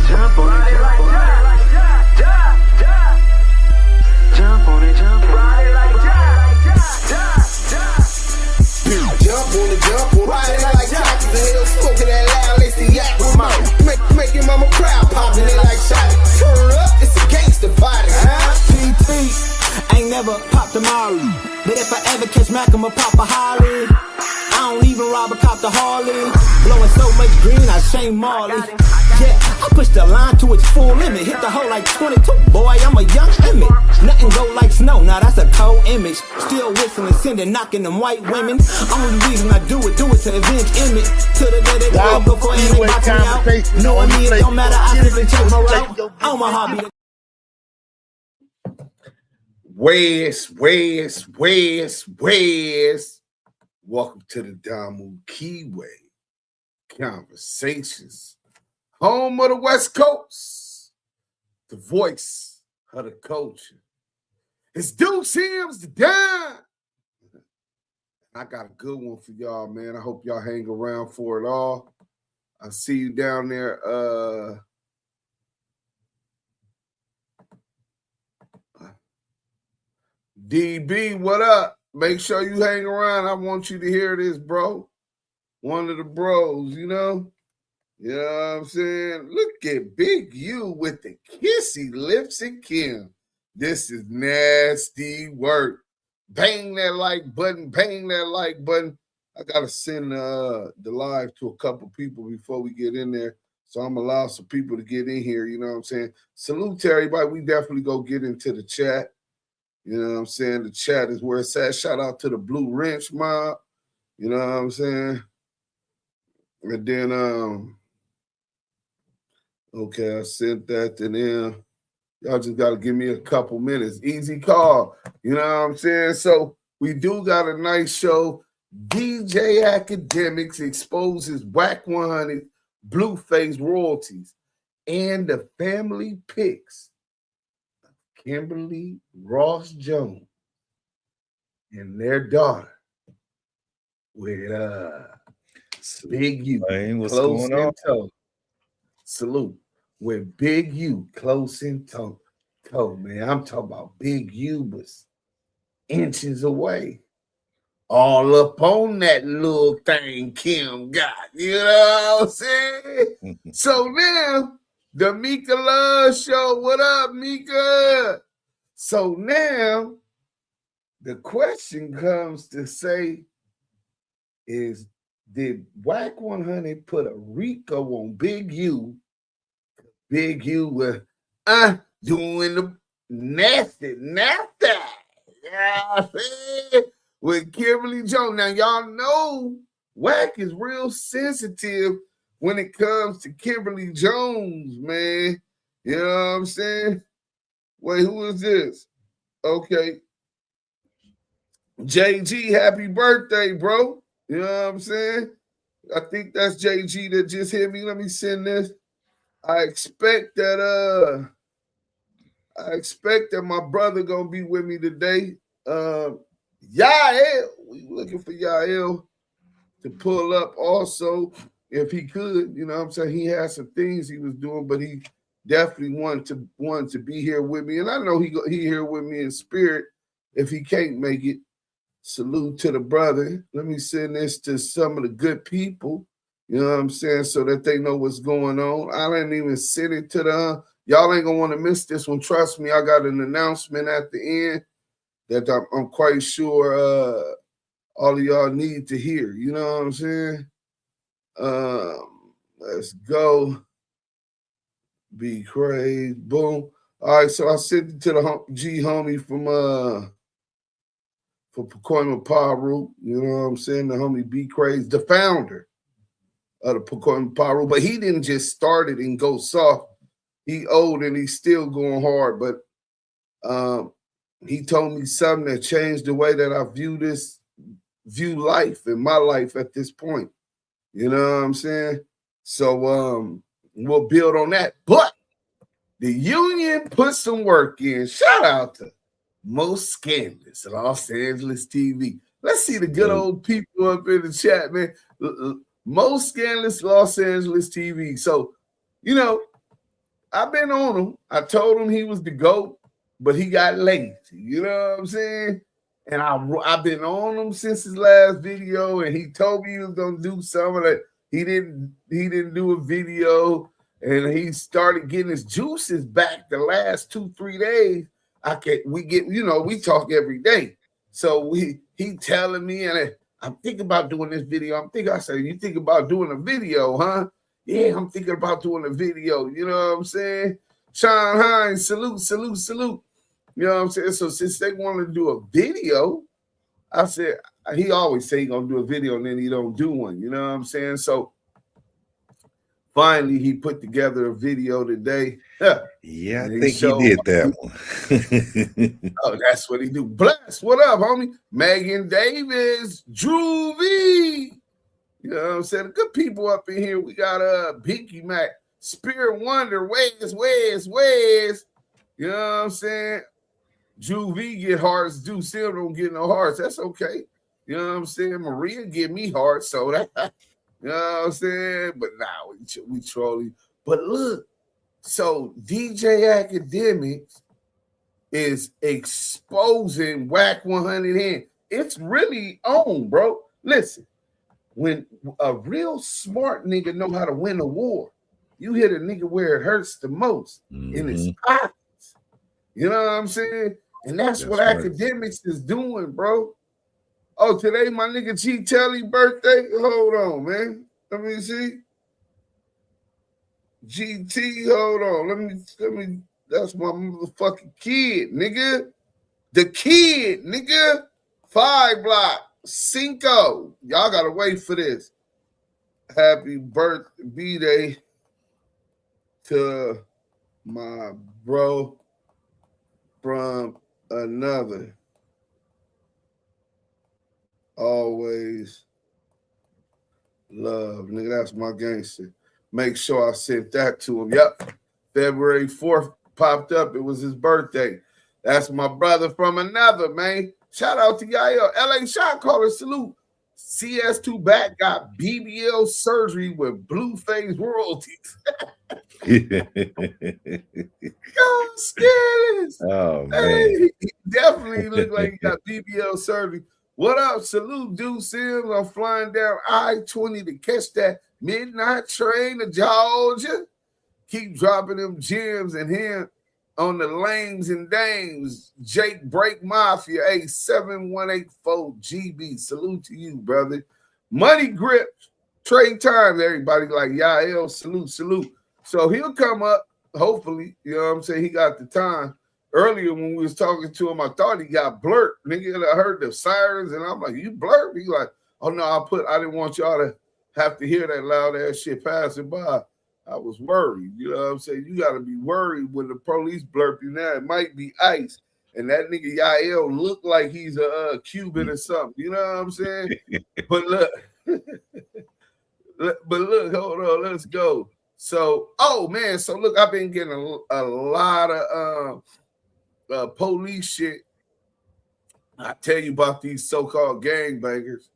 jump on it, jump on it. Jump on it, jump on it. Ride it like jump on it, jump on it. Ride it like Jackie, the hell smoking that loud, let's the yak with mouth. Make your mama proud, popping it like shot. Turn up, it's a gangster party. PT, ain't never popped a Molly, but if I ever catch Mac, I'ma pop a Holly. I don't even rob a cop the Harley. Blowing so much green, I shame Marley. Yeah, I push the line to its full limit. Hit the hole like 22, boy, I'm a young Emmett. Nothing go like snow, now that's a cold image. Still whistling, sending, knocking them white women. Only reason I do it to avenge Emmett. To the day they go before they box me out. Knowing me, it don't matter, I simply take my route. On my hobby. Where's. Welcome to the Damu Kiwe Conversations, home of the West Coast, the voice of the culture. It's Duse the Dime. I got a good one for y'all, man. I hope y'all hang around for it all. I see you down there. DB, what up? Make sure you hang around. I want you to hear this, bro. One of the bros, you know? You know what I'm saying? Look at Big U with the kissy lips and Kim. This is nasty work. Bang that like button. Bang that like button. I got to send the live to a couple people before we get in there. So I'm going to allow some people to get in here. You know what I'm saying? Salute to everybody. We definitely go get into the chat. You know what I'm saying? The chat is where it's at. Shout out to the Blue Wrench mob. You know what I'm saying? And then, okay, I sent that to them. Y'all just got to give me a couple minutes. Easy call. You know what I'm saying? So we do got a nice show. DJ Akademiks exposes Wack100 Blueface royalties and the family Pics. Kimberly Jones and their daughter with Big U. Hey, what's close going on? in toe. Salute. With Big U close in toe, man. I'm talking about Big U was inches away. All up on that little thing Kim got. You know what I'm saying? So now the Mika Love Show. What up, Mika? So now the question comes to say is, did Wack100 put a Rico on Big U? Big U was doing the nasty. Yeah, with Kimberly Jones. Now, y'all know Wack is real sensitive when it comes to Kimberly Jones, man. You know what I'm saying? Wait, who is this? Okay. JG, happy birthday, bro. You know what I'm saying? I think that's JG that just hit me. Let me send this. I expect that my brother gonna be with me today. Yael, we looking for Yael to pull up also. If he could, you know what I'm saying? He had some things he was doing, but he definitely wanted to be here with me. And I know he here with me in spirit if he can't make it. Salute to the brother. Let me send this to some of the good people, you know what I'm saying, so that they know what's going on. I didn't even send it to them. Y'all ain't going to want to miss this one. Trust me, I got an announcement at the end that I'm quite sure all of y'all need to hear. You know what I'm saying? Let's go. Be crazy. Boom. All right, so I sent it to the G homie from Pacoima Paru. You know what I'm saying? The homie Be Crazy, the founder of the Pacoima Paru. But he didn't just start it and go soft. He old and he's still going hard. But he told me something that changed the way that I view life and my life at this point. You know what I'm saying? So we'll build on that. But the union put some work in. Shout out to Most Scandalous Los Angeles TV. Let's see the good old people up in the chat, man. Most Scandalous Los Angeles TV. So, you know, I've been on him. I told him he was the GOAT, but he got lazy. You know what I'm saying? And I've been on him since his last video, and he told me he was gonna do some of that. He didn't do a video, and he started getting his juices back the last 2-3 days. We talk every day. So he telling me, and I'm thinking about doing this video. I said, you think about doing a video, huh? Yeah, I'm thinking about doing a video. You know what I'm saying? Sean Hines, salute. You know what I'm saying? So since they want to do a video, I said, he always say he gonna do a video and then he don't do one. You know what I'm saying? So finally he put together a video today. Yeah, I think he did that one. Oh, that's what he do. Bless, what up, homie? Megan Davis, Drew V. You know what I'm saying? Good people up in here. We got Binky Mac, Spirit Wonder, Wes. You know what I'm saying? Drew V get hearts, Duse still don't get no hearts. That's okay. You know what I'm saying? Maria give me hearts, so that you know what I'm saying? But now we trolling. But look, so DJ Akademiks is exposing Wack100 and it's really on, bro. Listen, when a real smart nigga know how to win a war, you hit a nigga where it hurts the most, in his pockets. You know what I'm saying? And that's what right. Akademiks is doing, bro. Oh, today my nigga G Telly birthday. Hold on, man. Let me see. GT, hold on. Let me. That's my motherfucking kid, nigga. The kid, nigga. 5 block, Cinco. Y'all gotta wait for this. Happy birthday to my bro from another. Always love, nigga. That's my gangster. Make sure I sent that to him. Yep. February 4th popped up. It was his birthday. That's my brother from another, man. Shout out to Yael. LA shot caller, salute. CS2 back got BBL surgery with Blueface royalties. Yo, scares. Oh, man. Hey, he definitely looked like he got BBL surgery. What up? Salute, Duse. I'm flying down I-20 to catch that midnight train to Georgia. Keep dropping them gems and him on the lanes and dames. Jake Break Mafia, A7184GB. Salute to you, brother. Money Grip, Trade Times, everybody like Yael, salute. So he'll come up, hopefully. You know what I'm saying? He got the time. Earlier when we was talking to him, I thought he got blurred. Nigga, I heard the sirens, and I'm like, you blurred? He like, oh no, I didn't want y'all to have to hear that loud ass shit passing by. I was worried. You know what I'm saying? You got to be worried when the police blurp you now. It might be ICE. And that nigga Yael look like he's a Cuban or something. You know what I'm saying? But look, hold on, let's go. So, oh man, so look, I've been getting a lot of police shit. I tell you about these so-called gangbangers.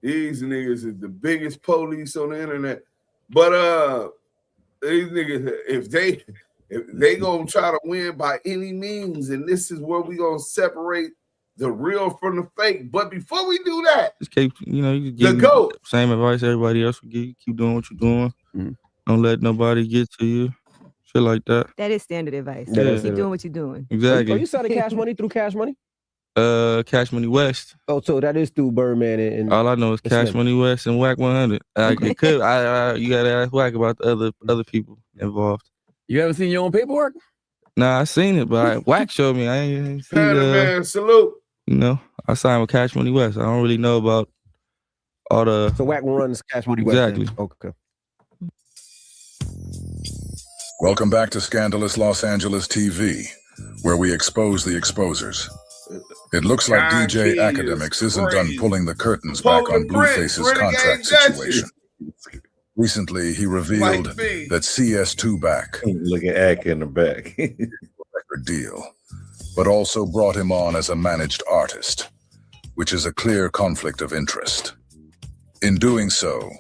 These niggas is the biggest police on the internet. But these niggas, if they gonna try to win by any means, and this is where we gonna separate the real from the fake. But before we do that, just keep, you give the same advice everybody else would give you. Keep doing what you're doing. Don't let nobody get to you. Shit like that. That is standard advice. Yeah. Keep doing what you're doing. Exactly. So you selling Cash Money through Cash Money? Cash Money West. Oh, so that is through Birdman and all I know is Cash Slim. Money West and Wack100. It could. You gotta ask Wack about the other people involved. You haven't seen your own paperwork? Nah, I seen it, but Wack showed me. I ain't seen man, salute. I signed with Cash Money West. I don't really know about all the. So Wack runs Cash Money West. Exactly. Okay. Welcome back to Scandalous Los Angeles TV, where we expose the exposers. It looks like DJ Akademiks isn't done pulling the curtains back on Blueface's contract situation. Recently, he revealed that CS2 back. Look at Ak in the back. Record deal, but also brought him on as a managed artist, which is a clear conflict of interest. In doing so,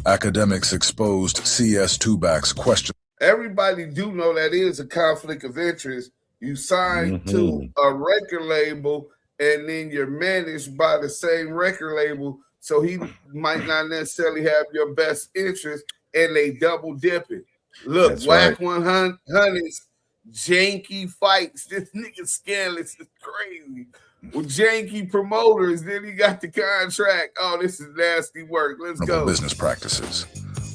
Akademiks exposed CS2 back's question everybody do know that is a conflict of interest. You sign to a record label and then you're managed by the same record label, so he might not necessarily have your best interest, and they double dipping. Look, Wack100's janky fights. This nigga Scandalous is crazy. With janky promoters, then he got the contract. Oh, this is nasty work. Let's go. Business practices,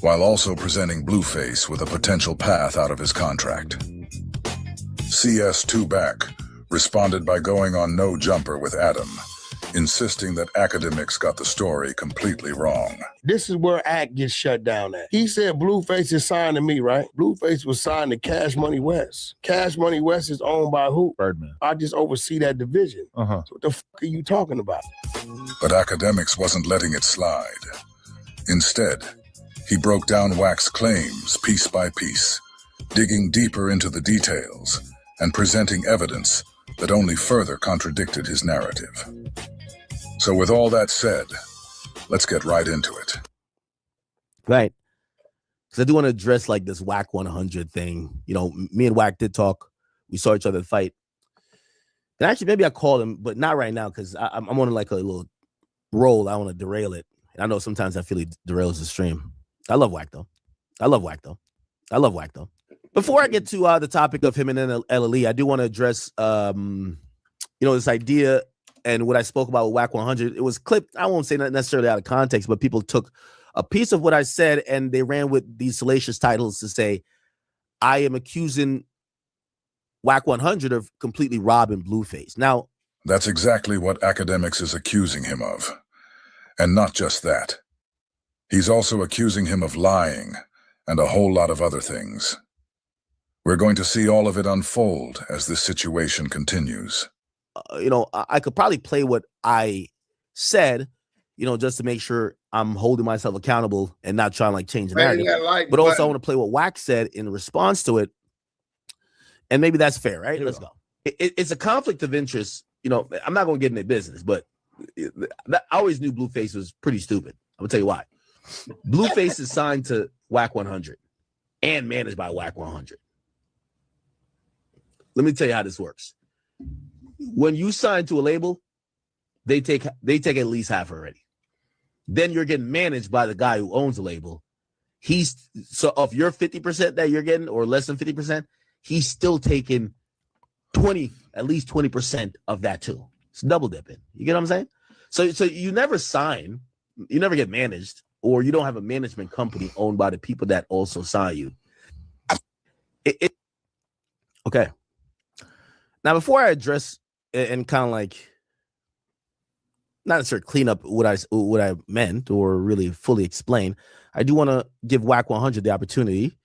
while also presenting Blueface with a potential path out of his contract. CS2 Back responded by going on No Jumper with Adam, insisting that Akademiks got the story completely wrong. This is where Act gets shut down at. He said Blueface is signed to me, right? Blueface was signed to Cash Money West. Cash Money West is owned by who? Birdman. I just oversee that division. So what the fuck are you talking about? But Akademiks wasn't letting it slide. Instead, he broke down Wack's claims piece by piece, digging deeper into the details and presenting evidence that only further contradicted his narrative. So with all that said, let's get right into it. Right. Because I do want to address like this Wack100 thing. You know, me and Wack did talk. We saw each other fight. And actually, maybe I called him, but not right now because I'm on like a little roll. I want to derail it. And I know sometimes I feel he derails the stream. I love Wack, though. I love Wack, though. Before I get to the topic of him and LLE, I do want to address, this idea and what I spoke about with Wack100. It was clipped. I won't say not necessarily out of context, but people took a piece of what I said and they ran with these salacious titles to say, I am accusing Wack100 of completely robbing Blueface. Now, that's exactly what Akademiks is accusing him of. And not just that. He's also accusing him of lying and a whole lot of other things. We're going to see all of it unfold as this situation continues. I could probably play what I said, just to make sure I'm holding myself accountable and not trying to like change the narrative. But also I want to play what Wack said in response to it. And maybe that's fair, right? Let's go. It's a conflict of interest. I'm not going to get in their business, but I always knew Blueface was pretty stupid. I'm going to tell you why. Blueface is signed to Wack100 and managed by Wack100. Let me tell you how this works. When you sign to a label, they take at least half already. Then you're getting managed by the guy who owns the label. So of your 50% that you're getting, or less than 50%, he's still taking at least 20% of that too. It's double dipping. You get what I'm saying? So you never sign, you never get managed, or you don't have a management company owned by the people that also sign you. Okay. Now, before I address and kind of like not necessarily clean up what I meant or really fully explain, I do want to give Wack100 the opportunity.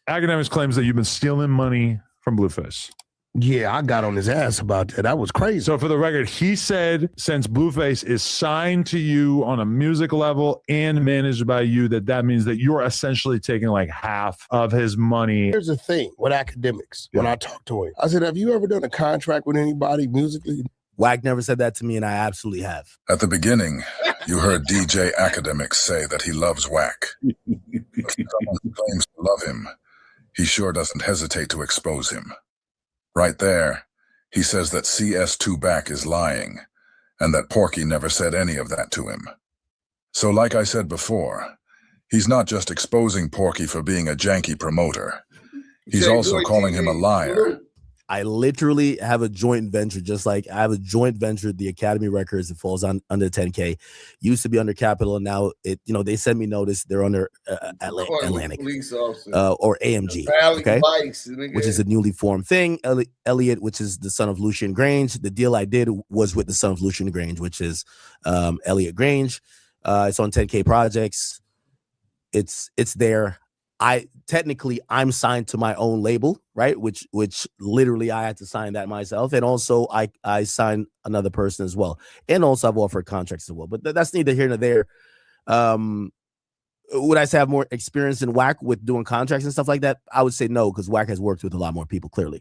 Akademiks claims that you've been stealing money from Blueface. Yeah, I got on his ass about that. That was crazy. So for the record, he said since Blueface is signed to you on a music level and managed by you, that means that you're essentially taking like half of his money. Here's the thing with Akademiks. When I talked to him, I said, have you ever done a contract with anybody musically? Wack never said that to me, and I absolutely have. At the beginning, you heard DJ Akademiks say that he loves Wack. If someone who claims to love him, he sure doesn't hesitate to expose him. Right there, he says that CS2 Back is lying, and that Porky never said any of that to him. So like I said before, he's not just exposing Porky for being a janky promoter. He's also calling him a liar. I literally have a joint venture, just like I have a joint venture with the Academy Records. It falls on under 10K. Used to be under Capitol, and now they sent me notice they're under Atlantic or AMG, okay, which is a newly formed thing. Elliot, which is the son of Lucian Grange. The deal I did was with the son of Lucian Grange, which is Elliot Grange. It's on 10K Projects. It's there. I'm signed to my own label, right? Which literally I had to sign that myself. And also I signed another person as well. And also I've offered contracts as well, but that's neither here nor there. Would I say I have more experience in Wack with doing contracts and stuff like that? I would say no, because Wack has worked with a lot more people, clearly.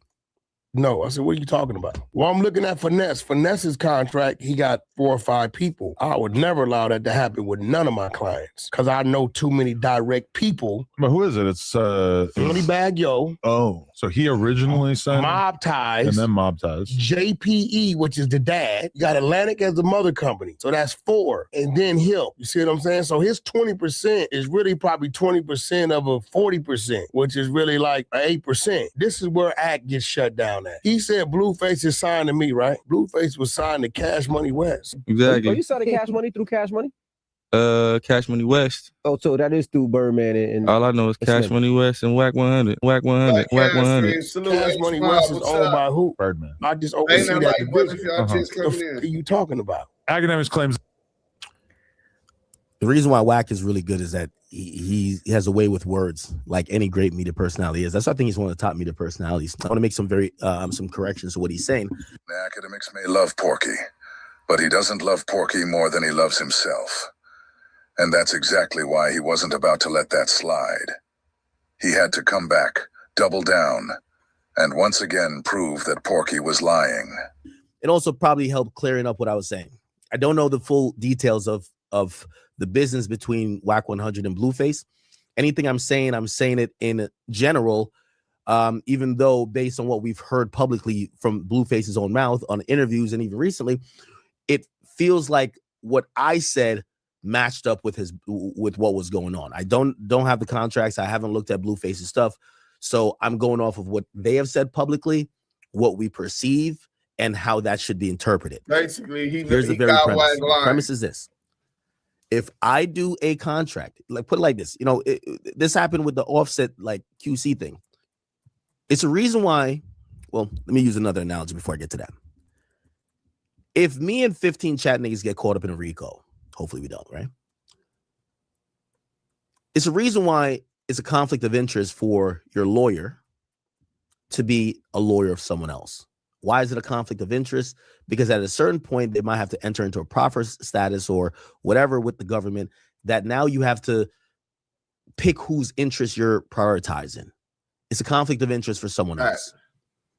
No. I said, what are you talking about? Well, I'm looking at Finesse. Finesse's contract, he got 4 or 5 people. I would never allow that to happen with none of my clients because I know too many direct people. But who is it? It's Moneybag Yo. Oh, so he originally signed Mob Ties. and then Mob Ties. JPE, which is the dad. You got Atlantic as the mother company. So that's 4. And then him. You see what I'm saying? So his 20% is really probably 20% of a 40%, which is really like 8%. This is where Act gets shut down at. He said Blueface is signed to me, right? Blueface was signed to Cash Money West. Exactly. Oh, you signed to Cash Money through Cash Money? Cash Money West. Oh, so that is through Birdman and all I know is Cash Money West and Wack100. Wack100. Wack100. Cash Money West is owned by who? Birdman. I just oversee that like, what division. if y'all just coming in? What are you talking about? Akademiks claims the reason why Wack is really good is that he has a way with words, like any great media personality is. That's why I think he's one of the top media personalities. I want to make some corrections to what he's saying. The Akademiks may love Porky, but he doesn't love Porky more than he loves himself. And that's exactly why he wasn't about to let that slide. He had to come back, double down, and once again prove that Porky was lying. It also probably helped clearing up what I was saying. I don't know the full details of the business between Wack100 and Blueface. Anything I'm saying it in general, even though based on what we've heard publicly from Blueface's own mouth on interviews and even recently, it feels like what I said matched up with what was going on. I don't have the contracts. I haven't looked at Blueface's stuff. So I'm going off of what they have said publicly, what we perceive, and how that should be interpreted. Basically, here's the very premise. The premise is this. If I do a contract, like put it like this, this happened with the Offset like QC thing. It's a reason why, well, let me use another analogy before I get to that. If me and 15 chat niggas get caught up in a RICO, hopefully we don't, right? It's a reason why it's a conflict of interest for your lawyer to be a lawyer of someone else. Why is it a conflict of interest? Because at a certain point, they might have to enter into a proffer status or whatever with the government that now you have to pick whose interest you're prioritizing. It's a conflict of interest for someone else.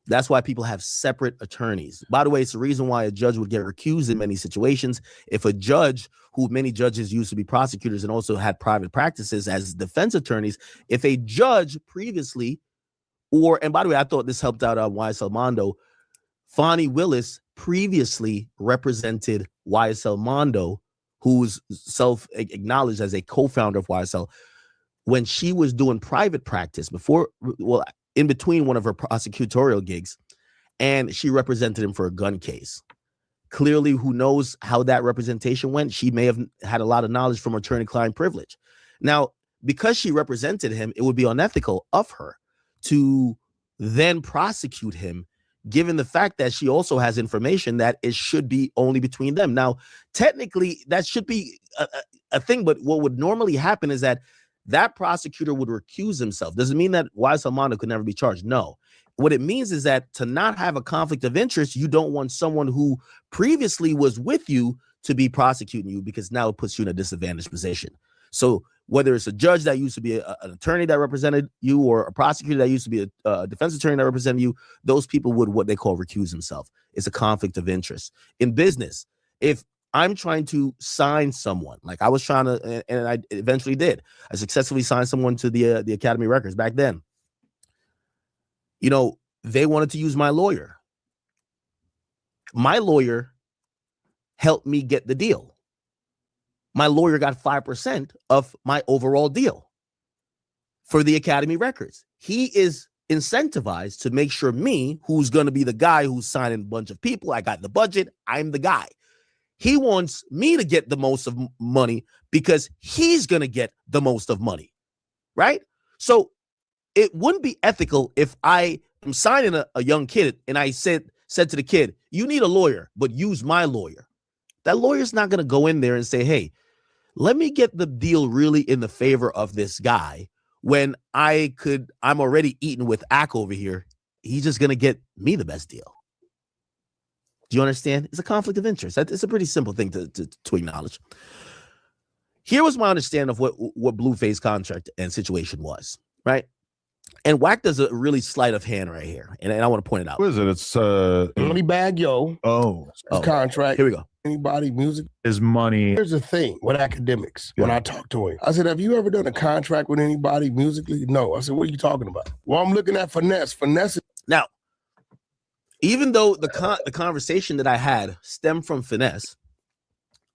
That's why people have separate attorneys. By the way, it's the reason why a judge would get recused in many situations. If a judge, who many judges used to be prosecutors and also had private practices as defense attorneys, if a judge previously, and by the way, I thought this helped out YSL Mondo, Fonnie Willis previously represented YSL Mondo, who's self-acknowledged as a co-founder of YSL, when she was doing private practice in between one of her prosecutorial gigs, and she represented him for a gun case. Clearly, who knows how that representation went? She may have had a lot of knowledge from attorney-client privilege. Now, because she represented him, it would be unethical of her to then prosecute him, given the fact that she also has information that it should be only between them. Now, technically, that should be a thing, but what would normally happen is that prosecutor would recuse himself. Doesn't mean that YSL Mondo could never be charged. No. What it means is that to not have a conflict of interest, you don't want someone who previously was with you to be prosecuting you, because now it puts you in a disadvantaged position. So whether it's a judge that used to be an attorney that represented you, or a prosecutor that used to be a defense attorney that represented you, those people would what they call recuse themselves. It's a conflict of interest. In business, if I'm trying to sign someone, like I was trying to, and I eventually did, I successfully signed someone to the Academy Records back then. They wanted to use my lawyer. My lawyer helped me get the deal. My lawyer got 5% of my overall deal for the Academy Records. He is incentivized to make sure me, who's going to be the guy who's signing a bunch of people, I got the budget, I'm the guy. He wants me to get the most of money because he's going to get the most of money, right? So it wouldn't be ethical if I am signing a young kid and I said to the kid, you need a lawyer, but use my lawyer. That lawyer's not going to go in there and say, hey, let me get the deal really in the favor of this guy when I'm already eating with Ack over here. He's just going to get me the best deal. Do you understand? It's a conflict of interest. It's a pretty simple thing to acknowledge. Here was my understanding of what Blueface contract and situation was, right? And Wack does a really sleight of hand right here, and I want to point it out. What is it? It's Money Bag Yo. Contract. Here we go. Anybody music is money. Here's the thing with Akademiks. When I talked to him, I said, "Have you ever done a contract with anybody musically?" No. I said, "What are you talking about?" Well, I'm looking at Finesse. Finesse. Now, even though the conversation that I had stemmed from Finesse,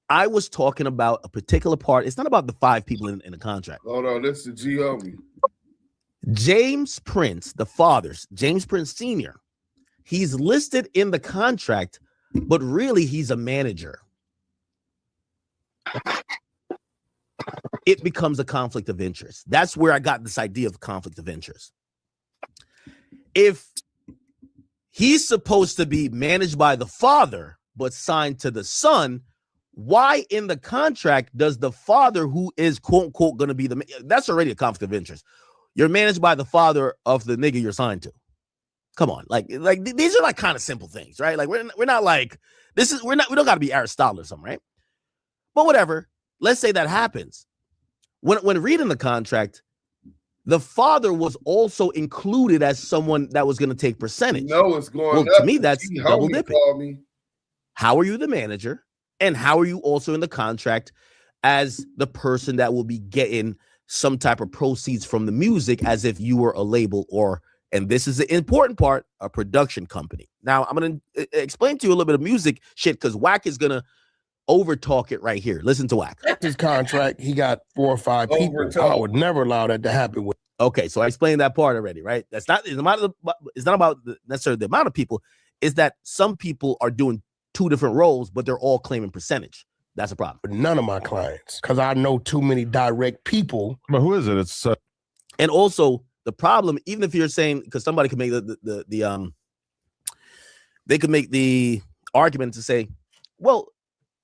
I was talking about a particular part. It's not about the 5 people in the contract. Hold on, this is the G homie. James Prince, the father's James Prince Sr. He's listed in the contract, but really he's a manager. It becomes a conflict of interest. That's where I got this idea of conflict of interest. If he's supposed to be managed by the father, but signed to the son, why in the contract does the father, who is quote unquote going to be that's already a conflict of interest. You're managed by the father of the nigga you're signed to. Come on, like these are like kind of simple things, right? Like we're not like we don't got to be Aristotle or something, right? But whatever. Let's say that happens. When reading the contract, the father was also included as someone that was going to take percentage. No, it's going well, up. To me, that's double dipping. How are you the manager? And how are you also in the contract as the person that will be getting some type of proceeds from the music as if you were a label or, and this is the important part, a production company. Now, I'm going to explain to you a little bit of music shit because Wack is going to overtalk it right here. Listen to Wack. His contract, he got 4 or 5 people. I would never allow that to happen with. Okay, so I explained that part already, right? It's not about necessarily the amount of people. It's that some people are doing 2 different roles, but they're all claiming percentage. That's a problem. But none of my clients, because I know too many direct people. But who is it? It's and also the problem, even if you're saying, because somebody could make they could make the argument to say, well,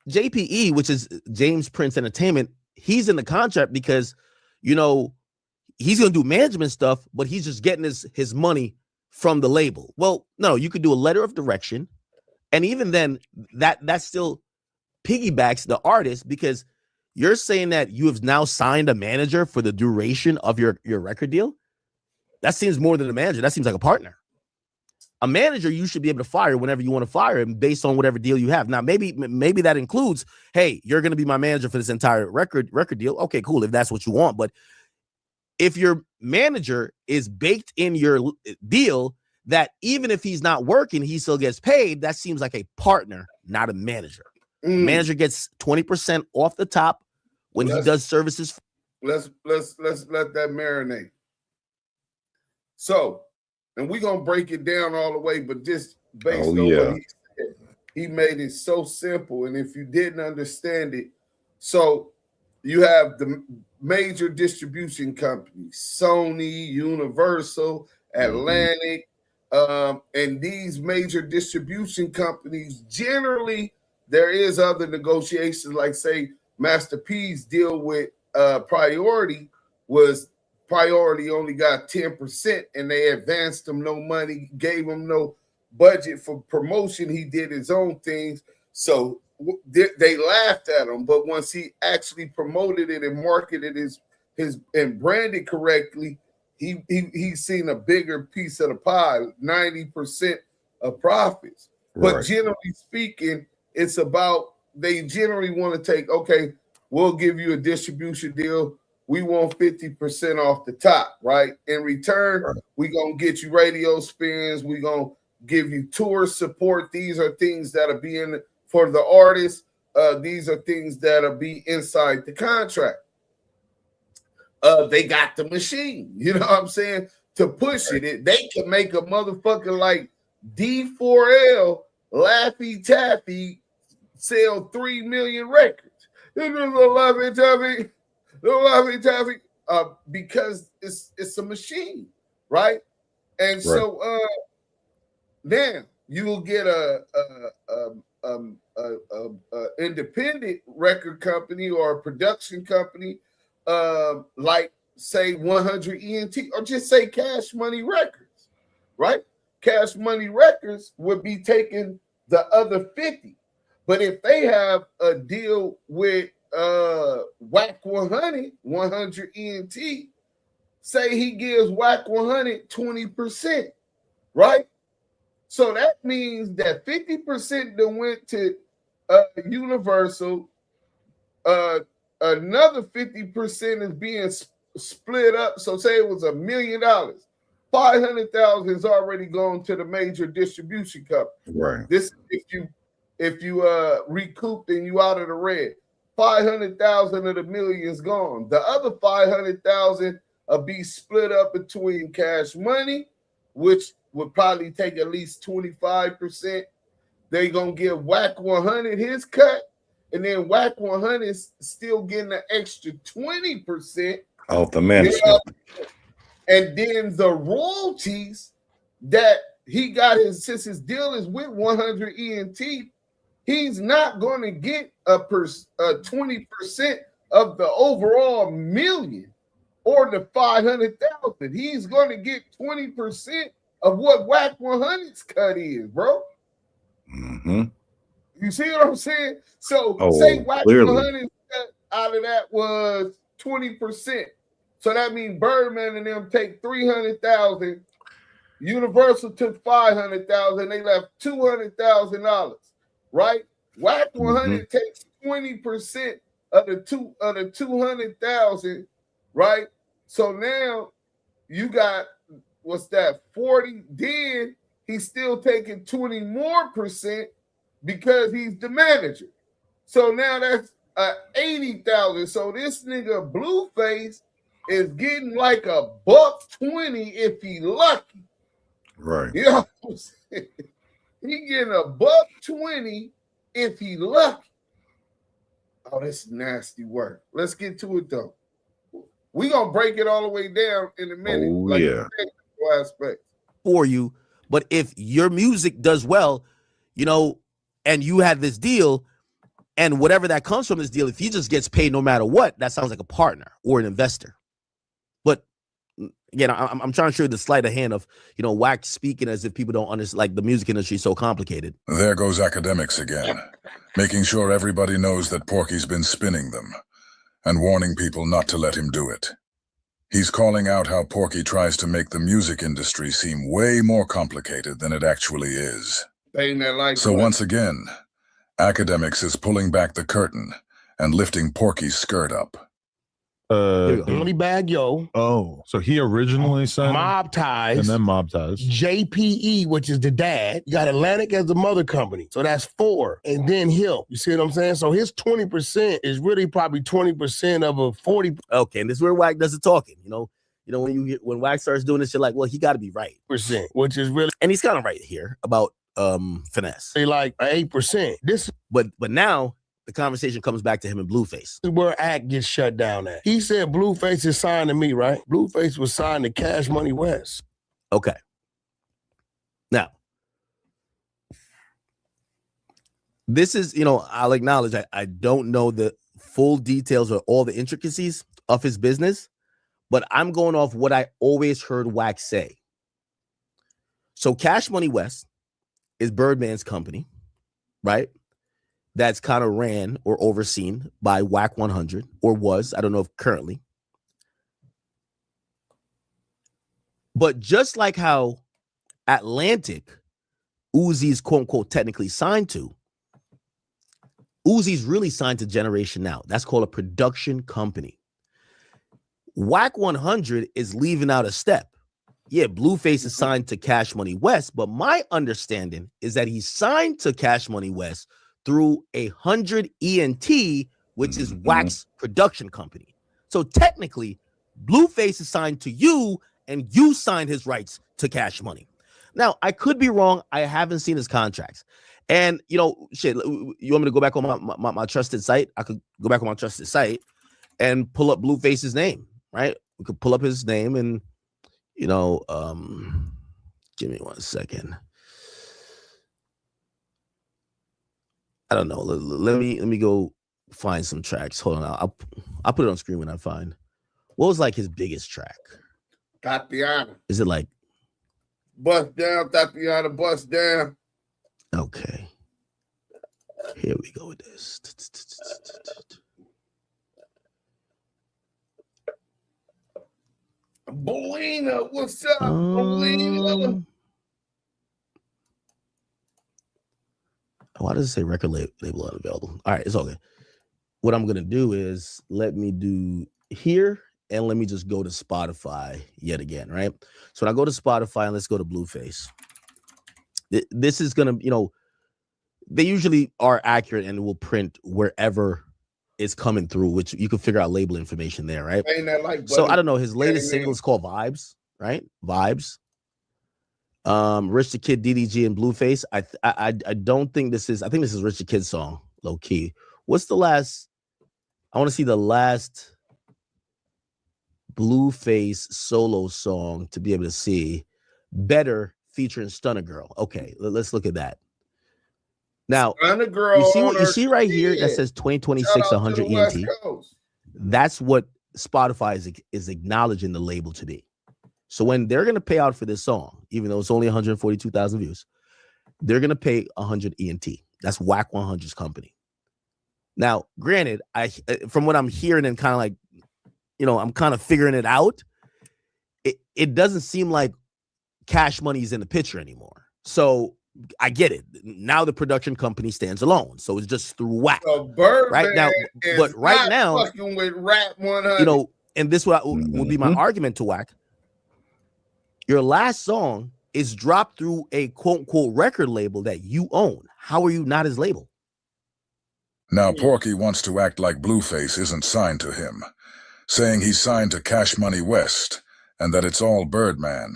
JPE, which is James Prince Entertainment, he's in the contract because, you know, he's going to do management stuff, but he's just getting his money from the label. Well, no, you could do a letter of direction. And even then, that still piggybacks the artist because you're saying that you have now signed a manager for the duration of your record deal. That seems more than a manager. That seems like a partner. A manager you should be able to fire whenever you want to fire him based on whatever deal you have. Now, maybe that includes, hey, you're going to be my manager for this entire record deal. Okay, cool, if that's what you want. But if your manager is baked in your deal that even if he's not working, he still gets paid, that seems like a partner, not a manager. Manager gets 20% off the top when he does services. Let's let that marinate. So, and we're gonna break it down all the way, but just based on what he said, he made it so simple. And if you didn't understand it, so you have the major distribution companies, Sony, Universal, Atlantic, and these major distribution companies, generally, there is other negotiations, like say Master P's deal with Priority was Priority only got 10% and they advanced him no money, gave him no budget for promotion. He did his own things. So they laughed at him. But once he actually promoted it and marketed his and branded correctly, he's seen a bigger piece of the pie, 90% of profits. Right. But generally speaking, it's about they generally want to take, okay, we'll give you a distribution deal. We want 50% off the top, right? In return, we're going to get you radio spins. We're going to give you tour support. These are things that'll be in for the artist. These are things that'll be inside the contract. They got the machine, you know what I'm saying, to push it. They can make a motherfucker like D4L, Laffy Taffy, sell 3 million records. This is a Laffy Taffy. Because it's a machine, right? And so then you will get a independent record company or a production company, like say 100 ENT, or just say Cash Money Records, right? Cash Money Records would be taking the other 50, but if they have a deal with Wack100 ENT, say he gives Wack100 20%, right? So that means that 50% that went to Universal, another 50% is being split up. So say it was $1 million, 500,000 is already gone to the major distribution company. Right. This if you recouped and you out of the red, 500,000 of the million's gone. The other 500,000 will be split up between Cash Money, which would probably take at least 25%. They gonna give Wack100 his cut, and then Wack100 is still getting an extra 20% off the management. And then the royalties that he got since his deal is with 100 ENT, he's not going to get a 20% of the overall million or the 500,000. He's going to get 20% of what Wack100's cut is, bro. Mm-hmm. You see what I'm saying? So say Wack100's cut out of that was 20%. So that means Birdman and them take 300,000. Universal took 500,000. They left $200,000, right? Wack100 takes 20% of the 200,000, right? So now you got what's that? 40. Then he's still taking 20 more percent because he's the manager. So now that's 80,000. So this nigga Blueface is getting like $120 if he lucky. Right. You know what I'm saying? He getting $120 if he lucky. Oh, that's nasty work. Let's get to it though. We're gonna break it all the way down in a minute. Oh, like yeah. Aspect. For you, but if your music does well, you know, and you have this deal, and whatever that comes from this deal, if he just gets paid no matter what, that sounds like a partner or an investor. But again, I'm trying to show you the sleight of hand of, you know, Wack speaking as if people don't understand, like the music industry is so complicated. There goes Akademiks again, making sure everybody knows that Porky's been spinning them and warning people not to let him do it. He's calling out how Porky tries to make the music industry seem way more complicated than it actually is. So once again, Akademiks is pulling back the curtain and lifting Porky's skirt up. Only Bag Yo. Oh, so he originally signed Mob Ties. and then Mob Ties. JPE, which is the dad. You got Atlantic as the mother company. So that's 4. And then him. You see what I'm saying? So his 20% is really probably 20% of a 40. Okay, and this is where Wack does the talking. You know, when Wack starts doing this shit, like, well, he got to be right. Percent, which is really, and he's kind of right here about finesse. They like 8%. But now the conversation comes back to him and Blueface. This is where Act gets shut down at. He said Blueface is signed to me, right? Blueface was signed to Cash Money West. Okay. Now, this is, you know, I'll acknowledge I don't know the full details or all the intricacies of his business, but I'm going off what I always heard Wack say. So Cash Money West is Birdman's company, right? That's kind of ran or overseen by Wack100, or was, I don't know if currently. But just like how Atlantic, Uzi's quote unquote technically signed to, Uzi's really signed to Generation Now. That's called a production company. Wack100 is leaving out a step. Yeah, Blueface is signed to Cash Money West, but my understanding is that he's signed to Cash Money West through 100 ENT, which is Wack's production company. So technically, Blueface is signed to you, and you signed his rights to Cash Money. Now, I could be wrong. I haven't seen his contracts. And, you know, shit, you want me to go back on my trusted site? I could go back on my trusted site and pull up Blueface's name, right? We could pull up his name and, you know, give me 1 second. I don't know. Let me go find some tracks. Hold on. I'll put it on screen when I find. What was like his biggest track? Tatiana. Is it like Bust Down, Tatiana, Bust Down? Okay. Here we go with this. Bolina, what's up, Bolina? Why does it say record label unavailable? All right, it's okay. What I'm gonna do is let me do here and let me just go to Spotify yet again, right? So when I go to Spotify and let's go to Blueface. This is gonna, they usually are accurate and will print wherever it's coming through, which you can figure out label information there, right? Ain't that like So I don't know. His latest single is called Vibes, right? Vibes. Rich the Kid, DDG, and Blueface. I don't think this is. I think this is Rich the Kid's song, low key. What's the last? I want to see the last Blueface solo song to be able to see. Better featuring Stunner Girl. Okay, let's look at that. Now, Stunner Girl, you see what you see right here that says 2026 100 ENT. That's what Spotify is acknowledging the label to be. So when they're going to pay out for this song, even though it's only 142,000 views, they're going to pay 100 ENT. That's Wack100's company. Now, granted, from what I'm hearing and kind of like, I'm kind of figuring it out. It doesn't seem like Cash Money is in the picture anymore. So I get it. Now the production company stands alone. So it's just through Wack. So right now, but right now, fucking with Rap100. And this will be my argument to Wack. Your last song is dropped through a quote unquote record label that you own. How are you not his label? Now Porky wants to act like Blueface isn't signed to him, saying he's signed to Cash Money West and that it's all Birdman.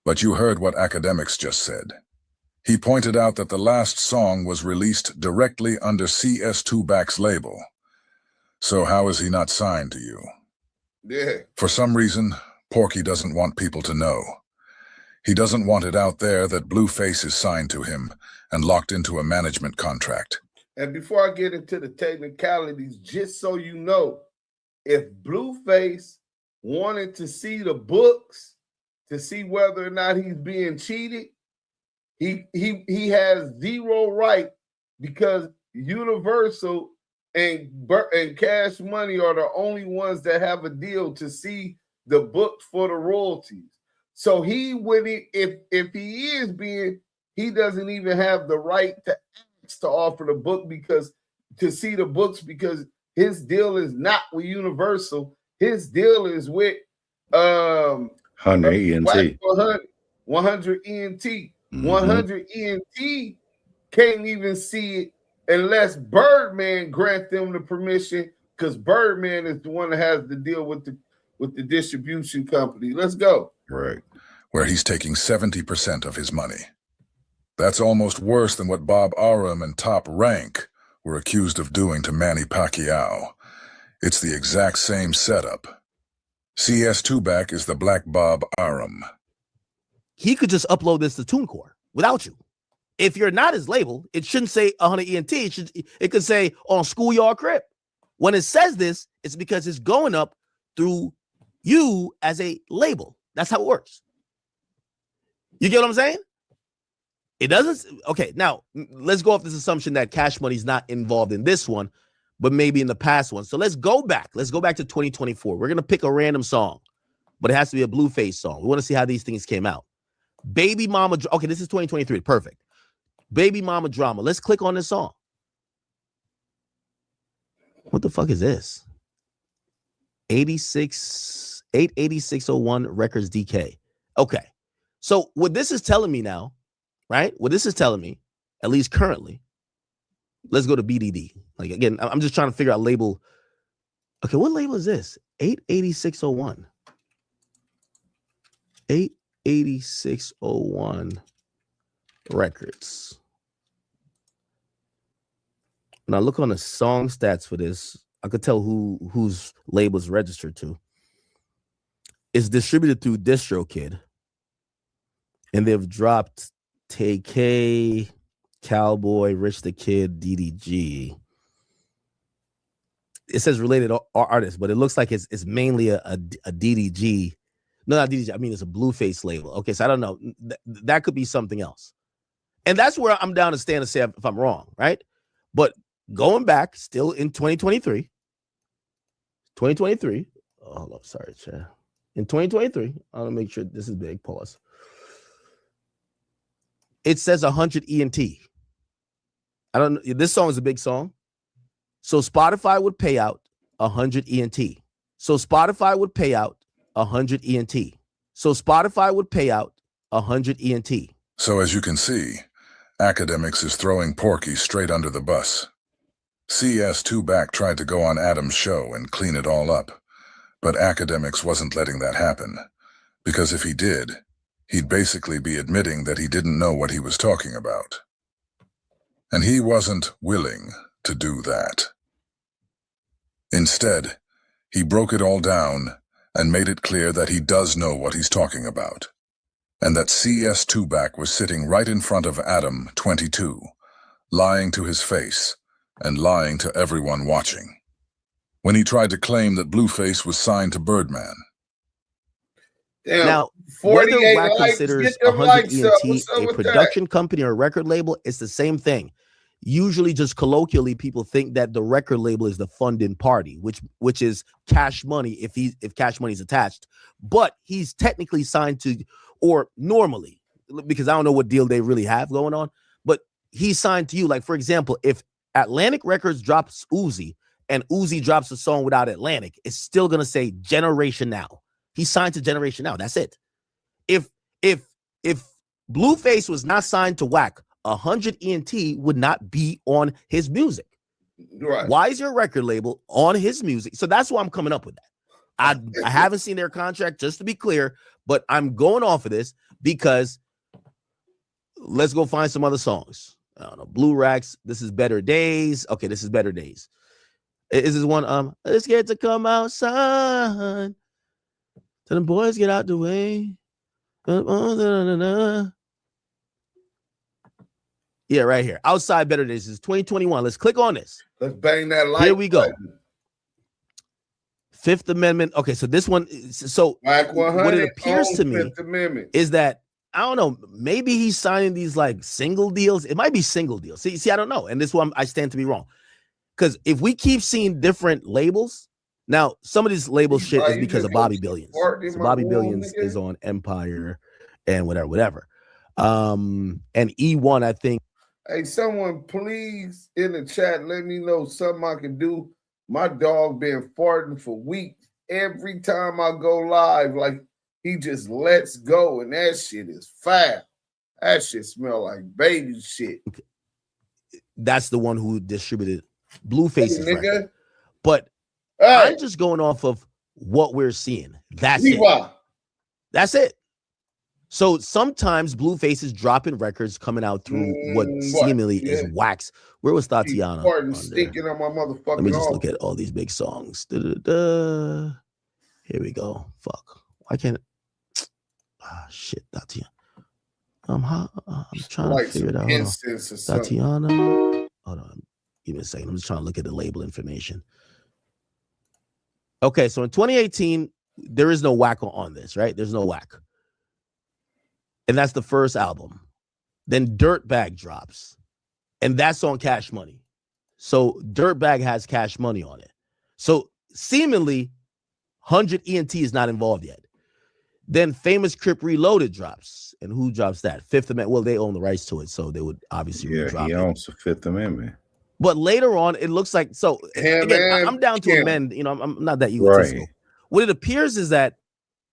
But you heard what Akademiks just said. He pointed out that the last song was released directly under CS2Back's label. So how is he not signed to you? Yeah. For some reason, Porky doesn't want people to know. He doesn't want it out there that Blueface is signed to him and locked into a management contract. And before I get into the technicalities, just so you know, if Blueface wanted to see the books to see whether or not he's being cheated, he has zero right, because Universal and Cash Money are the only ones that have a deal to see the books for the royalties. So if he is being, he doesn't even have the right to ask to offer the book to see the books, because his deal is not with Universal. His deal is with 100 ENT. 100 ENT. 100 ENT can't even see it unless Birdman grant them the permission, because Birdman is the one that has to deal with the distribution company. Let's go. Right. Where he's taking 70% of his money. That's almost worse than what Bob Arum and Top Rank were accused of doing to Manny Pacquiao. It's the exact same setup. CS2Back is the Black Bob Arum. He could just upload this to TuneCore without you. If you're not his label, it shouldn't say 100 ENT. It could say on Schoolyard Crib. When it says this, it's because it's going up through you as a label. That's how it works. You get what I'm saying? It doesn't. Okay, now let's go off this assumption that Cash Money's not involved in this one, but maybe in the past one. So let's go back. Let's go back to 2024. We're going to pick a random song, but it has to be a Blueface song. We want to see how these things came out. Baby Mama. Okay, this is 2023. Perfect. Baby Mama Drama. Let's click on this song. What the fuck is this? 88601 Records DK. Okay. So what this is telling me now, right? What this is telling me, at least currently, let's go to BDD. Like, again, I'm just trying to figure out label. Okay, what label is this? 88601. 88601 Records. When I look on the song stats for this, I could tell whose label is registered to. It's distributed through DistroKid. And they've dropped TK, Cowboy, Rich the Kid, DDG. It says related artists, but it looks like it's mainly a DDG. No, not DDG. I mean, it's a Blueface label. Okay, so I don't know. That could be something else. And that's where I'm down to stand and say if I'm wrong, right? But going back, still in 2023. Oh, hold on. Sorry, Chad. in 2023, I want to make sure this is big. Pause. It says 100 ENT. I don't know. This song is a big song. So Spotify would pay out 100 ENT. So Spotify would pay out 100 ENT. So Spotify would pay out 100 ENT. So as you can see, Akademiks is throwing Porky straight under the bus. CS2 Back tried to go on Adam's show and clean it all up, but Akademiks wasn't letting that happen, because if he did, he'd basically be admitting that he didn't know what he was talking about. And he wasn't willing to do that. Instead, he broke it all down and made it clear that he does know what he's talking about, and that CS2 Back was sitting right in front of Adam, 22, lying to his face and lying to everyone watching, when he tried to claim that Blueface was signed to Birdman. Damn, now, whether Wack likes, considers 100 ENT a production company or a record label, it's the same thing. Usually, just colloquially, people think that the record label is the funding party, which is Cash Money if Cash Money is attached. But he's technically signed to, or normally, because I don't know what deal they really have going on, but he's signed to you. Like, for example, if Atlantic Records drops Uzi and Uzi drops a song without Atlantic, it's still gonna say Generation Now. He's signed to Generation Now. That's it. If Blueface was not signed to Wack, 100 ENT would not be on his music. Right. Why is your record label on his music? So that's why I'm coming up with that. I haven't seen their contract, just to be clear, but I'm going off of this because let's go find some other songs. I don't know. Blue Racks. This is Better Days. Okay, this is Better Days. Is this one? Let's get to come outside. Tell them boys get out the way. Yeah, right here. Outside Better Days. This is 2021. Let's click on this. Let's bang that light. Here we go. Button. Fifth Amendment. Okay, so this one. So what it appears to me is that, I don't know, maybe he's signing these like single deals. It might be single deals. See, I don't know. And this one, I stand to be wrong. Because if we keep seeing different labels, now some of these label shit is because of Bobby Billions. So Bobby Billions is on Empire and whatever. And E1, I think. Hey, someone please in the chat, let me know something I can do. My dog been farting for weeks. Every time I go live, like he just lets go, and that shit is foul. That shit smell like baby shit. That's the one who distributed Blueface's record. But I'm just going off of what we're seeing. That's it. That's it. So sometimes Blueface is dropping records coming out through what seemingly is Wax. Where was Tatiana? Stinking on my motherfucking. Let me just look at all these big songs. Here we go. Fuck. Why can't? Shit, Tatiana. I'm trying to figure it out. Tatiana. Hold on. Give me a second. I'm just trying to look at the label information. Okay, so in 2018, there is no Wack on this, right? There's no Wack. And that's the first album. Then Dirtbag drops. And that's on Cash Money. So Dirtbag has Cash Money on it. So seemingly 100 ENT is not involved yet. Then Famous Crip Reloaded drops. And who drops that? Fifth Amendment. Well, they own the rights to it, so they would obviously drop it. He owns the Fifth Amendment. But later on, it looks like, so again, I'm down to amend, I'm not that egotistical. Right. What it appears is that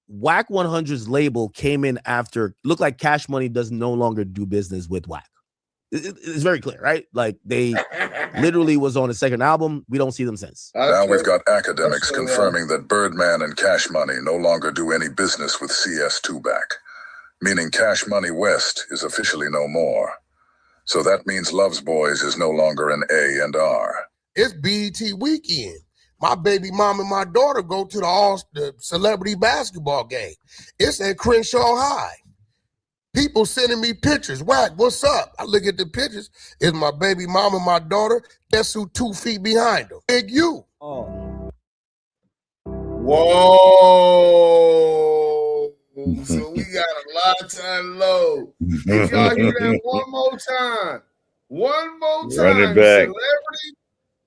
Wack100's label came in after, looked like Cash Money does no longer do business with Wack. It's very clear, right? Like they literally was on the second album. We don't see them since. Now we've got Akademiks confirming that Birdman and Cash Money no longer do any business with CS2 Back, meaning Cash Money West is officially no more. So that means Love's Boys is no longer an A&R. It's BET weekend. My baby mom and my daughter go to the celebrity basketball game. It's at Crenshaw High. People sending me pictures. Wack, what's up? I look at the pictures. It's my baby mom and my daughter. Guess who 2 feet behind them? Big U. Oh. Whoa. So we got a lot of time low. If y'all hear that one more time. Run it back. Celebrity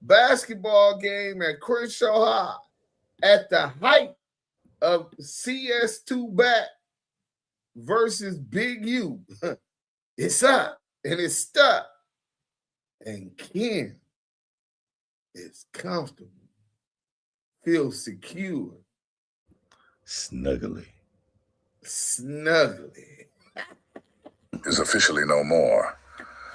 basketball game at Crenshaw High. At the height of CS2 Back versus Big U. It's up and it's stuck. And Kim is comfortable, feels secure. Snuggly. Is officially no more.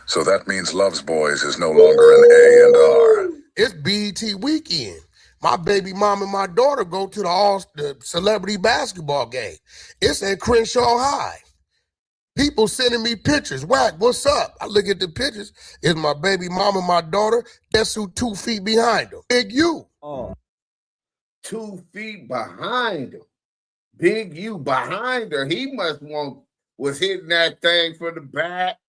So that means Love's Boys is no longer an A&R. It's BET weekend. My baby mom and my daughter go to the celebrity basketball game. It's at Crenshaw High. People sending me pictures. Wack, what's up? I look at the pictures. It's my baby mom and my daughter. Guess who 2 feet behind them? Big U. Oh. 2 feet behind him. Big U behind her. He was hitting that thing from the back.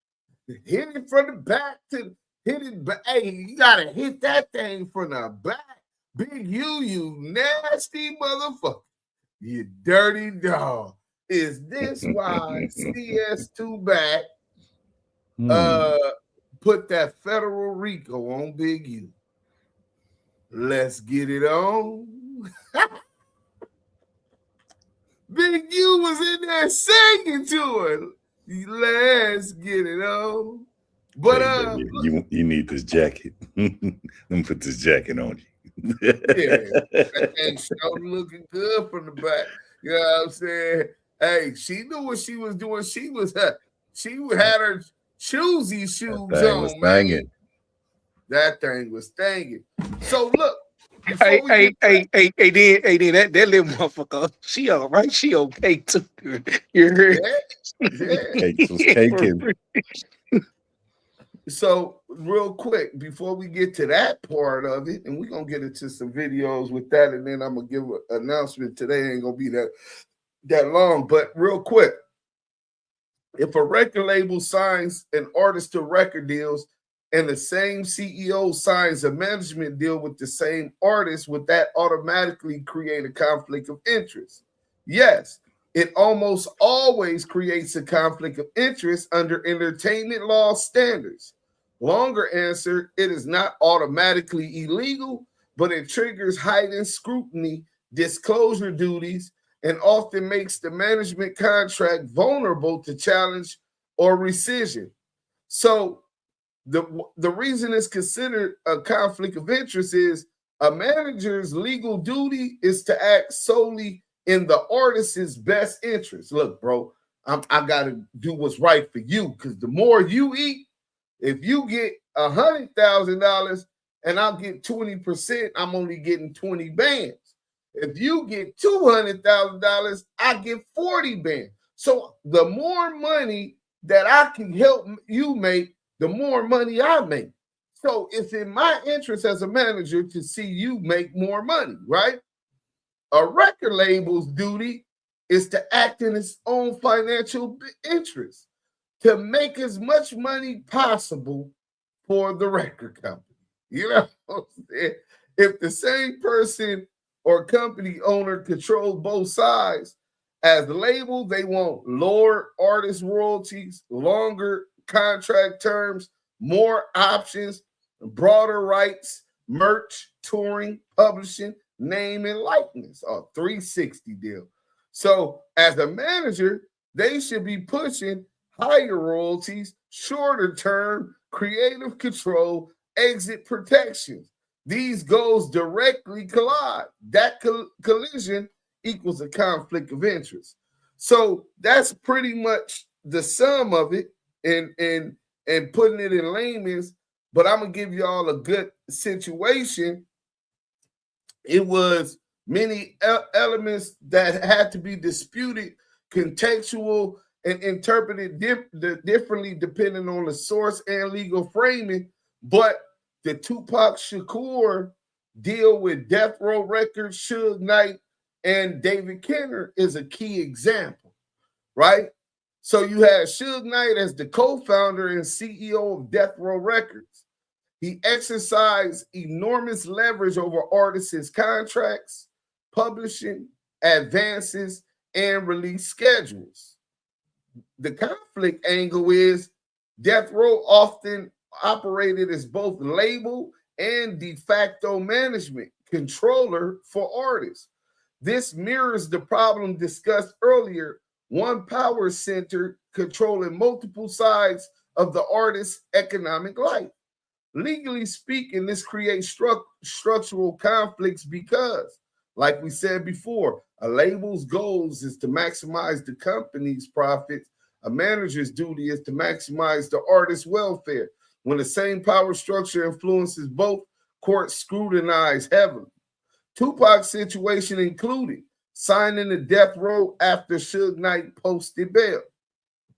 Hit it from the back to hit it back. Hey, you gotta hit that thing from the back. Big U, you nasty motherfucker. You dirty dog. Is this why CS2 Back put that federal RICO on Big U? Let's get it on. Big U was in there singing to her. Let's get it on. But hey, you need this jacket. Let me put this jacket on you. Yeah, that thing sure looking good from the back. You know what I'm saying? Hey, she knew what she was doing. She had her choosy shoes on, man. That thing was stanging. So look. Hey, then that little motherfucker, she all right, she okay too. You heard? Yeah. So real quick, before we get to that part of it, and we're gonna get into some videos with that, and then I'm gonna give an announcement today. Ain't gonna be that long, but real quick, if a record label signs an artist to record deals and the same CEO signs a management deal with the same artist, would that automatically create a conflict of interest? Yes, it almost always creates a conflict of interest under entertainment law standards. Longer answer, it is not automatically illegal, but it triggers heightened scrutiny, disclosure duties, and often makes the management contract vulnerable to challenge or rescission. So the reason it's considered a conflict of interest is a manager's legal duty is to act solely in the artist's best interest. Look, bro, I got to do what's right for you, because the more you eat, if you get $100,000 and I'll get 20%, I'm only getting 20 bands. If you get $200,000, I get 40 bands. So the more money that I can help you make, the more money I make. So it's in my interest as a manager to see you make more money, right? A record label's duty is to act in its own financial interest, to make as much money possible for the record company. You know what I'm saying? If the same person or company owner controls both sides, as the label, they want lower artist royalties, longer contract terms, more options, broader rights, merch, touring, publishing, name and likeness, a 360 deal. So as a manager, they should be pushing higher royalties, shorter term, creative control, exit protections. These goals directly collide. That collision equals a conflict of interest. So that's pretty much the sum of it, and putting it in layman's. But I'm gonna give y'all a good situation. It was many elements that had to be disputed, contextual, and interpreted differently depending on the source and legal framing. But the Tupac Shakur deal with Death Row Records, Suge Knight, and David Kenner is a key example, right? So you had Suge Knight as the co-founder and CEO of Death Row Records. He exercised enormous leverage over artists' contracts, publishing, advances, and release schedules. The conflict angle is Death Row often operated as both label and de facto management controller for artists. This mirrors the problem discussed earlier, one power center controlling multiple sides of the artist's economic life. Legally speaking, this creates structural conflicts because, like we said before, a label's goals is to maximize the company's profits. A manager's duty is to maximize the artist's welfare. When the same power structure influences both, courts scrutinize heavily. Tupac's situation included signing the death row after Suge Knight posted bail,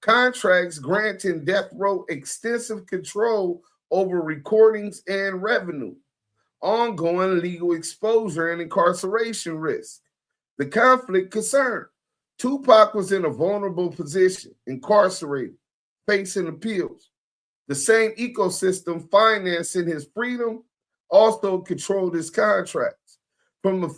contracts granting death row extensive control over recordings and revenue, ongoing legal exposure and incarceration risk. The conflict concerned Tupac was in a vulnerable position, incarcerated, facing appeals. The same ecosystem financing his freedom also controlled his contracts. From a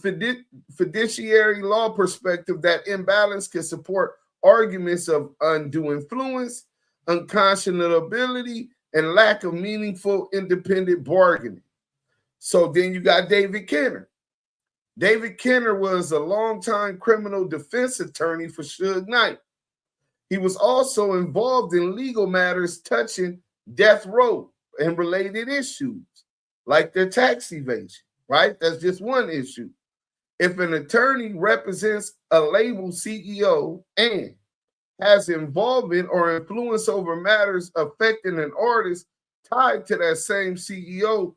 fiduciary law perspective, that imbalance can support arguments of undue influence, unconscionability, and lack of meaningful independent bargaining. So then you got David Kenner. David Kenner was a longtime criminal defense attorney for Suge Knight. He was also involved in legal matters touching death row and related issues, like their tax evasion, right? That's just one issue. If an attorney represents a label CEO and has involvement or influence over matters affecting an artist tied to that same CEO,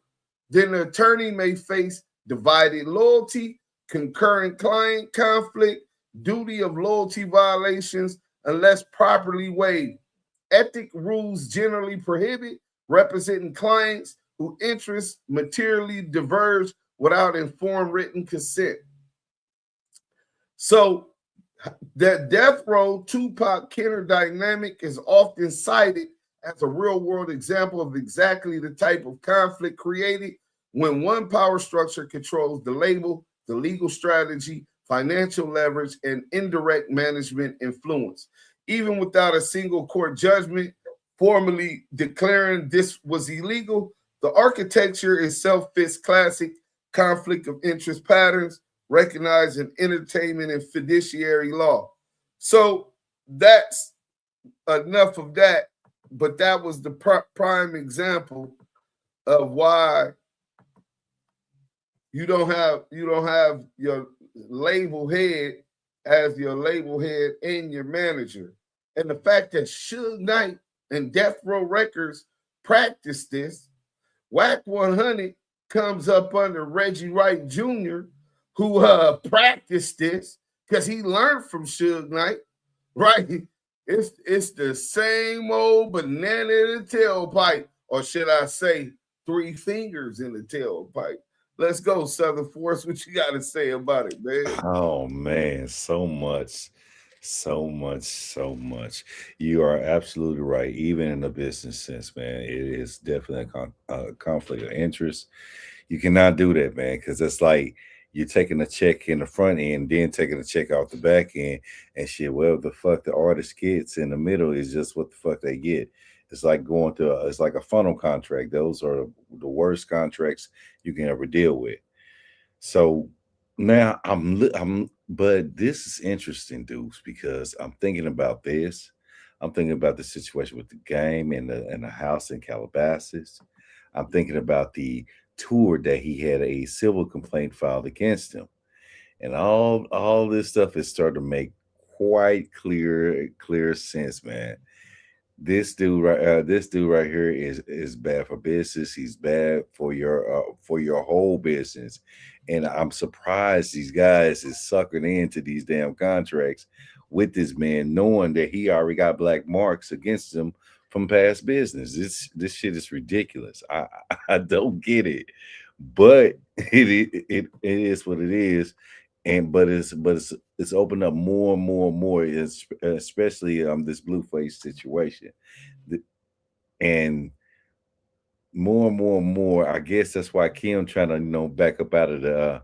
then the attorney may face divided loyalty, concurrent client conflict, duty of loyalty violations, unless properly weighed. Ethic rules generally prohibit representing clients whose interests materially diverge without informed written consent. So the death row Tupac Kenner dynamic is often cited as a real-world example of exactly the type of conflict created when one power structure controls the label, the legal strategy, financial leverage, and indirect management influence. Even without a single court judgment formally declaring this was illegal, the architecture itself fits classic conflict of interest patterns recognized in entertainment and fiduciary law. So that's enough of that, but that was the prime example of why you don't have your label head as your label head and your manager. And the fact that Suge Knight and Death Row Records practice this, Wack100 comes up under Reggie Wright Jr., who practiced this because he learned from Suge Knight, right? It's the same old banana in the tailpipe, or should I say, 3 fingers in the tailpipe. Let's go, Southern Force. What you got to say about it, man? Oh, man, so much. You are absolutely right. Even in the business sense, man, it is definitely a conflict of interest. You cannot do that, man, because it's like you're taking a check in the front end, then taking a check off the back end, and shit. Well, the fuck the artist gets in the middle is just what the fuck they get. It's like going to it's like a funnel contract. Those are the worst contracts you can ever deal with. So now but this is interesting, Duse, because I'm thinking about this. I'm thinking about the situation with the game and the house in Calabasas. I'm thinking about the tour that he had a civil complaint filed against him, and all this stuff is starting to make quite clear sense, man. This dude right here is bad for business. He's bad for your whole business, and I'm surprised these guys is sucking into these damn contracts with this man, knowing that he already got black marks against him from past business. This shit is ridiculous. I don't get it, but it is what it is. But it's opened up more and more, especially this Blueface situation, and more. I guess that's why Kim trying to back up out of the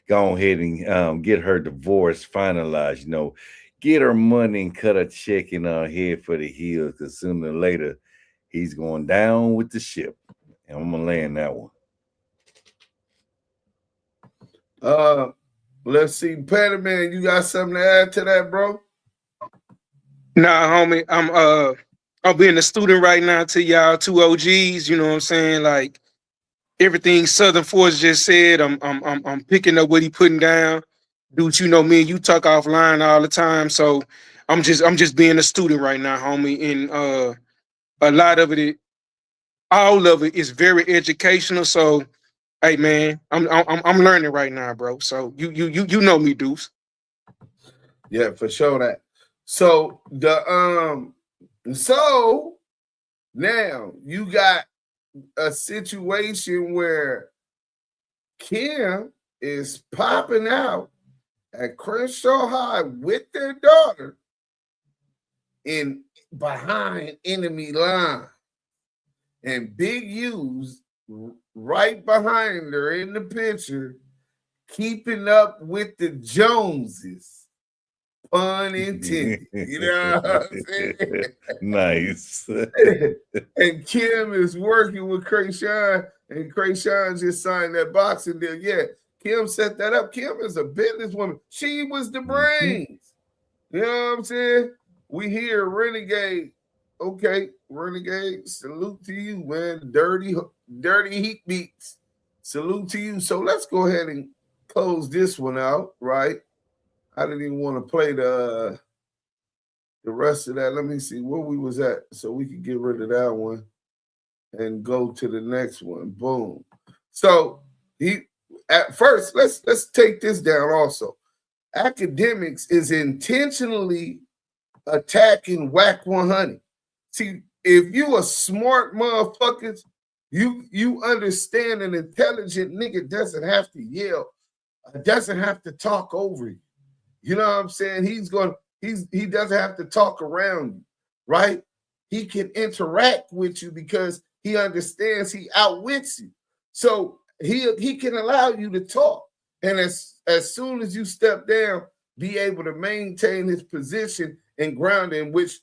go ahead and get her divorce finalized. Get her money and cut a check in her head for the heels, because sooner or later he's going down with the ship, and I'm gonna land that one. Let's see, Petty Man, you got something to add to that, bro? Nah, homie, I'm being a student right now to y'all two OGs. You know what I'm saying? Like everything Southern Force just said, I'm picking up what he putting down. Dude, you know me and you talk offline all the time, so I'm just being a student right now, homie. And a lot of it, all of it is very educational. So, hey man, I'm learning right now, bro. So you know me, Deuce. Yeah, for sure that. So so now you got a situation where Kim is popping out at Crenshaw High with their daughter in behind enemy line, and Big U's right behind her in the picture, keeping up with the Joneses. Pun intended. You know what I'm saying? Nice. And Kim is working with Crenshaw, and Crenshaw just signed that boxing deal. Yeah, Kim set that up. Kim is a businesswoman. She was the brains. You know what I'm saying? We hear Renegade. Okay, Renegade, salute to you, man. Dirty heat beats. Salute to you. So let's go ahead and close this one out, right? I didn't even want to play the rest of that. Let me see where we was at so we could get rid of that one and go to the next one. Boom. So at first, let's take this down also. Akademiks is intentionally attacking Wack100. See, if you a smart motherfuckers, you understand an intelligent nigga doesn't have to yell, doesn't have to talk over you. You know what I'm saying? He doesn't have to talk around you, right? He can interact with you because he understands he outwits you. So he can allow you to talk. And as soon as you step down, be able to maintain his position and grounding, which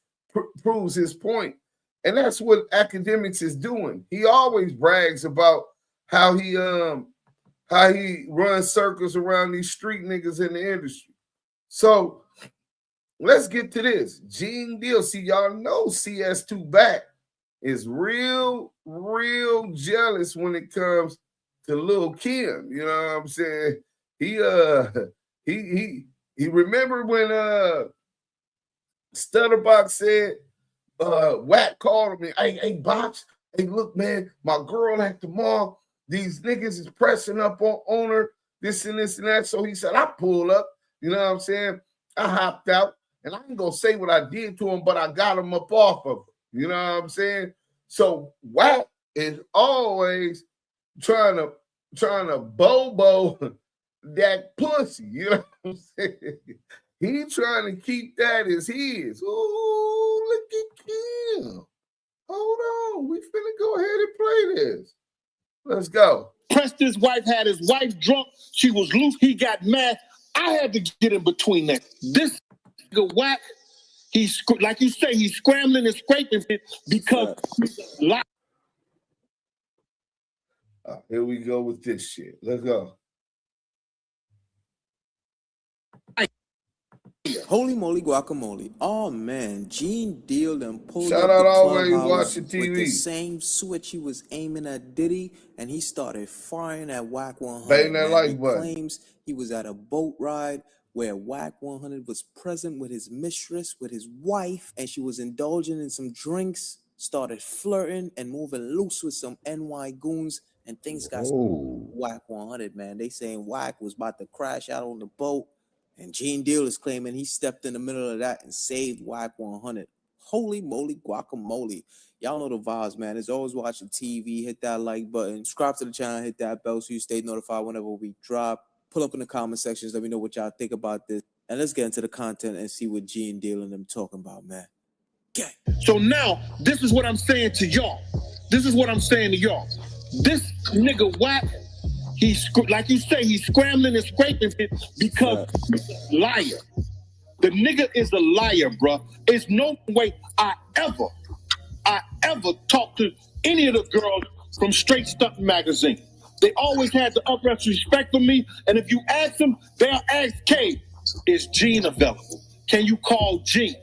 proves his point. And that's what Akademiks is doing. He always brags about how he runs circles around these street niggas in the industry. So let's get to this. Gene Deal. See, y'all know CS2 back is real jealous when it comes to Lil Kim. You know what I'm saying? He remember when Stutterbox said Wack called him, hey Box, hey look man, my girl at the mall, these niggas is pressing up on her, this and that. So he said, I pull up. You know what I'm saying? I hopped out, and I ain't gonna say what I did to him, but I got him up off of him. You know what I'm saying? So Wack is always trying to bobo that pussy. You know what I'm saying? He trying to keep that as his. Ooh, look at Kim. Hold on, we finna go ahead and play this. Let's go. Preston's wife had his wife drunk. She was loose. He got mad. I had to get in between that. This nigga Wack, he's like you say, he's scrambling and scraping because he's a lie. Here we go with this shit. Let's go. Holy moly guacamole. Oh man, Gene Deal and pulled Shout up out the always clubhouse watching with TV. the same switch he was aiming at Diddy, and he started firing at Wack100. Bang that like He button. claims he was at a boat ride where Wack100 was present with his mistress, with his wife, and she was indulging in some drinks, started flirting and moving loose with some NY goons, and things got Wack100, man. They saying Wack was about to crash out on the boat. And Gene Deal is claiming he stepped in the middle of that and saved Wack100. Holy moly guacamole. Y'all know the vibes, man. It's always watching TV. Hit that like button. Subscribe to the channel. Hit that bell so you stay notified whenever we drop. Pull up in the comment sections. Let me know what y'all think about this. And let's get into the content and see what Gene Deal and them talking about, man. Okay. So now, this is what I'm saying to y'all. This is what I'm saying to y'all. This nigga Wack, he's like you say, he's scrambling and scraping because he's a liar. The nigga is a liar, bro. There's no way I ever talked to any of the girls from Straight Stuff magazine. They always had the utmost respect for me. And if you ask them, they'll ask K, is Gene available? Can you call Gene?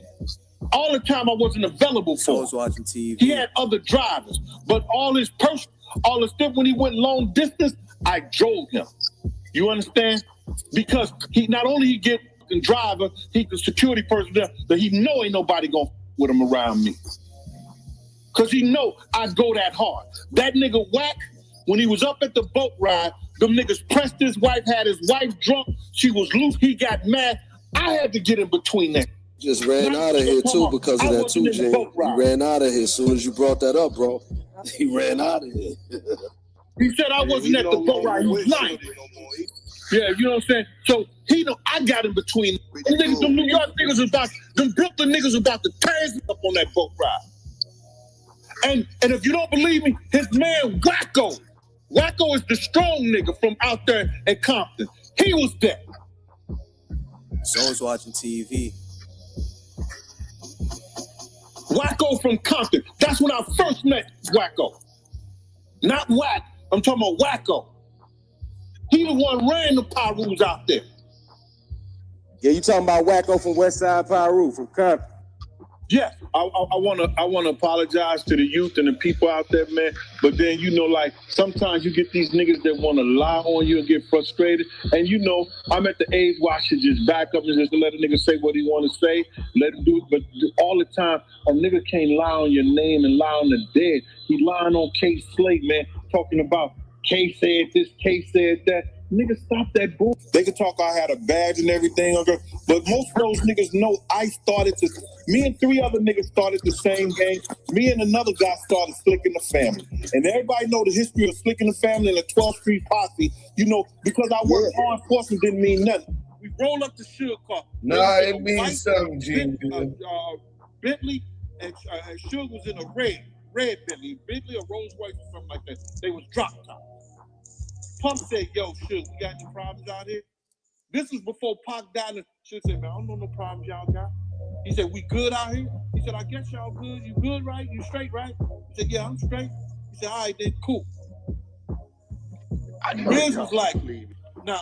All the time I wasn't available for. I was watching TV. He had other drivers, but all the stuff when he went long distance, I drove him. You understand? Because he not only he get the driver, he the security person there, but he know ain't nobody gonna with him around me. Cause he know I go that hard. That nigga Wack, when he was up at the boat ride, them niggas pressed his wife, had his wife drunk, she was loose, he got mad. I had to get in between that. Just ran out of here too because of that too, Gene. He ran out of here as soon as you brought that up, bro. He ran out of here. He said I wasn't at the boat ride. He was lying. Yeah, you know what I'm saying? So he know I got in between. Them niggas, them New York niggas about, them Brooklyn niggas about to tear his up on that boat ride. And if you don't believe me, his man Wacko is the strong nigga from out there in Compton. He was there. So I was watching TV. Wacko from Compton. That's when I first met Wacko. Not Wack. I'm talking about Wacko. He the one ran the Pyrus out there. Yeah, you talking about Wacko from West Side Pyru from Compton. Yes, I wanna apologize to the youth and the people out there, man. But then like sometimes you get these niggas that wanna lie on you and get frustrated. And I'm at the age where I should just back up and just let a nigga say what he wanna say, let him do it. But all the time, a nigga can't lie on your name and lie on the dead. He lying on K Slate, man, talking about K said this, K said that. Nigga, stop that bull. They could talk I had a badge and everything, but most of those niggas know me and 3 other niggas started the same game. Me and another guy started Slick in the Family. And everybody know the history of Slick in the Family and the 12th Street Posse. Because I worked law enforcement didn't mean nothing. We roll up the Suge car. Nah, it means something, Gene. Bentley and Suge was in a red Bentley. Bentley or Rolls Royce or something like that. They was drop top. Pump said, yo, Suge, we got any problems out here? This was before Pac died. And Suge said, man, I don't know no problems y'all got. He said, we good out here? He said, I guess y'all good. You good, right? You straight, right? He said, yeah, I'm straight. He said, all right, then, cool. Riz was like, now.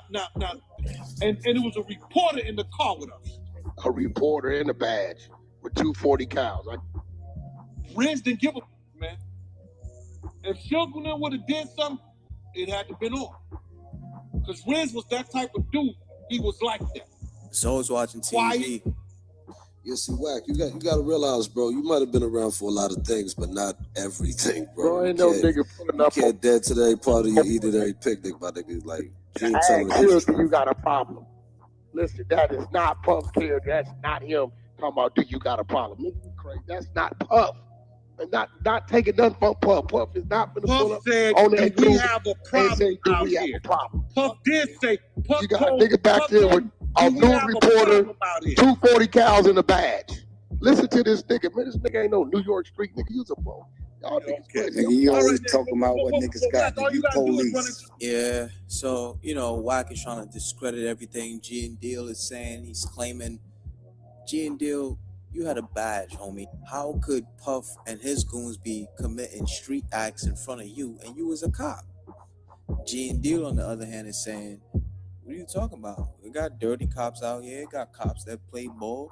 And it was a reporter in the car with us. A reporter in a badge with 240 cows. Riz didn't give a man. If Suge would have did something, it had to been on. Because Riz was that type of dude. He was like that. So I was watching TV. Quiet. Yeah, see, Wack, you got to realize, bro, you might have been around for a lot of things, but not everything, bro. Bro, ain't no nigga pulling up. You can't dead today part of your eat at every picnic, my nigga. Like, you ain't telling do you got a problem? Listen, that is not Puff Kid. That's not him talking about, do you got a problem? Nigga, you crazy. That's not Puff. And not taking nothing from Puff. Puff is not going to pull up said, on that we have a problem out we have here. a problem. Puff did say, you got a nigga back there with a news reporter, 240 cows in a badge. Listen to this nigga. Man, this nigga ain't no New York street nigga. He's a bro. Y'all niggas crazy. Nigga, you always talking about what niggas got to be police. Yeah, so, Wack is trying to discredit everything G and Deal is saying. He's claiming, G and Deal, you had a badge, homie. How could Puff and his goons be committing street acts in front of you and you was a cop? G and Deal, on the other hand, is saying, what are you talking about? We got dirty cops out here, got cops that play ball.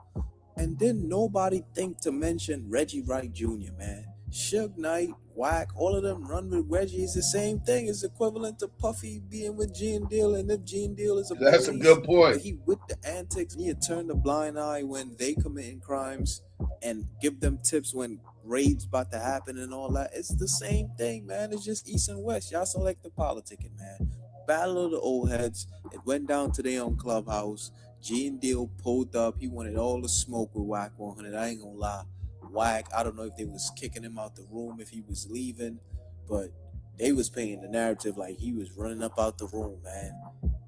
And then nobody think to mention Reggie Wright Jr., man. Suge Knight, Wack, all of them run with Reggie. It's the same thing. It's equivalent to Puffy being with G and Deal. And if G and Deal is that's a good point. He with the antics, he turn the blind eye when they committing crimes and give them tips when raids about to happen and all that. It's the same thing, man. It's just East and West. Y'all select the politicking, man. Battle of the old heads. It went down today on Clubhouse. G and Deal pulled up. He wanted all the smoke with Wack100. I ain't gonna lie. Wack, I don't know if they was kicking him out the room, if he was leaving, but they was painting the narrative like he was running up out the room, man.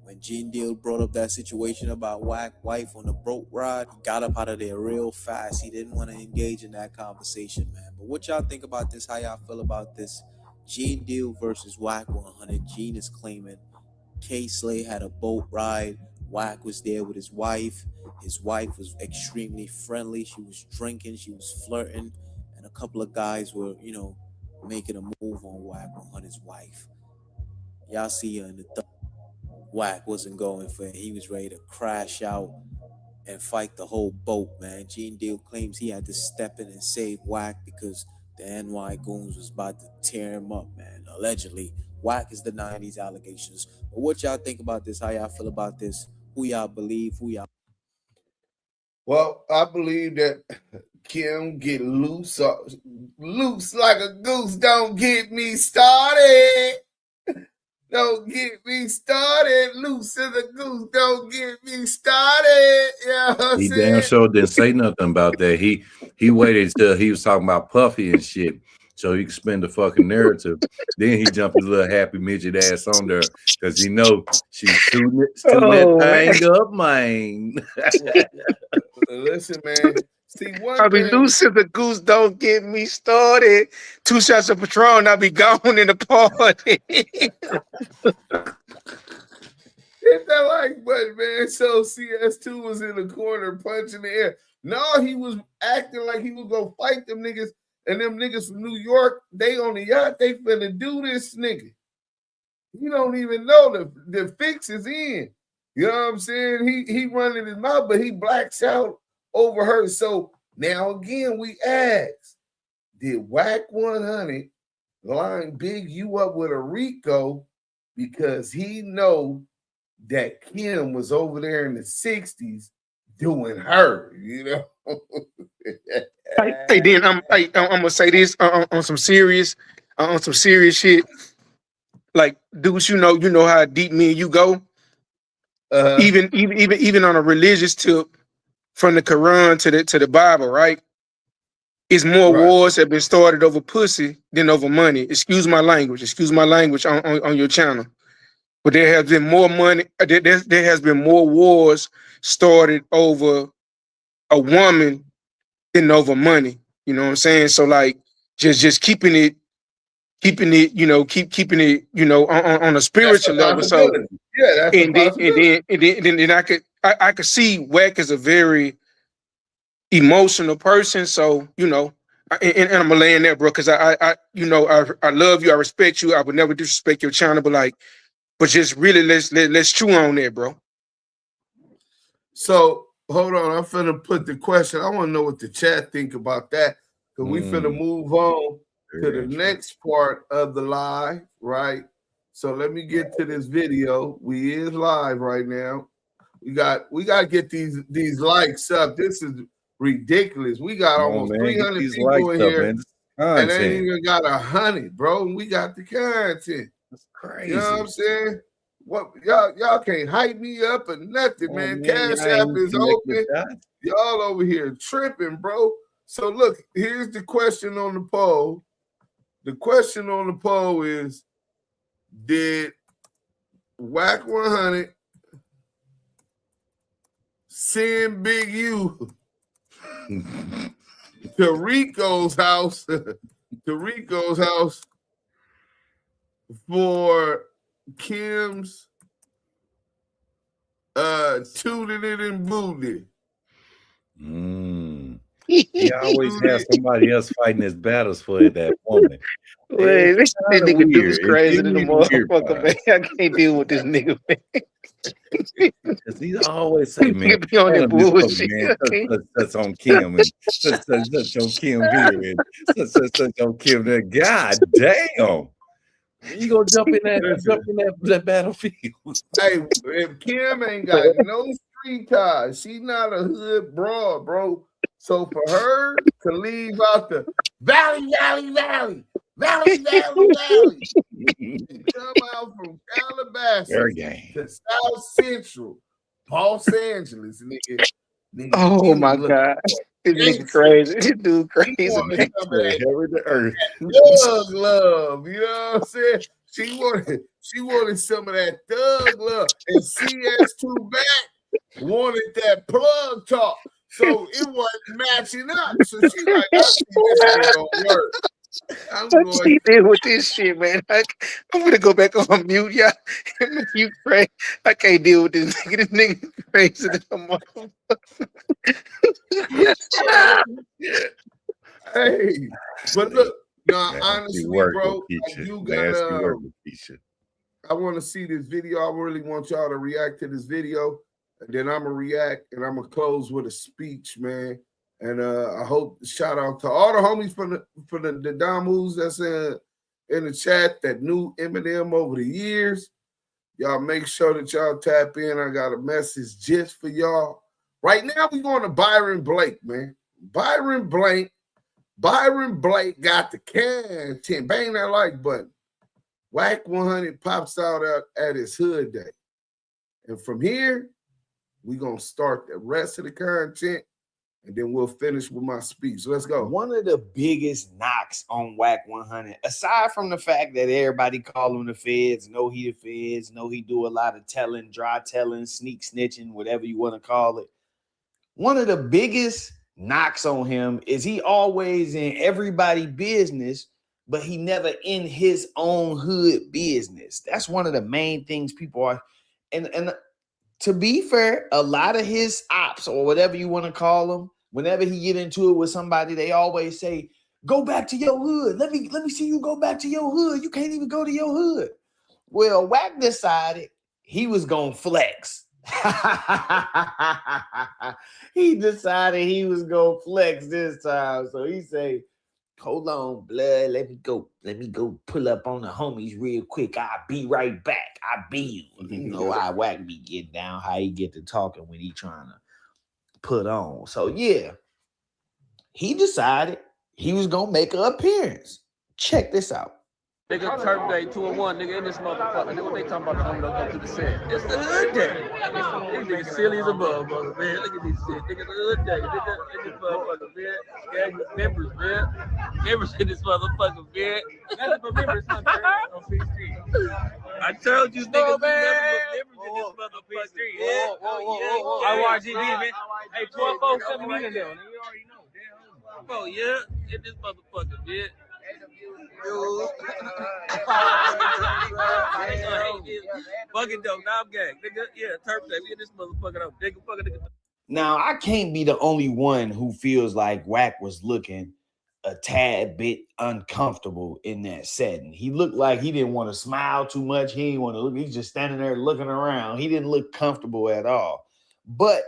When G and Deal brought up that situation about Wack wife on the boat ride, he got up out of there real fast. He didn't want to engage in that conversation, man. But what y'all think about this? How y'all feel about this? G and Deal versus Wack100. Gene is claiming K Slay had a boat ride. Wack was there with his wife. His wife was extremely friendly. She was drinking. She was flirting. And a couple of guys were, making a move on Wack100's wife. Y'all see her in the Wack wasn't going for it. He was ready to crash out and fight the whole boat, man. Gene Deal claims he had to step in and save Wack because the NY goons was about to tear him up, man. Allegedly, Wack is denying these allegations. But what y'all think about this? How y'all feel about this? Who y'all believe? Who y'all? Well, I believe that Kim get loose like a goose. Don't get me started. Don't get me started. Loose as a goose. Don't get me started. You know what I'm He saying? damn sure didn't say nothing about that. He waited till he was talking about Puffy and shit, so he could spin the fucking narrative. Then he jumped his little happy midget ass on there because he know she's shooting that thing up, man. Listen, man. See, I be loose as a goose. Don't get me started. 2 shots of Patron, I'll be gone in the party. Hit that like button, man. So CS2 was in the corner punching the air. No, he was acting like he was gonna fight them niggas, and them niggas from New York, they on the yacht, they finna do this nigga. He don't even know the fix is in. You know what I'm saying? He running his mouth, but he blacks out over her. So now again, we ask, did Wack100 line Big U up with a Rico because he know that Kim was over there in the 60s doing her, you know? Hey, then I'm gonna say this on some serious shit. Like, Deuce, you know how deep me and you go. Even on a religious tip, from the Quran to the Bible, right? It's more wars have been started over pussy than over money. Excuse my language on your channel. But there has been more money. There has been more wars started over a woman than over money. You know what I'm saying? So like, just keeping it, keeping it, on a spiritual level. So yeah, that's and then I could see Wack as a very emotional person. So and I'm gonna lay in there, bro, because I love you, I respect you, I would never disrespect your channel, but just really let's chew on there, bro. So hold on, I'm finna put the question. I want to know what the chat think about that, because we finna move on to the next part of the live, right? So let me get to this video. We is live right now. We got to get these likes up. This is ridiculous. We got almost 300 people in here, and they ain't even got 100, bro. And we got the content. That's crazy. You know what I'm saying? What y'all can't hype me up or nothing, man. Cash App is open. Y'all over here tripping, bro. So look, here's the question on the poll. The question on the poll is, did Wack100 send Big U to Rico's house for Kim's tooted it and booted? He always has somebody else fighting his battles for that woman. Wait, this nigga Deuce crazy than the motherfucker, man. I can't deal with this nigga, man. Because he always say, man, be on that bullshit. That's on Kim and such on Kim here and such on Kim there. God damn. You gonna jump in that battlefield. Hey, if Kim ain't got no street ties, she's not a hood broad, bro. So for her to leave out the valley, come out from Calabasas to South Central, Los Angeles, nigga. Oh my God. This nigga crazy. This dude crazy. Thug love, you know what I'm saying? She wanted some of that thug love, and CS2 back wanted that plug talk, so it wasn't matching up. So she like, I see this ain't gonna work. I'm going deal with this shit, man. I'm gonna go back on mute, y'all. You crazy? I can't deal with this nigga. This nigga crazy than a motherfucker. Hey, but look, no, honestly, bro, you got I want to see this video. I really want y'all to react to this video. And then I'm going to react and I'm going to close with a speech, man. And I hope, shout out to all the homies from the Damus that's in the chat that knew Eminem over the years. Y'all make sure that y'all tap in. I got a message just for y'all. Right now, we're going to Byron Blake, man. Byron Blake got the content. Bang that like button. Wack100 pops out at his hood day. And from here, we're going to start the rest of the content, and then we'll finish with my speech. So let's go. One of the biggest knocks on Wack100, aside from the fact that everybody call him the feds, know he the feds, know he do a lot of telling, dry telling, sneak snitching, whatever you want to call it. One of the biggest knocks on him is he always in everybody's business, but he never in his own hood business. That's one of the main things people are, and to be fair, a lot of his ops or whatever you want to call them, whenever he get into it with somebody, they always say, go back to your hood. Let me see you go back to your hood. You can't even go to your hood. Well, Wack decided he was going to flex. He decided he was going to flex this time. So he say, hold on, blood. Let me go pull up on the homies real quick. I'll be right back. I'll be you. You know how Wack be getting down, how he get to talking when he trying to put on. So yeah, he decided he was gonna make an appearance. Check this out. Nigga, Turf Day 2-1, nigga, in this motherfucker. Nigga, what they talking about coming up to the set? It's the hood day. These niggas silly as a motherfucker, man. Look at this shit. Nigga, the hood day. Nigga, in this motherfucker, man. Yeah, you members, man. Members in this motherfucker, man. Nothing but members, on I told you, niggas, members in this motherfucker. Yeah. I watch it, man. Hey, 12 folks coming in there. You already know. Oh, yeah. In this motherfucker, man. Fucking dope. Now I'm gang. Nigga, yeah, Turf Day. We in this motherfucker up. Nigga. Now, I can't be the only one who feels like Wack was looking a tad bit uncomfortable in that setting. He looked like he didn't want to smile too much. He didn't want to look. He's just standing there looking around. He didn't look comfortable at all. But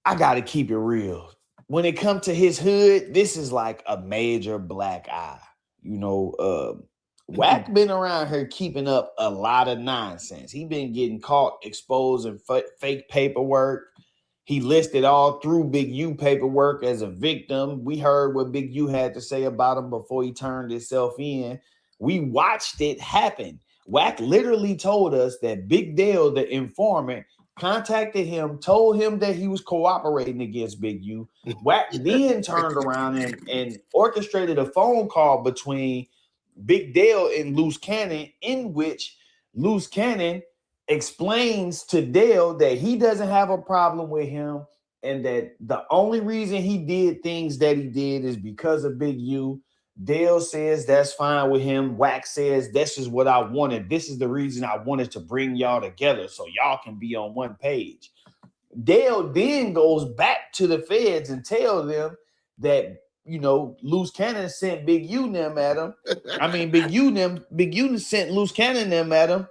I got to keep it real. When it comes to his hood, this is like a major black eye. You know, Wack been around here keeping up a lot of nonsense. He been getting caught exposing fake paperwork. He listed all through Big U paperwork as a victim. We heard what Big U had to say about him before he turned himself in. We watched it happen. Wack literally told us that Big Dale, the informant, contacted him, told him that he was cooperating against Big U. Wack then turned around and orchestrated a phone call between Big Dale and Loose Cannon, in which Loose Cannon explains to Dale that he doesn't have a problem with him and that the only reason he did things that he did is because of Big U. Dale says that's fine with him. Wack says this is what I wanted. This is the reason I wanted to bring y'all together so y'all can be on one page. Dale then goes back to the feds and tells them that, you know, Loose Cannon sent Big U them at him. I mean, Big U sent Loose Cannon them at him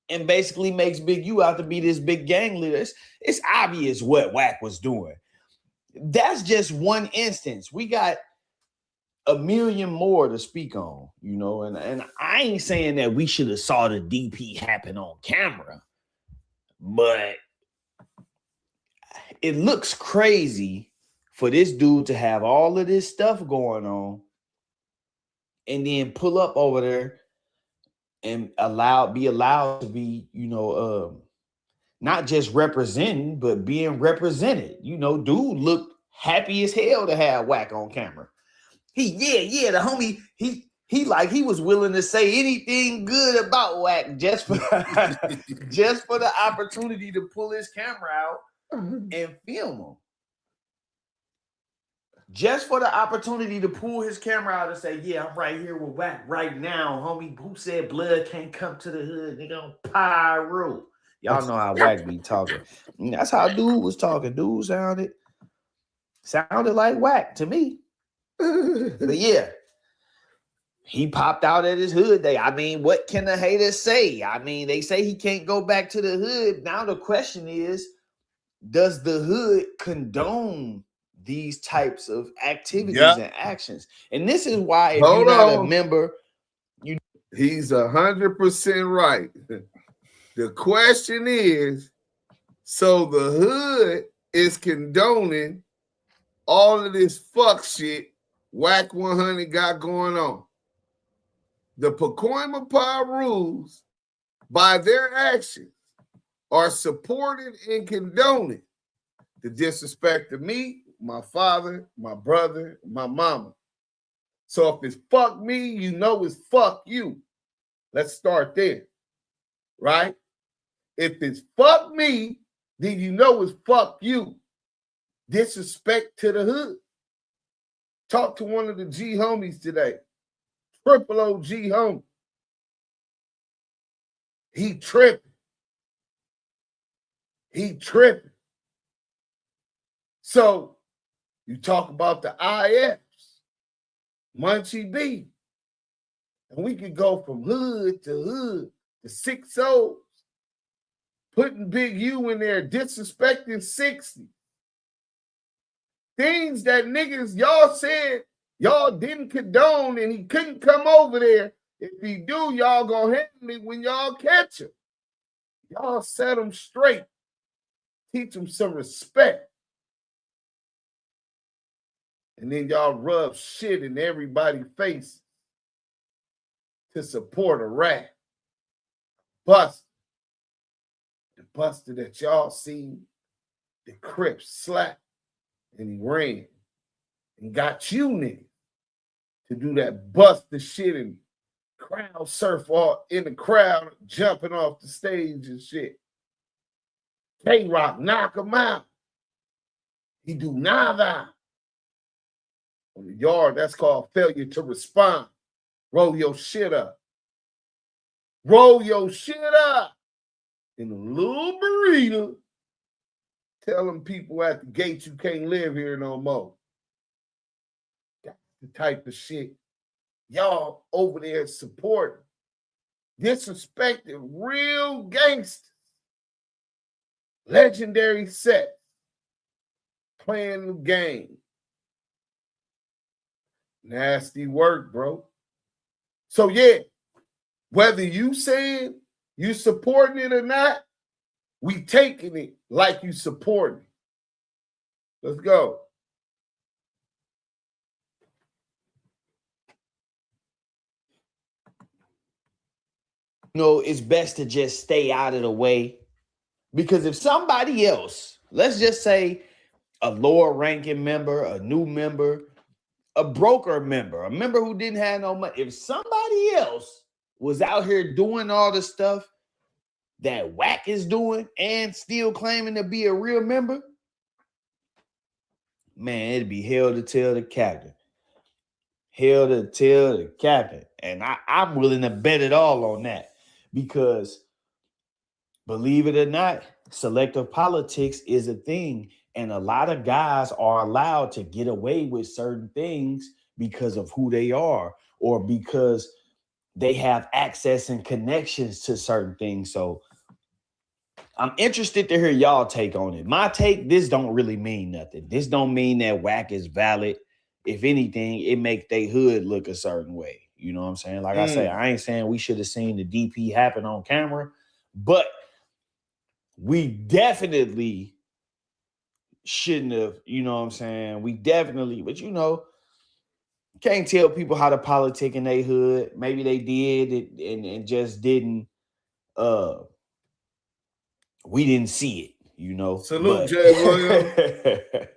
and basically makes Big U out to be this big gang leader. It's obvious what Wack was doing. That's just one instance. We got a million more to speak on, you know, and I ain't saying that we should have saw the DP happen on camera, but it looks crazy for this dude to have all of this stuff going on and then pull up over there and be allowed to be, you know, not just representing, but being represented. You know, dude looked happy as hell to have Wack on camera. The homie, he like he was willing to say anything good about Wack just for just for the opportunity to pull his camera out and film him. Just for the opportunity to pull his camera out and say, yeah, I'm right here with Wack right now, homie. Who said blood can't come to the hood? Nigga on pyro. Y'all know how Wack be talking. And that's how dude was talking. Dude sounded like Wack to me. But yeah, he popped out at his hood day. I mean, what can the haters say? I mean, they say he can't go back to the hood. Now the question is, does the hood condone these types of activities and actions? And this is why, if you're not a member, he's 100% right. The question is, so the hood is condoning all of this fuck shit Wack100 got going on. The Pacoima Power rules, by their actions, are supported and condoning the disrespect of me, my father, my brother, my mama. So if it's fuck me, you know it's fuck you. Let's start there, right? If it's fuck me, then you know it's fuck you. Disrespect to the hood. Talk to one of the G homies today. Triple OG homie. He tripping. He tripping. So you talk about the IFs, Munchie B. And we could go from hood to hood to 6 O's, putting Big U in there, disrespecting 60. Things that niggas y'all said y'all didn't condone, and he couldn't come over there. If he do, y'all gonna handle it when y'all catch him. Y'all set him straight. Teach him some respect. And then y'all rub shit in everybody's face to support a rat. Buster. The Buster that y'all seen, the Crips slap, and he ran and got you niggas to do that Buster shit and crowd surf all in the crowd, jumping off the stage and shit. K-Rock knock him out. He do nada. On the yard, that's called failure to respond. Roll your shit up. Roll your shit up in a little burrito. Tell them people at the gate you can't live here no more. That's the type of shit y'all over there supporting. Disrespecting real gangsters. Legendary set. Playing the game. Nasty work, bro. So yeah, whether you saying you supporting it or not, we taking it like you supporting it. Let's go. You know, it's best to just stay out of the way, because if somebody else, let's just say a lower ranking member, a new member, a broker member, a member who didn't have no money, if somebody else was out here doing all the stuff that Wack is doing and still claiming to be a real member, man, it'd be hell to tell the captain. Hell to tell the captain. And I'm willing to bet it all on that, because believe it or not, selective politics is a thing. And a lot of guys are allowed to get away with certain things because of who they are, or because they have access and connections to certain things. So I'm interested to hear y'all take on it. My take, this don't really mean nothing. This don't mean that Wack is valid. If anything, it make they hood look a certain way. You know what I'm saying? Like I say, I ain't saying we should have seen the DP happen on camera, but we definitely shouldn't have, you know what I'm saying? We definitely, but you know, can't tell people how to politic in their hood. Maybe they did it and just didn't, we didn't see it, you know. Salute, Jay Williams.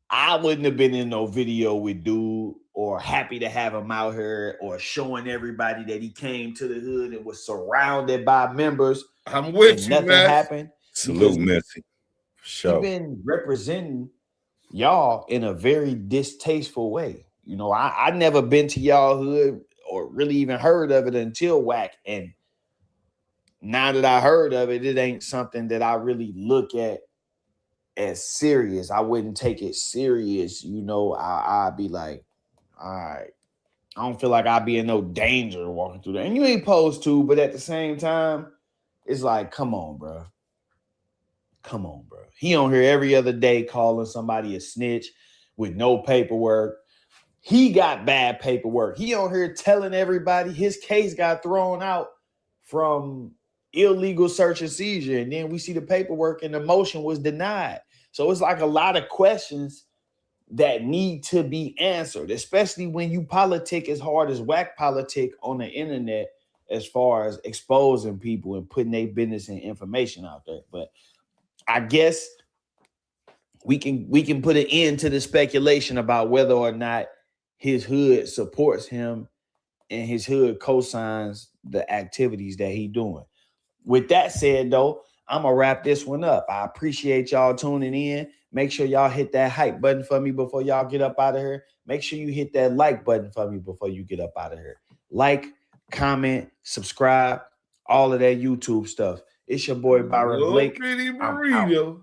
I wouldn't have been in no video with Dude, or happy to have him out here, or showing everybody that he came to the hood and was surrounded by members. I'm with you, nothing man. happened. Salute, Missy. Sure. He's been representing y'all in a very distasteful way. You know, I never been to y'all hood or really even heard of it until Wack. And now that I heard of it, it ain't something that I really look at as serious. I wouldn't take it serious. You know, I'd be like, all right. I don't feel like I'd be in no danger walking through there. And you ain't supposed to, but at the same time, it's like, come on, bro. Come on, bro. He on here every other day calling somebody a snitch with no paperwork. He got bad paperwork. He on here telling everybody his case got thrown out from illegal search and seizure. And then we see the paperwork and the motion was denied. So it's like a lot of questions that need to be answered, especially when you politic as hard as Wack politic on the internet as far as exposing people and putting their business and information out there. But I guess we can put an end to the speculation about whether or not his hood supports him and his hood co-signs the activities that he doing. With that said, though, I'm going to wrap this one up. I appreciate y'all tuning in. Make sure y'all hit that hype button for me before y'all get up out of here. Make sure you hit that like button for me before you get up out of here. Like, comment, subscribe, all of that YouTube stuff. It's your boy Byron Blake. Burrito.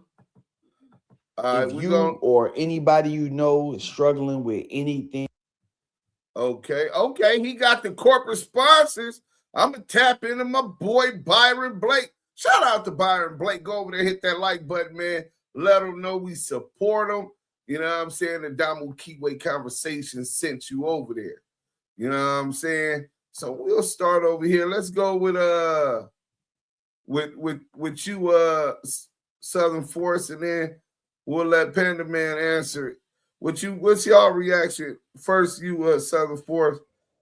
If you or anybody you know is struggling with anything. Okay. He got the corporate sponsors. I'm going to tap into my boy Byron Blake. Shout out to Byron Blake. Go over there, hit that like button, man. Let them know we support them. You know what I'm saying? The Damu Kiwe conversation sent you over there. You know what I'm saying? So we'll start over here. Let's go with you, Southern Force, and then we'll let Panda Man answer it. What's y'all reaction? First, you, Southern Force,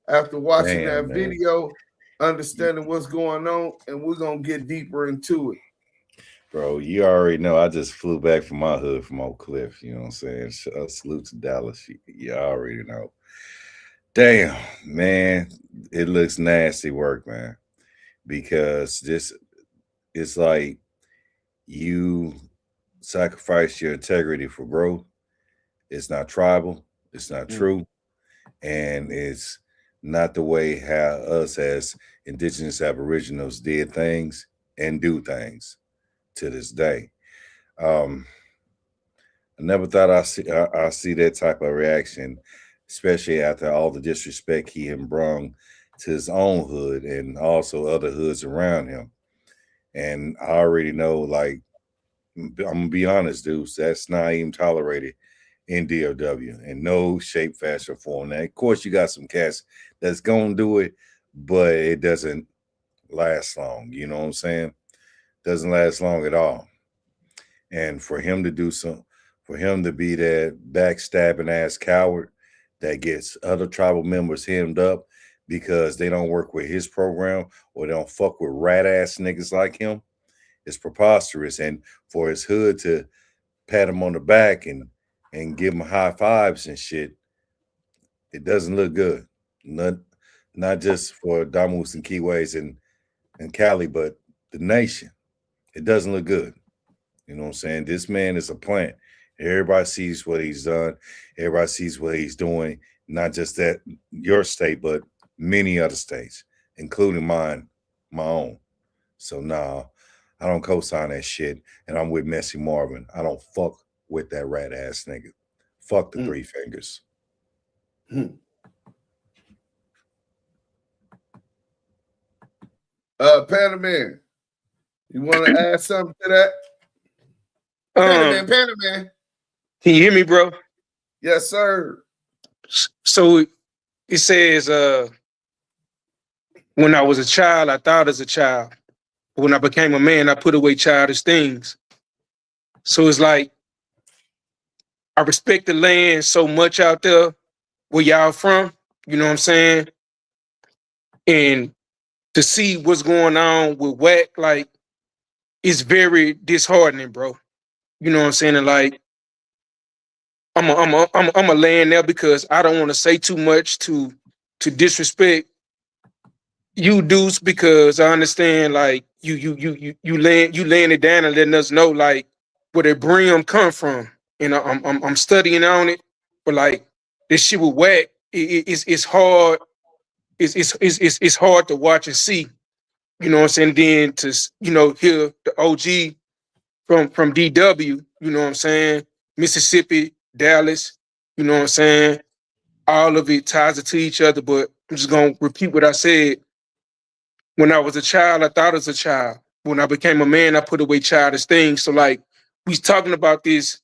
after watching that video, understanding what's going on, and we're gonna get deeper into it. Bro, you already know I just flew back from my hood from Oak Cliff. You know what I'm saying? Salute to Dallas. You already know. Damn, man, it looks nasty work, man. Because this, it's like you sacrifice your integrity for growth. It's not tribal. It's not true. And it's not the way how us as indigenous aboriginals did things and do things to this day. I never thought I see that type of reaction, especially after all the disrespect he had brung to his own hood and also other hoods around him. And I already know, like, I'm gonna be honest, Duse, that's not even tolerated in DOW in no shape, fashion, or form. Now, of course, you got some cats that's gonna do it, but it doesn't last long. You know what I'm saying? Doesn't last long at all. And for him to do some, for him to be that backstabbing ass coward that gets other tribal members hemmed up because they don't work with his program or they don't fuck with rat ass niggas like him, is preposterous. And for his hood to pat him on the back and give him high fives and shit, it doesn't look good. Not just for Damus and Kiwes and Cali, but the nation. It doesn't look good. You know what I'm saying? This man is a plant. Everybody sees what he's done. Everybody sees what he's doing. Not just that your state, but many other states, including mine, my own. So nah, I don't co-sign that shit. And I'm with Messy Marvin. I don't fuck with that rat ass nigga. Fuck the three fingers. Panda Man, you want to add something to that? Panda Man. Can you hear me, bro? Yes, sir. So it says, when I was a child, I thought as a child. When I became a man, I put away childish things. So it's like, I respect the land so much out there where y'all from, you know what I'm saying? And to see what's going on with Wack, like, it's very disheartening, bro. You know what I'm saying? And like, I'm a land there because I don't want to say too much to disrespect you, Deuce, because I understand, like, you laying it down and letting us know, like, where the brim come from. And I'm studying on it, but like, this shit with Wack, it's hard. It's hard to watch and see. You know what I'm saying? Then to, you know, hear the OG from DW, you know what I'm saying? Mississippi, Dallas, you know what I'm saying? all of it ties it to each other. But I'm just gonna repeat what I said. When I was a child, I thought as a child. When I became a man, I put away childish things. So like we talking about this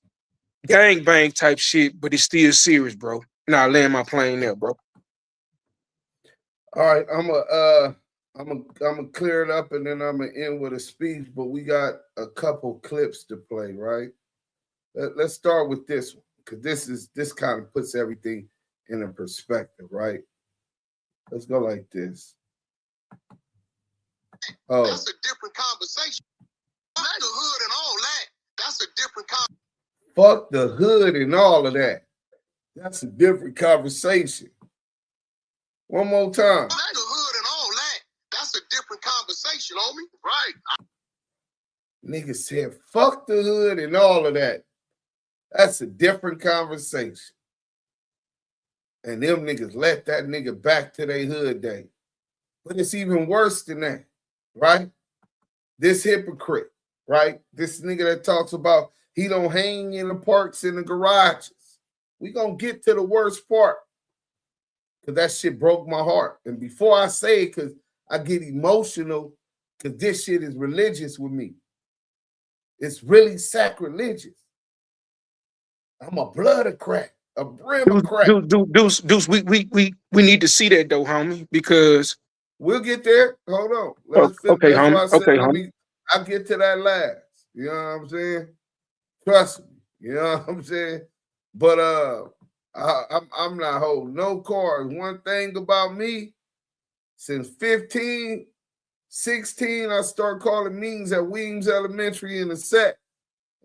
gangbang type shit, but it's still serious, bro. Now I land my plane there, bro. All right, I'm gonna clear it up and then I'm gonna end with a speech, but we got a couple clips to play, right? Let's start with this one, because this kind of puts everything in a perspective, right? Let's go like this. Oh. That's a different conversation. Fuck the hood and all that. That's a different conversation. Fuck the hood and all of that. That's a different conversation. One more time. Fuck the hood and all that. That's a different conversation, homie. Right. Nigga said, fuck the hood and all of that. That's a different conversation. And them niggas let that nigga back to their hood day. But it's even worse than that, right? This hypocrite, right? This nigga that talks about he don't hang in the parks in the garages. We gonna get to the worst part. Because that shit broke my heart. And before I say it, because I get emotional, because this shit is religious with me. It's really sacrilegious. I'm a blood of crack, a brim of crack. Deuce, we need to see that though, homie, because we'll get there. Hold on. Okay, homie. I'll get to that last. You know what I'm saying? Trust me. You know what I'm saying? But I'm not holding no cards. One thing about me, since 15, 16, I started calling meetings at Weems Elementary in the set.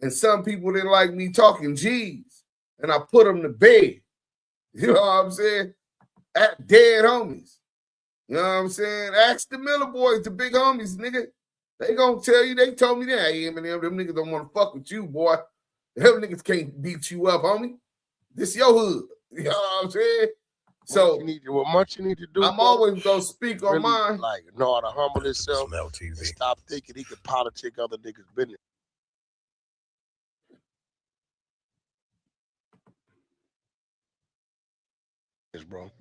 And some people didn't like me talking G's. And I put them to bed. You know what I'm saying? At dead homies. You know what I'm saying? Ask the Miller boys, the big homies, nigga. They gonna tell you, they told me that. Hey, Eminem, them niggas don't want to fuck with you, boy. Them niggas can't beat you up, homie. This your hood. You know what I'm saying? So what much you need to do. I'm always gonna speak on mine. Like know how to humble himself. Stop thinking he could politic other niggas' business. Bro.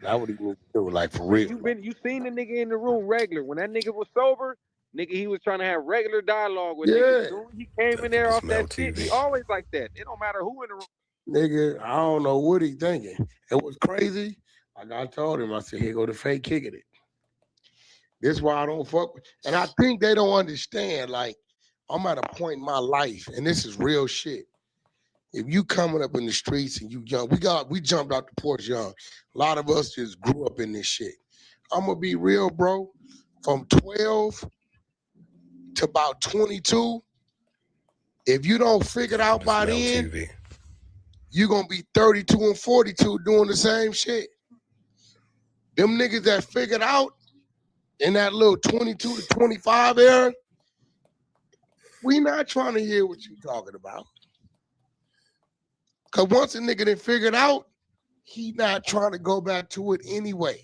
That what he was doing, like for real. You seen the nigga in the room regular. When that nigga was sober, nigga, he was trying to have regular dialogue with niggas. Soon he came in there off that shit. He always like that. It don't matter who in the room. Nigga, I don't know what he thinking. It was crazy. Like I told him, I said, here go the fake kicking it. This is why I don't fuck with. And I think they don't understand, like, I'm at a point in my life, and this is real shit. If you coming up in the streets and you young, we jumped out the porch young. A lot of us just grew up in this shit. I'm gonna be real, bro. From 12 to about 22, if you don't figure it out by then, you're gonna be 32 and 42 doing the same shit. Them niggas that figured out in that little 22 to 25 era, we not trying to hear what you talking about. Cause once a nigga done figured out, he not trying to go back to it anyway.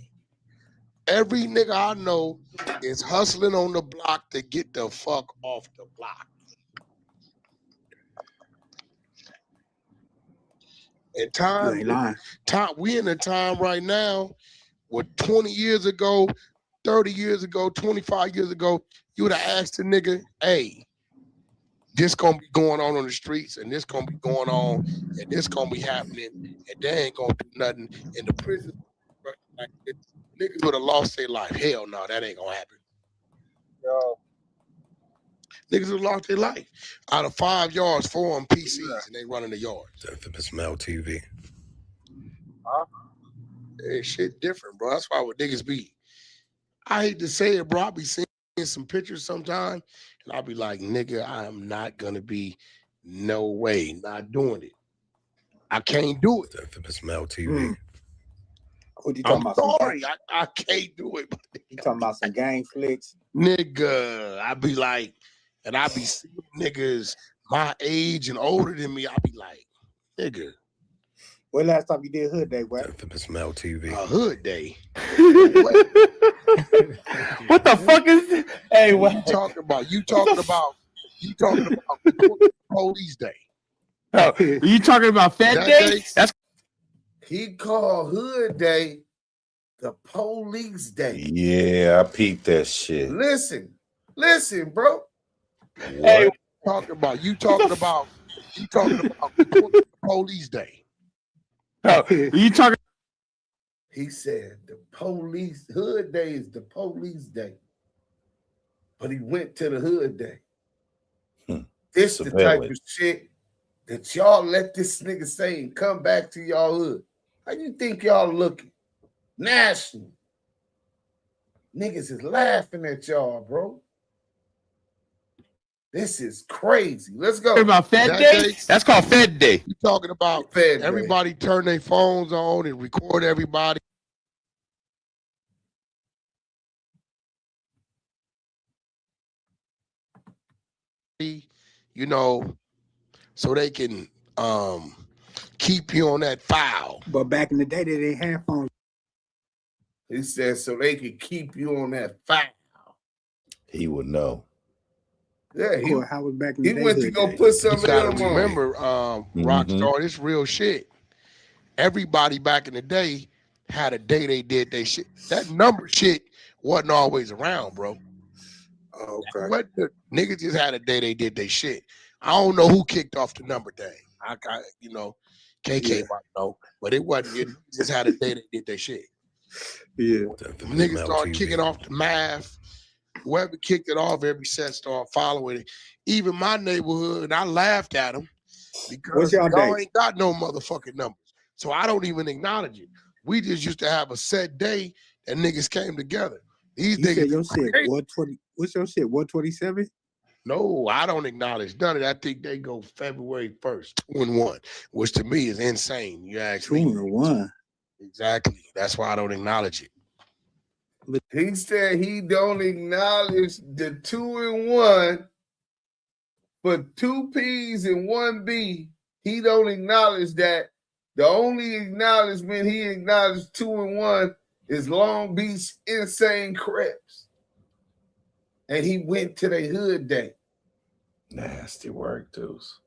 Every nigga I know is hustling on the block to get the fuck off the block. And time, we in a time right now where 20 years ago, 30 years ago, 25 years ago, you would have asked the nigga, hey, this gonna be going on the streets, and this gonna be going on, and this gonna be happening, and they ain't gonna do nothing in the prison. Like, niggas would have lost their life. Hell no, that ain't gonna happen. Yo. Niggas would have lost their life. Out of 5 yards, 4 on PCs, and they running the yards. Infamous Mel TV. Huh? Hey, shit different, bro. That's why what niggas be. I hate to say it, bro. I be seeing some pictures sometime, and I'll be like, nigga, I am not gonna be, no way, not doing it. I can't do it. Infamous Mel TV. What you talking about? Sorry, I can't do it. You talking about some gang flicks? Nigga, I be like, and I be seeing niggas my age and older than me. I be like, nigga. When last time you did Hood Day, what? Infamous Mel TV. A Hood Day. What the fuck is this? Hey, what you talking about? You talking about Police Day. Oh, you talking about Fat Day? That's He called Hood Day the Police Day. Yeah, I peeped that shit. Listen, bro. Hey, talking about Police Day. You talking? He said the police Hood Day is the Police Day, but he went to the Hood Day. This the type of shit that y'all let this nigga say and come back to y'all hood. How you think y'all looking? National. Niggas is laughing at y'all, bro. This is crazy. Let's go. About Fed Day? That's called Fed Day. You talking about Fed everybody Day. Turn their phones on and record everybody. You know, so they can keep you on that file. But back in the day, they didn't have phones. He said so they could keep you on that file. He would know. Yeah, How was back in the day? He went to go put some of them on. Remember, Rockstar, this real shit. Everybody back in the day had a day they did they shit. That number shit wasn't always around, bro. Okay. What the niggas just had a day they did they shit. I don't know who kicked off the number thing. I you know, KK might know, but it wasn't. It just had a day they did their shit. Yeah. Niggas started kicking off the math. Whoever kicked it off, every set started following it. Even my neighborhood, I laughed at them because y'all ain't got no motherfucking numbers. So I don't even acknowledge it. We just used to have a set day that niggas came together. These niggas. Your shit 120. What's your shit? 127? No, I don't acknowledge none of that. I think they go February 1st, 2-1, which to me is insane. You actually 2-1. Exactly. That's why I don't acknowledge it. He said he don't acknowledge the 2-1 for 2 P's and 1 B. He don't acknowledge that. The only acknowledgement he acknowledged 2-1 is Long Beach Insane Crips. And he went to the Hood Day. Nasty work, Duse.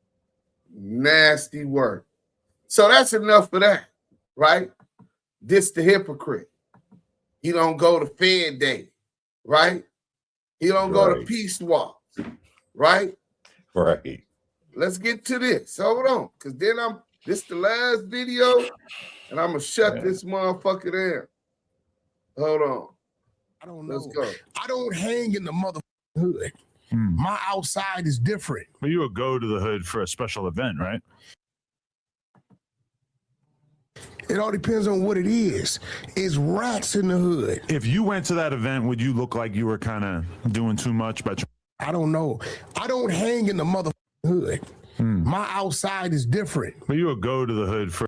Nasty work. So that's enough for that, right? This the hypocrite. He don't go to Fed Day, right? He don't go to Peace Walk, right? Right. Let's get to this. Hold on, because then this the last video, and I'm gonna shut this motherfucker down. Hold on. I don't know. Let's go. I don't hang in the motherfucking hood. My outside is different. But you would go to the hood for a special event, right? It all depends on what it is. It's rats in the hood. If you went to that event, would you look like you were kind of doing too much? I don't know. I don't hang in the motherfucking hood. My outside is different. But you would go to the hood for.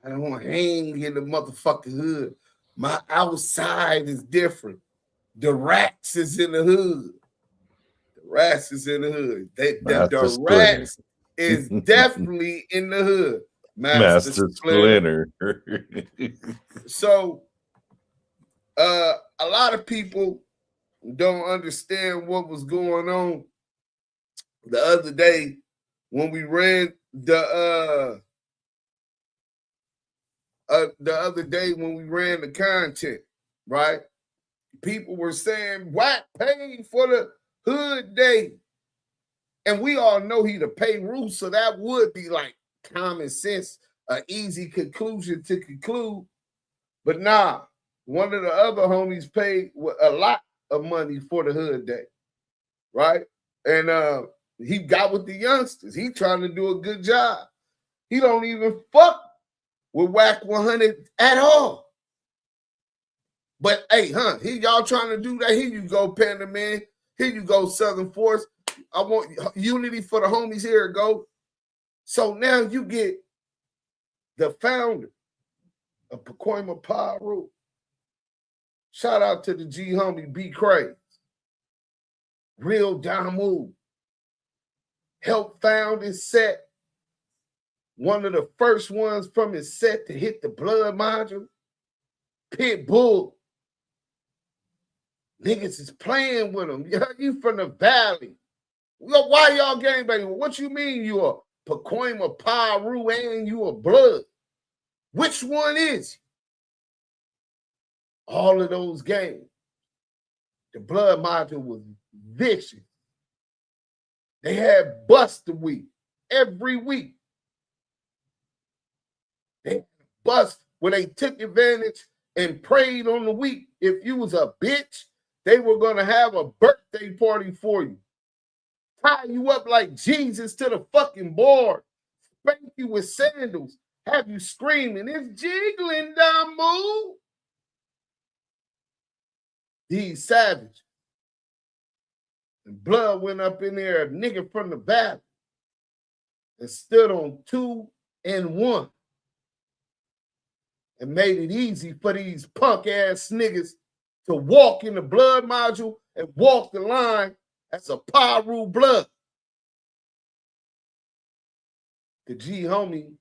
I don't hang in the motherfucking hood. My outside is different. The rats is in the hood. The rats is in the hood. The rats is definitely in the hood. Master Splinter. So, a lot of people don't understand what was going on the other day when we ran the content, right? People were saying Wack paid for the Hood Day. And we all know he the pay rule, so that would be like common sense, an easy conclusion to conclude. But nah, one of the other homies paid a lot of money for the Hood Day, right? And he got with the youngsters. He trying to do a good job. He don't even fuck with Wack100 at all. But hey, y'all trying to do that. Here you go, Panda Man. Here you go, Southern Force. I want unity for the homies. Here it go. So now you get the founder of Pacoima Pyru. Shout out to the G homie B Craze. Real Damu. Helped found his set. One of the first ones from his set to hit the blood module. Pitbull. Niggas is playing with him. You from the valley. Why y'all gangbanging? What you mean you a Pacoima Pyru and you a blood? Which one is he? All of those games, the blood module was vicious. They had bust a week, every week. They bust where they took advantage and preyed on the weak. If you was a bitch, they were going to have a birthday party for you. Tie you up like Jesus to the fucking board. Spank you with sandals. Have you screaming, it's jiggling, Damu. These savages. And blood went up in there, a nigga from the valley, and stood on 2 and 1. And made it easy for these punk ass niggas to walk in the blood module and walk the line as a Paru blood. The G homie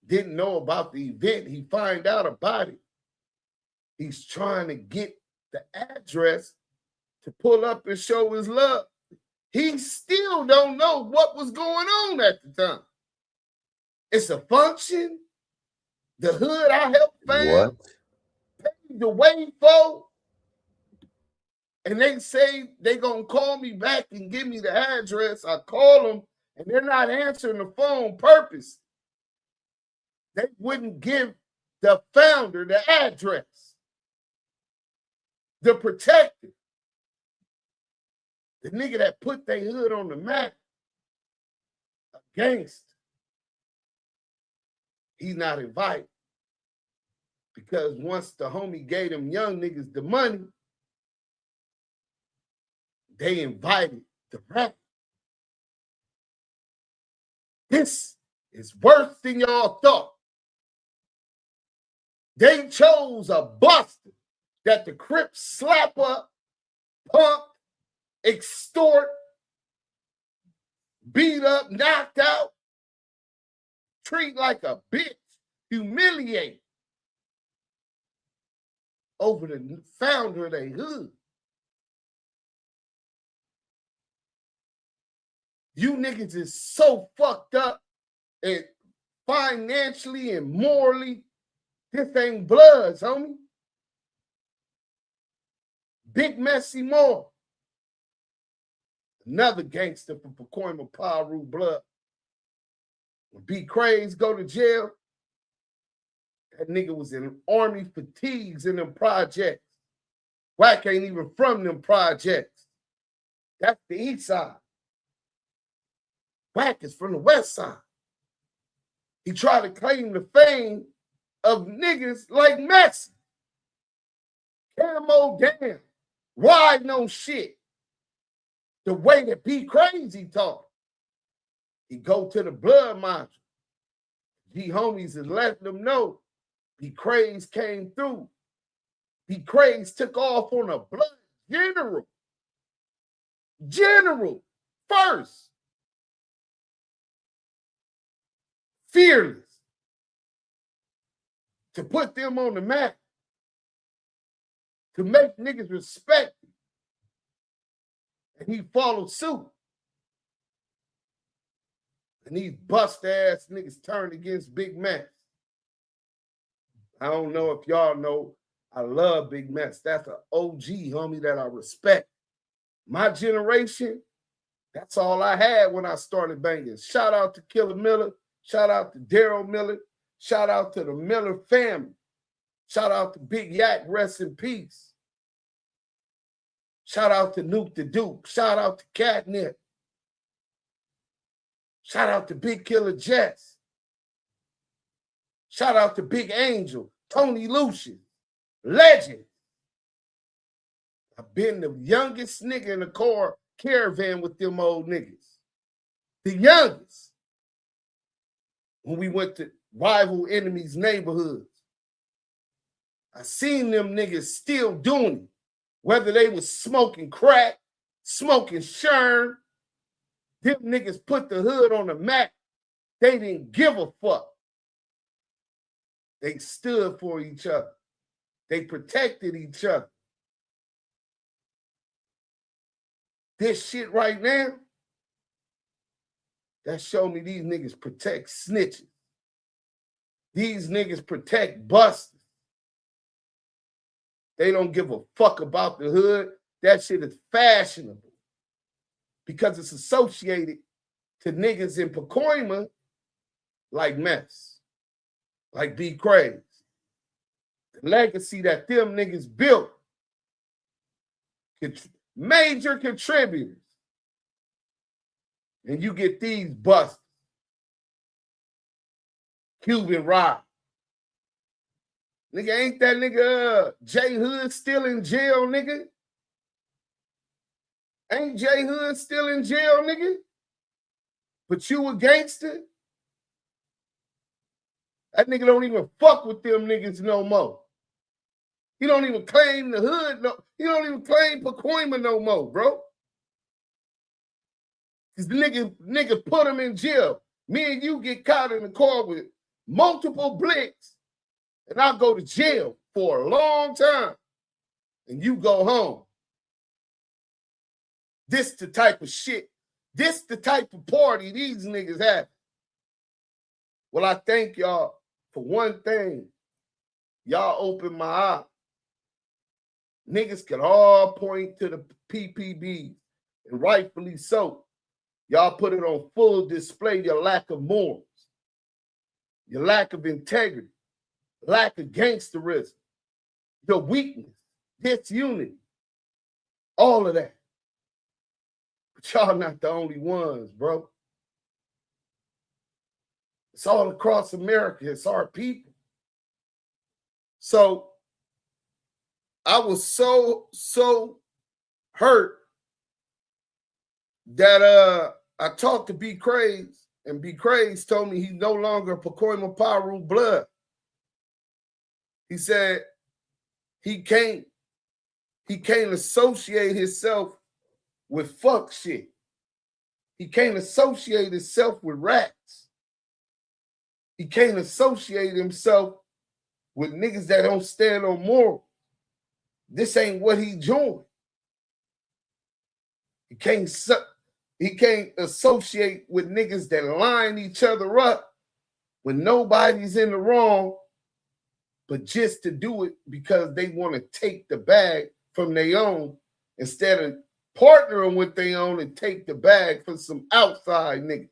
didn't know about the event. He find out about it. He's trying to get the address to pull up and show his love. He still don't know what was going on at the time. It's a function. The hood I helped found, paid the way for, and they say they gonna call me back and give me the address. I call them, and they're not answering the phone purpose. They wouldn't give the founder the address, the protector, the nigga that put their hood on the map, a gangster. He's not invited. Because once the homie gave them young niggas the money, they invited the rap. This is worse than y'all thought. They chose a buster that the Crips slap up, pump, extort, beat up, knocked out, treat like a bitch, humiliate over the founder of their hood. You niggas is so fucked up and financially and morally. This ain't Bloods, homie. Big Messy Moore. Another gangster from Pacoima, Paru blood. When B. Craze go to jail, that nigga was in army fatigues in them projects. Wack ain't even from them projects. That's the east side. Wack is from the west side. He tried to claim the fame of niggas like Messi. Camo down, riding on shit. The way that B. Crazy talk. He go to the blood module. G homies is letting them know B. Craze came through. B. Craze took off on a blood general. General first. Fearless. To put them on the map. To make niggas respect him. And he followed suit. And these bust-ass niggas turned against Big Max. I don't know if y'all know, I love Big Max. That's an OG homie that I respect. My generation, that's all I had when I started banging. Shout out to Killer Miller. Shout out to Daryl Miller. Shout out to the Miller family. Shout out to Big Yak, rest in peace. Shout out to Nuke the Duke. Shout out to Catnip. Shout out to Big Killer Jets. Shout out to Big Angel, Tony Lucian, legend. I've been the youngest nigga in the car caravan with them old niggas. The youngest. When we went to rival enemies' neighborhoods. I seen them niggas still doing it. Whether they was smoking crack, smoking shern, them niggas put the hood on the map. They didn't give a fuck. They stood for each other. They protected each other. This shit right now, that showed me these niggas protect snitches. These niggas protect busters. They don't give a fuck about the hood. That shit is fashionable because it's associated to niggas in Pacoima like Mess, like B. Craze. The legacy that them niggas built, major contributors. And you get these busters. Cuban Rock. Nigga, ain't that nigga J Hood still in jail, nigga? Ain't J Hood still in jail, nigga? But you a gangster? That nigga don't even fuck with them niggas no more. He don't even claim the hood. No, he don't even claim Pacoima no more, bro. Because the nigga put him in jail. Me and you get caught in the car with multiple blicks, and I go to jail for a long time, and you go home. This the type of shit. This the type of party these niggas have. Well, I thank y'all for one thing. Y'all opened my eye. Niggas can all point to the PPBs, and rightfully so. Y'all put it on full display, your lack of morals, your lack of integrity, lack of gangsterism, your weakness, disunity, all of that. But y'all not the only ones, bro. It's all across America. It's our people. So I was so hurt that I talked to B. Craze, and B. Craze told me he's no longer Pacoima Piru blood. He said he can't associate himself with fuck shit. He can't associate himself with rats. He can't associate himself with niggas that don't stand on morals. This ain't what he joined. He can't associate with niggas that line each other up when nobody's in the wrong, but just to do it because they want to take the bag from their own instead of partnering with their own and take the bag from some outside niggas.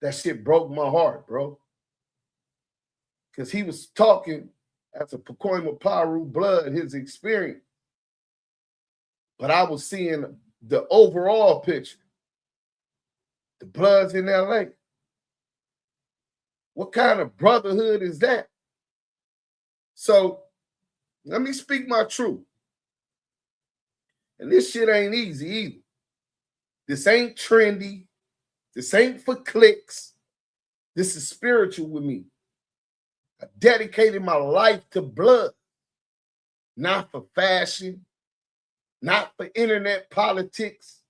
That shit broke my heart, bro. Because he was talking as a Pacoima Piru blood, his experience. But I was seeing the overall picture. The Bloods in LA. What kind of brotherhood is that? So let me speak my truth. And this shit ain't easy either. This ain't trendy. This ain't for clicks. This is spiritual with me. I dedicated my life to blood, not for fashion, not for internet politics.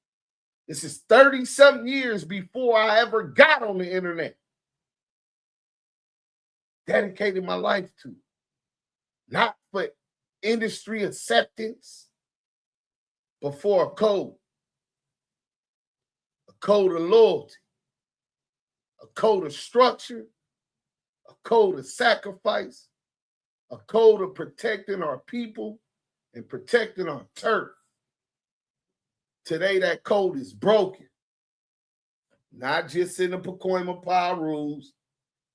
This is 30-something years before I ever got on the internet. Dedicated my life to, not for industry acceptance, but for a code of loyalty, a code of structure, a code of sacrifice, a code of protecting our people and protecting our turf. Today, that code is broken. Not just in the Pacoima Pirus,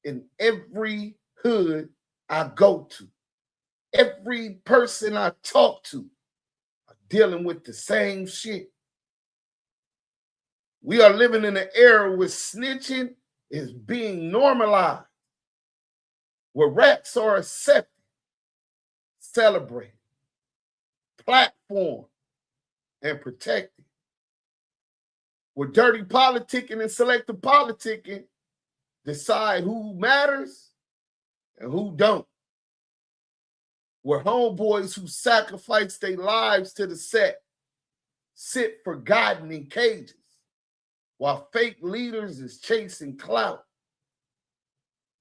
in every hood I go to. Every person I talk to are dealing with the same shit. We are living in an era where snitching is being normalized, where rats are accepted, celebrated, platformed, and protected. Where dirty politicking and selective politicking decide who matters and who don't. Where homeboys who sacrifice their lives to the set sit forgotten in cages while fake leaders is chasing clout.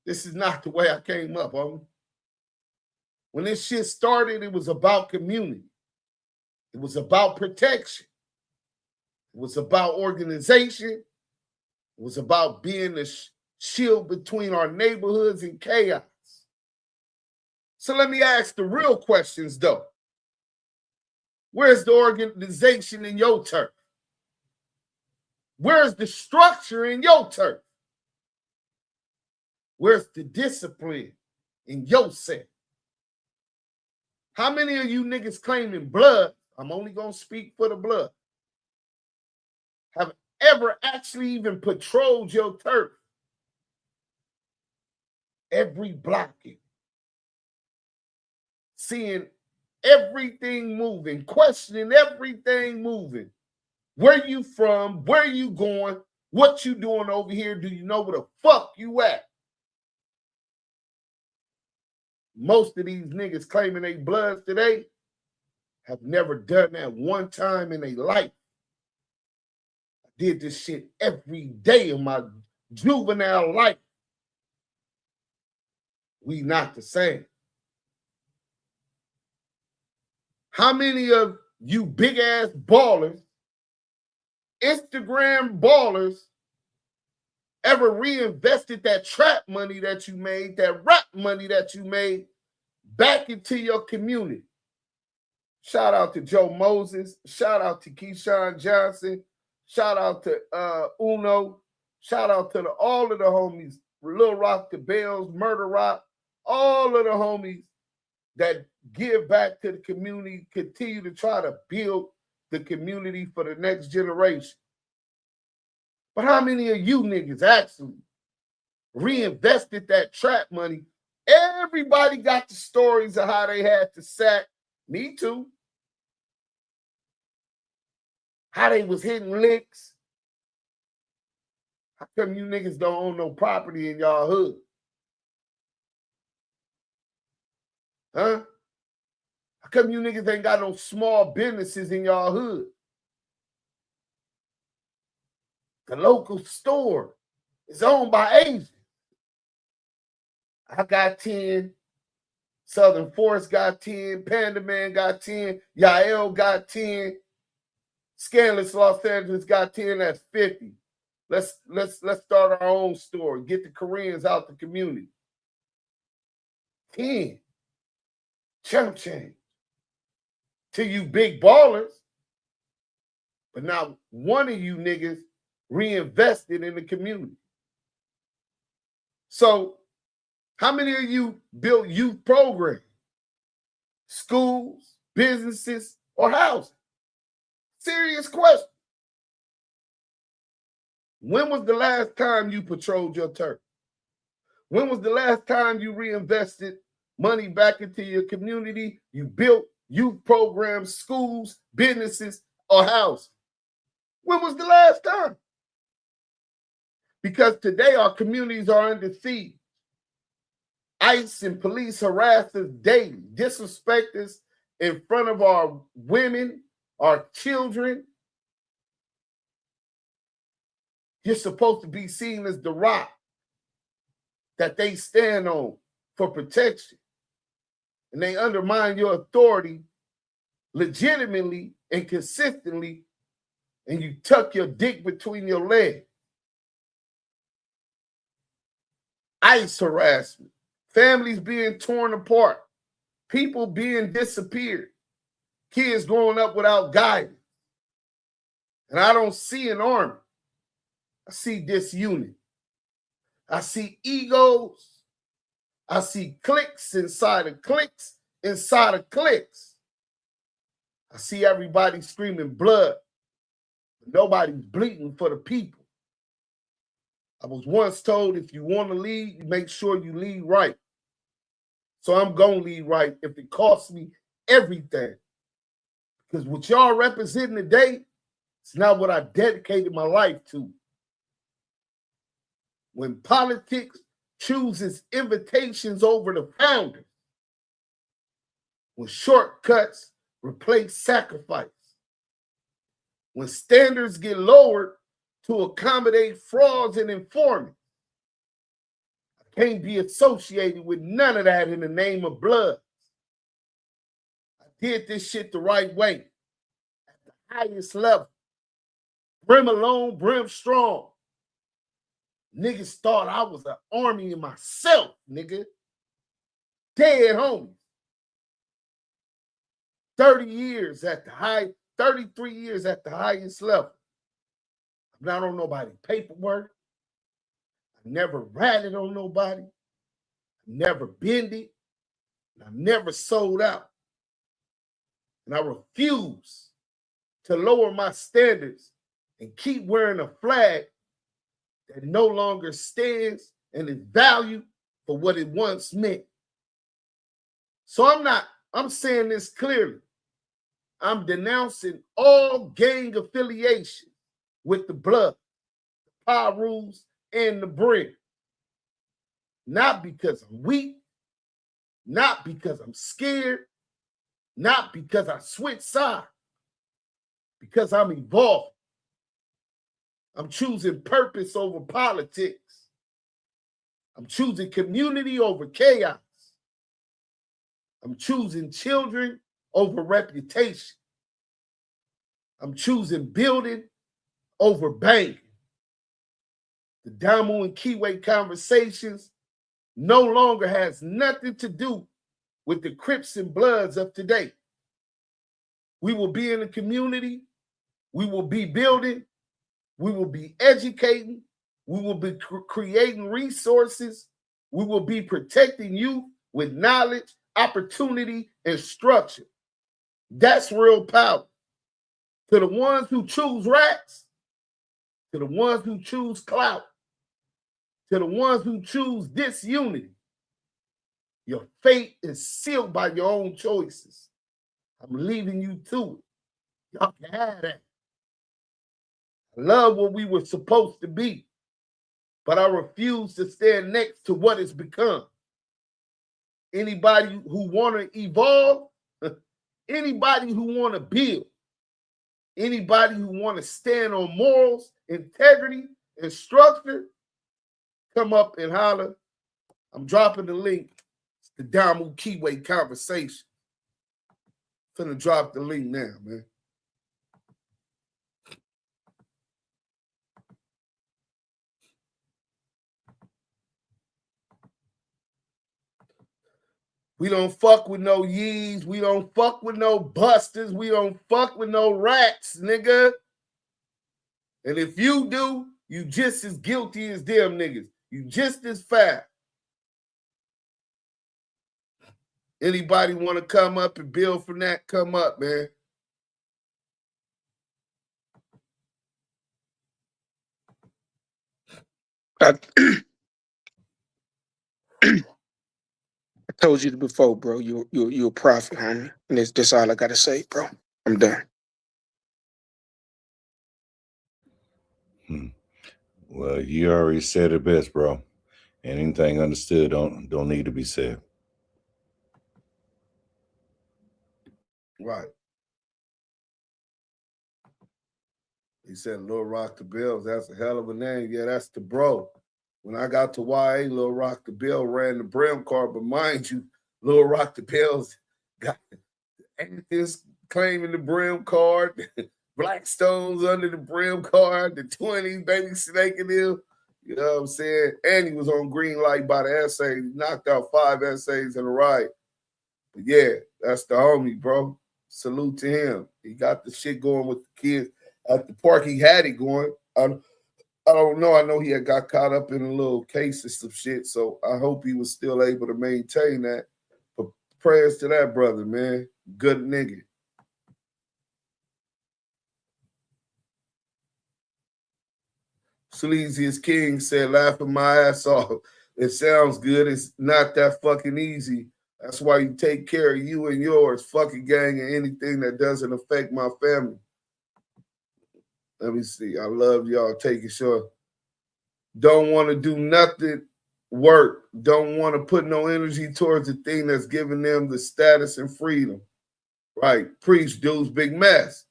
This is not the way I came up, homie. When this shit started, it was about community. It was about protection. It was about organization. It was about being the shield between our neighborhoods and chaos. So let me ask the real questions, though. Where's the organization in your turf? Where's the structure in your turf? Where's the discipline in your set? How many of you niggas claiming blood, I'm only going to speak for the blood, have ever actually even patrolled your turf? Every blocking, seeing everything moving, questioning everything moving. Where you from? Where you going? What you doing over here? Do you know where the fuck you at? Most of these niggas claiming they bloods today have never done that one time in their life. I did this shit every day of my juvenile life. We not the same. How many of you big ass ballers, Instagram ballers, ever reinvested that trap money that you made, that rap money that you made, back into your community? Shout out to Joe Moses. Shout out to Keyshawn Johnson. Shout out to Uno. Shout out to all of the homies, Lil Rock, the Bells, Murder Rock, all of the homies that give back to the community, continue to try to build the community for the next generation. But how many of you niggas actually reinvested that trap money? Everybody got the stories of how they had to sack. Me too. How they was hitting licks. How come you niggas don't own no property in y'all hood? Huh? How come you niggas ain't got no small businesses in y'all hood? The local store is owned by Asians. I got 10. Southern Forest got 10. Panda Man got 10. Yael got 10. Scandalous Los Angeles got 10. That's 50. Let's start our own store. Get the Koreans out the community. 10. Chump change. To you big ballers. But not one of you niggas reinvested in the community. So, how many of you built youth programs, schools, businesses, or housing? Serious question. When was the last time you patrolled your turf? When was the last time you reinvested money back into your community? You built youth programs, schools, businesses, or housing? When was the last time? Because today our communities are under siege. ICE and police harass us daily, disrespect us in front of our women, our children. You're supposed to be seen as the rock that they stand on for protection. And they undermine your authority legitimately and consistently, and you tuck your dick between your legs. ICE harassment. Families being torn apart, people being disappeared, kids growing up without guidance. And I don't see an army. I see disunity. I see egos. I see cliques inside of cliques inside of cliques. I see everybody screaming blood, but nobody's bleeding for the people. I was once told if you want to lead, make sure you lead right. So I'm going to lead right if it costs me everything. Because what y'all representing today, it's not what I dedicated my life to. When politics chooses invitations over the founders, when shortcuts replace sacrifice, when standards get lowered to accommodate frauds and informants, I can't be associated with none of that in the name of blood. I did this shit the right way, at the highest level. Brim alone, brim strong. Niggas thought I was an army in myself, nigga. Dead homies. 33 years at the highest level. I'm not on nobody's paperwork. I never ratted on nobody. I never bended. I never sold out. And I refuse to lower my standards and keep wearing a flag that no longer stands and is valued for what it once meant. So I'm saying this clearly. I'm denouncing all gang affiliation with the blood, the Pyrus, and the Brim. Not because I'm weak, not because I'm scared, not because I switch sides, because I'm evolving. I'm choosing purpose over politics. I'm choosing community over chaos. I'm choosing children over reputation. I'm choosing building over banking. The Damu and Kiwe conversations no longer has nothing to do with the Crips and Bloods of today. We will be in the community. We will be building. We will be educating. We will be creating resources. We will be protecting youth with knowledge, opportunity, and structure. That's real power. To the ones who choose rats, to the ones who choose clout, to the ones who choose disunity, your fate is sealed by your own choices. I'm leaving you to it. Y'all can have that. I love what we were supposed to be, but I refuse to stand next to what it's become. Anybody who want to evolve, anybody who want to build, anybody who want to stand on morals, integrity, and structure, come up and holler. I'm dropping the link. It's the Damu Kiwe conversation. Finna drop the link now, man. We don't fuck with no yees. We don't fuck with no busters. We don't fuck with no rats, nigga. And if you do, you just as guilty as them niggas. You just as foul. Anybody want to come up and build from that, come up, man. I told you before, bro. You're a prophet, homie. And that's all I gotta say, bro. I'm done. Well, you already said it best, bro. Anything understood don't need to be said. Right. He said Lil Rock the Bills. That's a hell of a name. Yeah, that's the bro. When I got to YA, Lil Rock the Bill ran the Brim car, but mind you, Lil Rock the Bills got this claiming the Brim card, Blackstones under the Brim card, the 20 baby snake in him. You know what I'm saying? And he was on green light by the essay. He knocked out 5 essays in a ride. But yeah, that's the homie, bro. Salute to him. He got the shit going with the kids. At the park, he had it going. I don't know. I know he had got caught up in a little case of some shit, so I hope he was still able to maintain that. But prayers to that brother, man. Good nigga. Sleaziest King said, laughing my ass off. It sounds good. It's not that fucking easy. That's why you take care of you and yours, fucking gang, and anything that doesn't affect my family. Let me see. I love y'all. Take it short. Don't want to do nothing work. Don't want to put no energy towards the thing that's giving them the status and freedom. Right. Preach, Duse, big mess.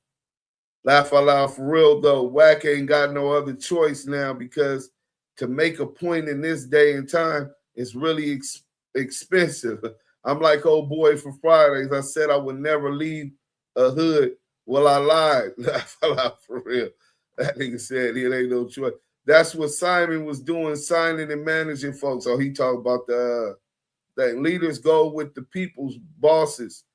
Laugh out loud for real, though. Wack ain't got no other choice now because to make a point in this day and time is really expensive. I'm like old boy from Fridays. I said I would never leave a hood. Well, I lied. Laugh out loud for real. That nigga said it ain't no choice. That's what Simon was doing, signing and managing folks. So he talked about that leaders go with the people's bosses.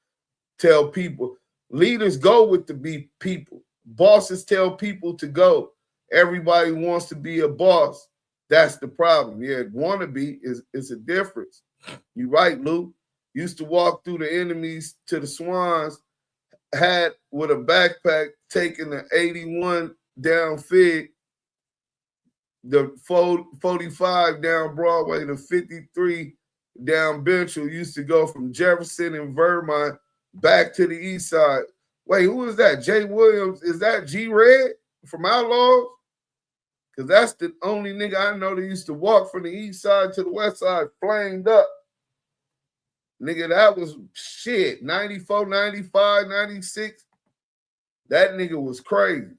Tell people. Leaders go with the people. Bosses tell people to go. Everybody wants to be a boss. That's the problem. Yeah, wannabe is a difference. You're right, Lou. Used to walk through the enemies to the Swans, had with a backpack, taking the 81 down Fig, the 45 down Broadway, the 53 down Benchel. Used to go from Jefferson and Vermont back to the east side. Wait, who is that? Jay Williams? Is that G Red from Outlaws? Because that's the only nigga I know that used to walk from the east side to the west side flamed up. Nigga, that was shit. 94, 95, 96. That nigga was crazy.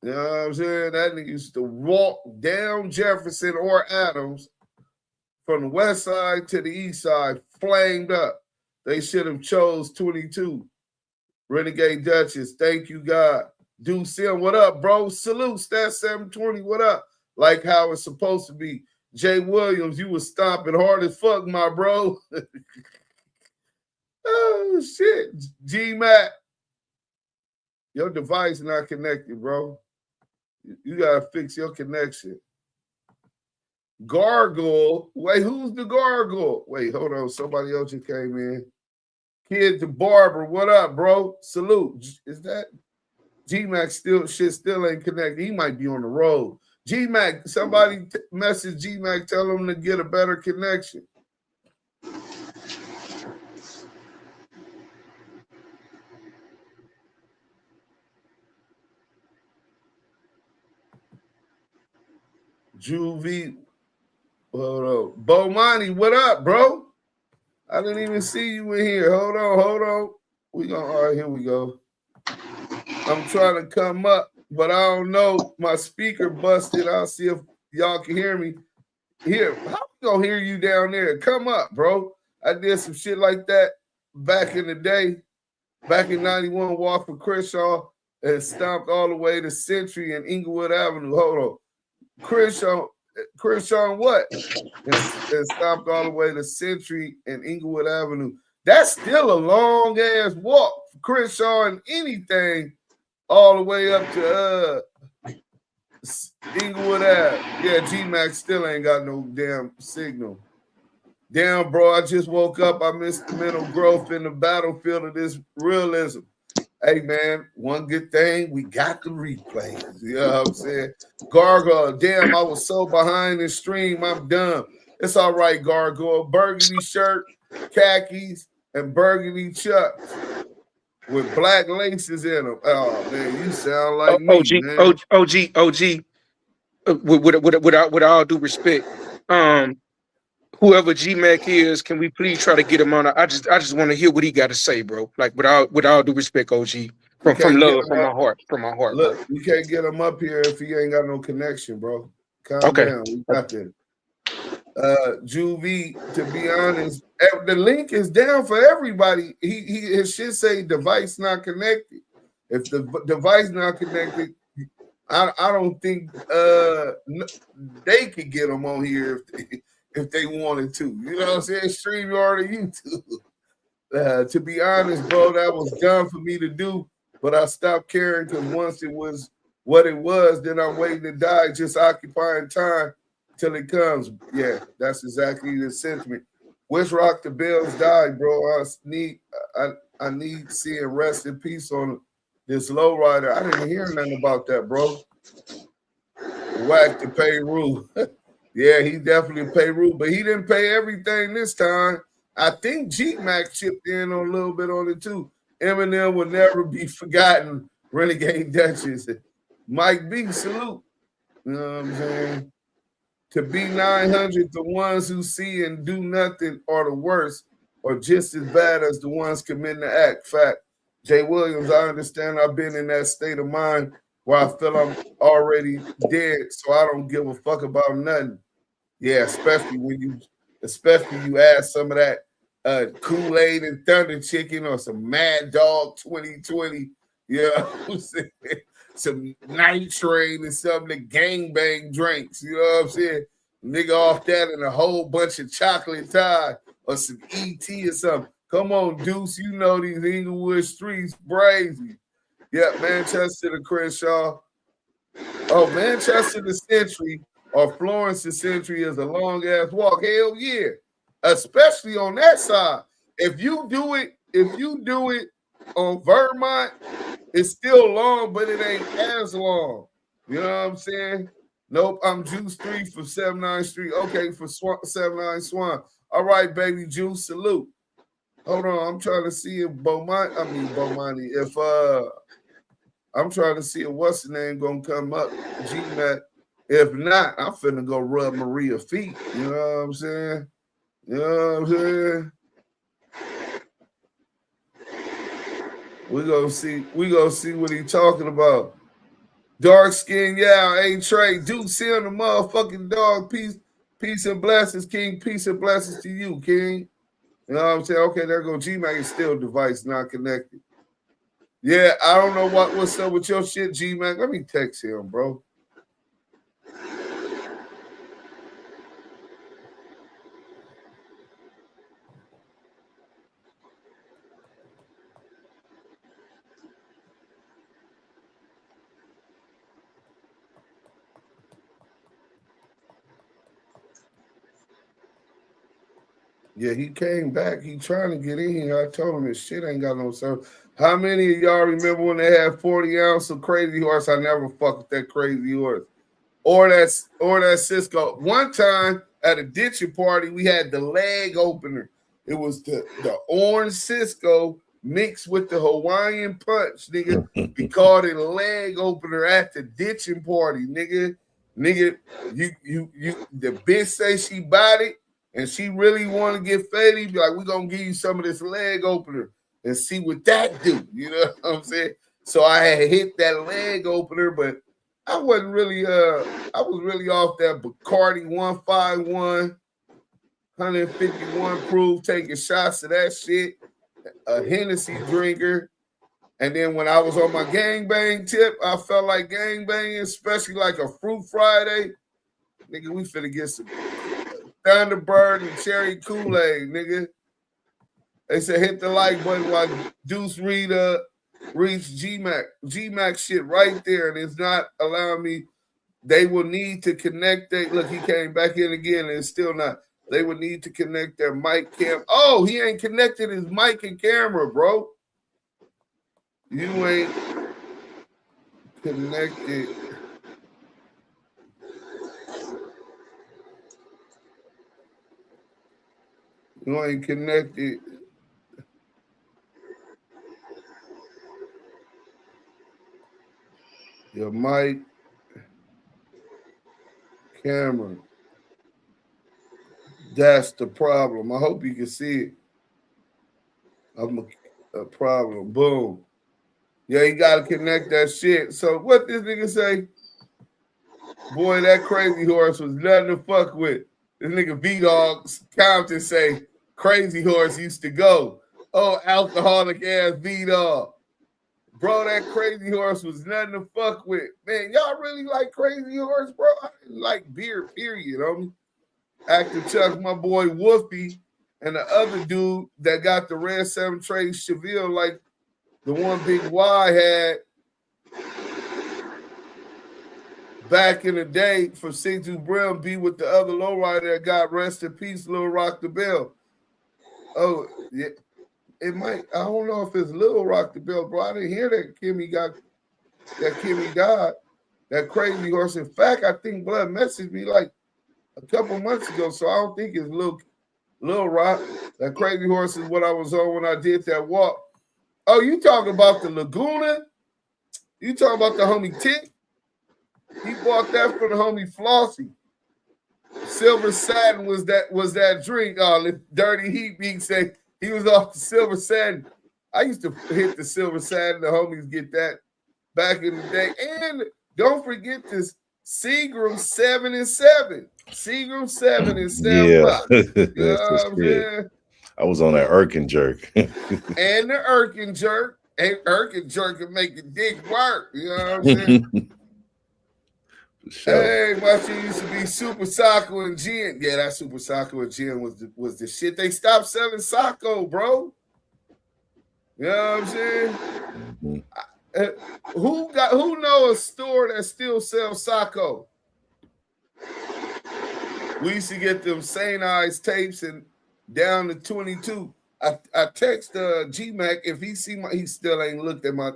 You know what I'm saying? That nigga used to walk down Jefferson or Adams from the west side to the east side, flamed up. They should have chose 22. Renegade Duchess, thank you, God. Duse, what up, bro? Salute, Stat 720, what up? Like how it's supposed to be. Jay Williams, you was stomping hard as fuck, my bro. Oh, shit. G-Mac, your device not connected, bro. You got to fix your connection. Gargoyle. Wait, who's the gargoyle? Wait, hold on. Somebody else just came in. Kid the barber, what up, bro? Salute. Is that G-Mac still ain't connected? He might be on the road. G-Mac, somebody message G-Mac, tell him to get a better connection. Juvie, hold on. Bomani, what up, bro? I didn't even see you in here. Hold on. All right, here we go. I'm trying to come up, but I don't know. My speaker busted. I'll see if y'all can hear me. Here, how we gonna hear you down there? Come up, bro. I did some shit like that back in the day. Back in 91, walked from Crenshaw and stomped all the way to Century and Inglewood Avenue. Hold on. Crenshaw what? And stomped all the way to Century and Inglewood Avenue. That's still a long ass walk. Crenshaw and anything all the way up to Inglewood Ave. Yeah, G-Max still ain't got no damn signal. Damn, bro, I just woke up. I missed the mental growth in the battlefield of this realism. Hey, man, one good thing, we got the replays. You know what I'm saying? Gargoyle, damn, I was so behind the stream, I'm dumb. It's all right, Gargoyle. Burgundy shirt, khakis, and burgundy chucks with black laces in them. Oh, man, you sound like me, man. OG. With all due respect, whoever G-Mac is, can we please try to get him on? I just want to hear what he got to say, bro. Like with all due respect, OG, from love, from my heart. Look, bro. you can't get him up here if he ain't got no connection, bro. Calm down. We got that. Juvie, to be honest, the link is down for everybody. His shit say device not connected. If the device not connected, I don't think they could get them on here if they wanted to. You know what I'm saying? Stream yard or YouTube. To be honest, bro, that was dumb for me to do, but I stopped caring because once it was what it was, then I'm waiting to die, just occupying time till it comes. Yeah, that's exactly the sentiment. Wish Rock the Bells died, bro. I need seeing rest in peace on this lowrider. I didn't hear nothing about that, bro. Wack to pay Rue. Yeah, he definitely paid Rue, but he didn't pay everything this time. I think G-Mac chipped in on a little bit on it too. Eminem will never be forgotten. Renegade Duchess. Mike B, salute. You know what I'm saying? To be 900, the ones who see and do nothing are the worst or just as bad as the ones committing the act. Fact. Jay Williams, I understand I've been in that state of mind where I feel I'm already dead, so I don't give a fuck about nothing. Yeah, especially when you add some of that Kool-Aid and Thunder Chicken or some Mad Dog 2020. Yeah, some night train and some of the gangbang drinks. You know what I'm saying? Nigga off that and a whole bunch of chocolate Thai or some ET or something. Come on, Deuce. You know these Inglewood streets crazy. Yeah, Manchester to Crenshaw. Oh, Manchester to Century or Florence to Century is a long ass walk. Hell yeah. Especially on that side. If you do it on Vermont, it's still long, but it ain't as long. You know what I'm saying? Nope, I'm Juice 3 for 79th Street. Okay, for 79 Swan. All right, baby Juice, salute. Hold on, I'm trying to see if Beaumonty, if I'm trying to see if what's the name gonna come up, G-Mac. If not, I'm finna go rub Maria's feet. You know what I'm saying? You know what I'm saying? We gonna see what he talking about. Dark skin, yeah, hey Trey, Deuce on the motherfucking dog. Peace and blessings, King. Peace and blessings to you, King. You know what I'm saying? Okay, there go G-Mac is still device not connected. Yeah, I don't know what's up with your shit, G-Mac. Let me text him, bro. Yeah, he came back. He trying to get in here. I told him his shit ain't got no service. How many of y'all remember when they had 40 ounce of Crazy Horse? I never fucked with that Crazy Horse. Or that Cisco. One time at a ditching party, we had the leg opener. It was the orange Cisco mixed with the Hawaiian punch, nigga. We called it a leg opener at the ditching party, nigga. Nigga, you the bitch say she bought it and she really want to get faded, be like, we're gonna give you some of this leg opener and see what that do. You know what I'm saying? So I had hit that leg opener, but I wasn't really I was really off that Bacardi 151, 151 proof, taking shots of that shit, a Hennessy drinker. And then when I was on my gangbang tip, I felt like gangbanging, especially like a Fruit Friday. Nigga, we finna get some Thunderbird and cherry Kool-Aid, nigga. They said hit the like button while Deuce reads G-Mac. G-Mac shit right there, and it's not allowing me. They will need to connect. Look, he came back in again, and it's still not. They would need to connect their mic cam. Oh, he ain't connected his mic and camera, bro. You ain't connected. You ain't connected. Your mic, camera. That's the problem. I hope you can see it. I'm a problem. Boom. Yeah, you gotta connect that shit. So what this nigga say? Boy, that Crazy Horse was nothing to fuck with. This nigga V-Dogs Compton say Crazy Horse used to go. Oh, alcoholic ass V-Dog. Bro, that Crazy Horse was nothing to fuck with. Man, y'all really like Crazy Horse, bro? I didn't like beer, period, homie. Actor Chuck, my boy Wolfie, and the other dude that got the Red 7 Trey Cheville, like the one Big Y had back in the day for 62 Brim, be with the other lowrider that got rest in peace, Lil Rock the Bell. Oh, yeah. It might, I don't know if it's Lil Rock the Bell, bro. I didn't hear that Kimmy died. That Crazy Horse. In fact, I think Blood messaged me like a couple months ago, so I don't think it's Lil Rock. That Crazy Horse is what I was on when I did that walk. Oh, you talking about the Laguna? You talking about the homie Tick? He bought that from the homie Flossie. Silver Satin was that drink. Oh, the Dirty Heat beat say he was off the Silver Satin. I used to hit the Silver Satin. The homies get that back in the day. And don't forget this Seagram 7 and 7. Seagram 7 and 7. Yeah, You know that's what I'm shit. saying? I was on that Irk and Jerk. And the Irk and Jerk. Erkin jerk can make the dick work. You know what I'm saying? Sure. Hey, my shit used to be Super Socko and Gin. Yeah, that Super Socko and Gin was the shit. They stopped selling Socko, bro. You know what I'm saying? Who know a store that still sells Socko? We used to get them St. Eyes tapes and down to 22. I text G-Mac if he he still ain't looked at my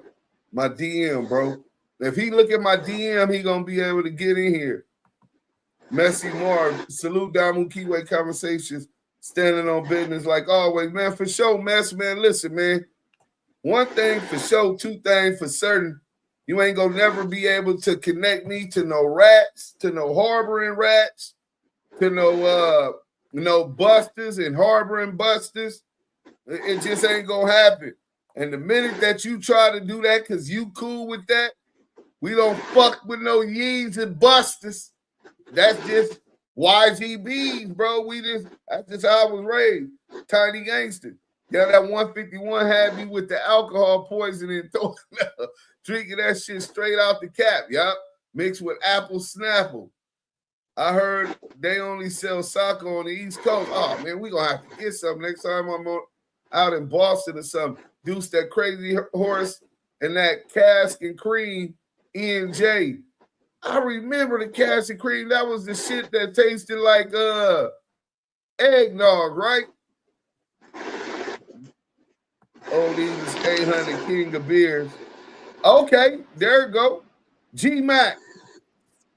DM, bro. If he look at my DM, he gonna be able to get in here. Messy Marv, salute Damu Kiwe Conversations, standing on business like always, man. For sure, Mess, man. Listen, man. One thing for sure, two things for certain. You ain't gonna never be able to connect me to no rats, to no harboring rats, to no busters and harboring busters. It just ain't gonna happen. And the minute that you try to do that because you cool with that, we don't fuck with no yees and busters. That's just YGBs, bro. That's just how I was raised. Tiny gangster. Yeah, that 151 had me with the alcohol poisoning, drinking that shit straight out the cap, yup. Mixed with apple snapple. I heard they only sell Socko on the East Coast. Oh, man, we gonna have to get some next time I'm out in Boston or something. Deuce that crazy horse and that cask and cream E&J. I remember the cask and cream. That was the shit that tasted like eggnog, right? Oh, these 800 King of Beers. Okay, there you go. G-Mac.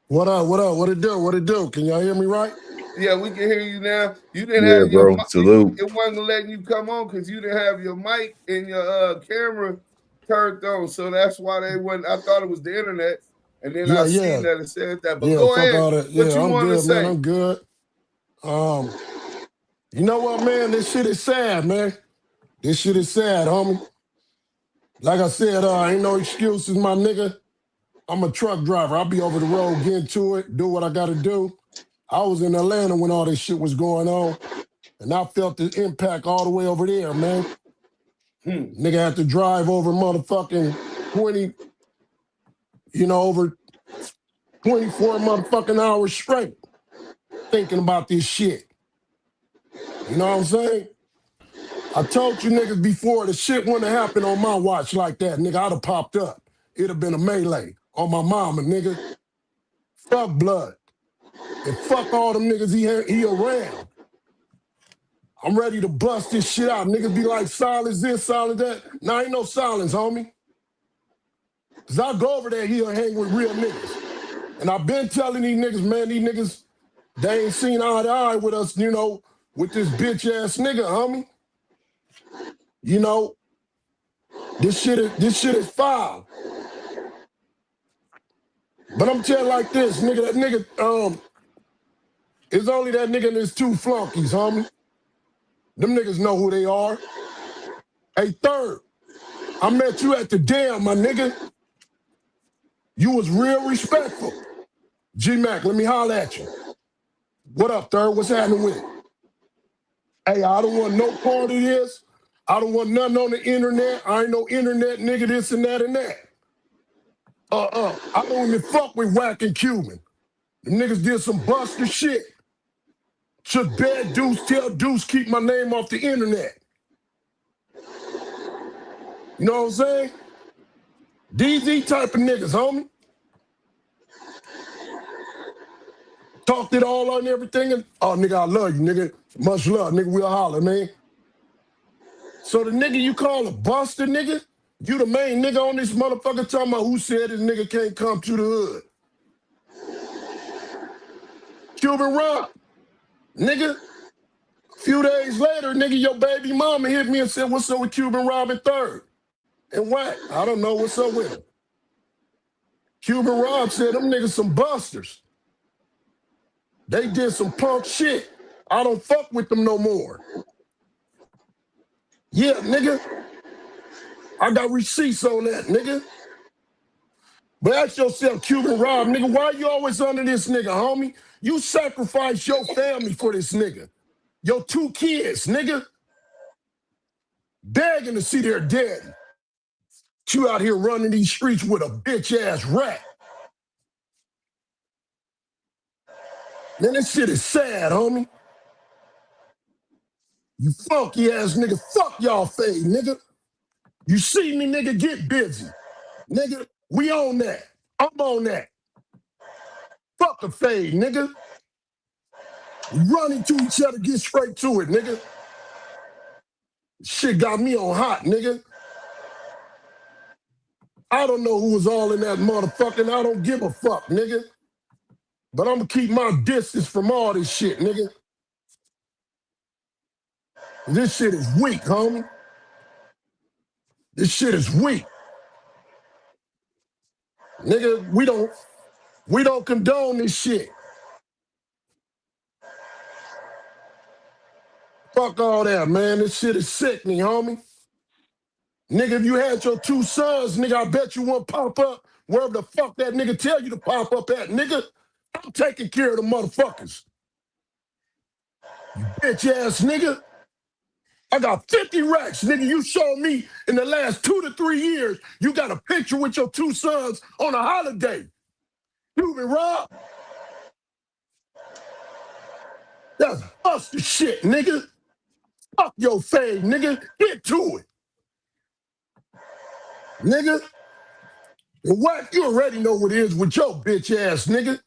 What up? What it do? Can y'all hear me right? Yeah, we can hear you now. You didn't have your mic. Salute. It wasn't letting you come on because you didn't have your mic and your camera turned on. So that's why they wouldn't. I thought it was the internet. And then I seen that it said that. But go ahead. All that. What you I'm want good, to say? man. I'm good. You know what, man? This shit is sad, man. This shit is sad, homie. Like I said, ain't no excuses, my nigga. I'm a truck driver. I'll be over the road, getting to it, do what I gotta do. I was in Atlanta when all this shit was going on, and I felt the impact all the way over there, man. Nigga had to drive over motherfucking 20, over 24 motherfucking hours straight thinking about this shit. You know what I'm saying? I told you niggas before, the shit wouldn't have happened on my watch like that, nigga. I'd have popped up. It'd have been a melee on my mama, nigga. Fuck blood. And fuck all them niggas he around. I'm ready to bust this shit out. Niggas be like, silence this, silence that. Nah, ain't no silence, homie. Cause I go over there here and hang with real niggas. And I've been telling these niggas, man, these niggas, they ain't seen eye to eye with us, with this bitch ass nigga, homie. This shit is foul. But I'm telling like this, nigga, that nigga, it's only that nigga and his two flunkies, homie. Them niggas know who they are. Hey, Third, I met you at the dam, my nigga. You was real respectful. G-Mac, let me holler at you. What up, Third? What's happening with it? Hey, I don't want no part of this. I don't want nothing on the internet. I ain't no internet nigga, this and that and that. I don't even fuck with Wack and Cuban. Them niggas did some buster shit. Should bad Deuce tell Deuce keep my name off the internet. You know what I'm saying? DZ type of niggas, homie. Talked it all on everything and, oh, nigga, I love you, nigga. Much love, nigga, we'll holler, man. So the nigga you call a buster, nigga, you the main nigga on this motherfucker talking about who said this nigga can't come to the hood. Cuban Rock, nigga. A few days later, nigga, your baby mama hit me and said, what's up with Cuban Rob and Third? And Wack, I don't know what's up with him. Cuban Rob said them niggas some busters. They did some punk shit. I don't fuck with them no more. Yeah, nigga. I got receipts on that, nigga. But ask yourself, Cuban Rob, nigga, why you always under this nigga, homie? You sacrificed your family for this nigga. Your 2 kids, nigga. Begging to see their daddy. You out here running these streets with a bitch-ass rat. Man, this shit is sad, homie. You funky-ass nigga. Fuck y'all fade, nigga. You see me, nigga, get busy. Nigga, we on that. I'm on that. Fuck the fade, nigga. Run into each other, get straight to it, nigga. Shit got me on hot, nigga. I don't know who was all in that motherfucking, I don't give a fuck, nigga. But I'm gonna keep my distance from all this shit, nigga. This shit is weak, homie. This shit is weak. Nigga, we don't condone this shit. Fuck all that, man. This shit is sickening, homie. Nigga, if you had your 2 sons, nigga, I bet you wouldn't pop up wherever the fuck that nigga tell you to pop up at, nigga. I'm taking care of the motherfuckers. You bitch-ass nigga. I got 50 racks, nigga. You showed me in the last 2 to 3 years, you got a picture with your 2 sons on a holiday. You been robbed? That's buster shit, nigga. Fuck your fade, nigga. Get to it. Nigga. And Wack, you already know what it is with your bitch ass, nigga.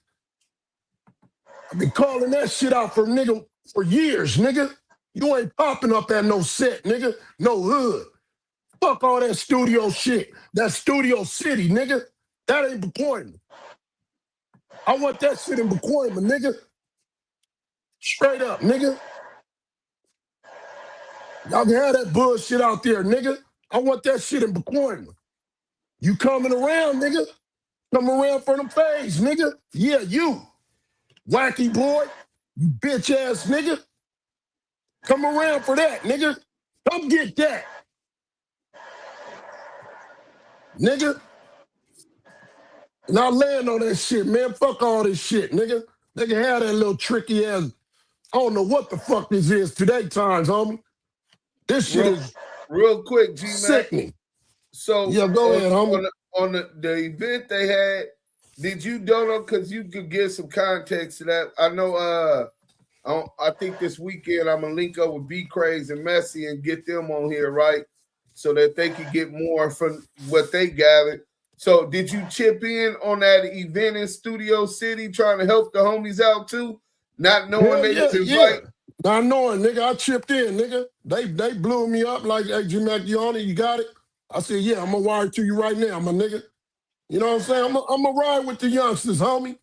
I've been calling that shit out for nigga for years, nigga. You ain't popping up at no set, nigga. No hood. Fuck all that studio shit. That Studio City, nigga. That ain't Pacoima. I want that shit in Pacoima, nigga. Straight up, nigga. Y'all can have that bullshit out there, nigga. I want that shit in Pacoima. You coming around, nigga. Come around for them fades, nigga. Yeah, you. Wacky boy. You bitch ass nigga. Come around for that, nigga. Come get that. Nigga. And I land on that shit, man. Fuck all this shit, nigga. Nigga have that little tricky ass. I don't know what the fuck this is today times, homie. This shit is real quick, G-Mac. Sickening. So yeah, go ahead, homie. On the event they had, did you donate? Because you could give some context to that. I know. I think this weekend I'm gonna link up with B Craze and Messi and get them on here, right? So that they could get more from what they gathered. So did you chip in on that event in Studio City, trying to help the homies out too, not knowing they was invited? Not knowing, nigga, I chipped in, nigga. They blew me up like, hey, G-Mac, you on it? You got it? I said, yeah, I'm gonna wire it to you right now, my nigga. You know what I'm saying? I'm gonna ride with the youngsters, homie.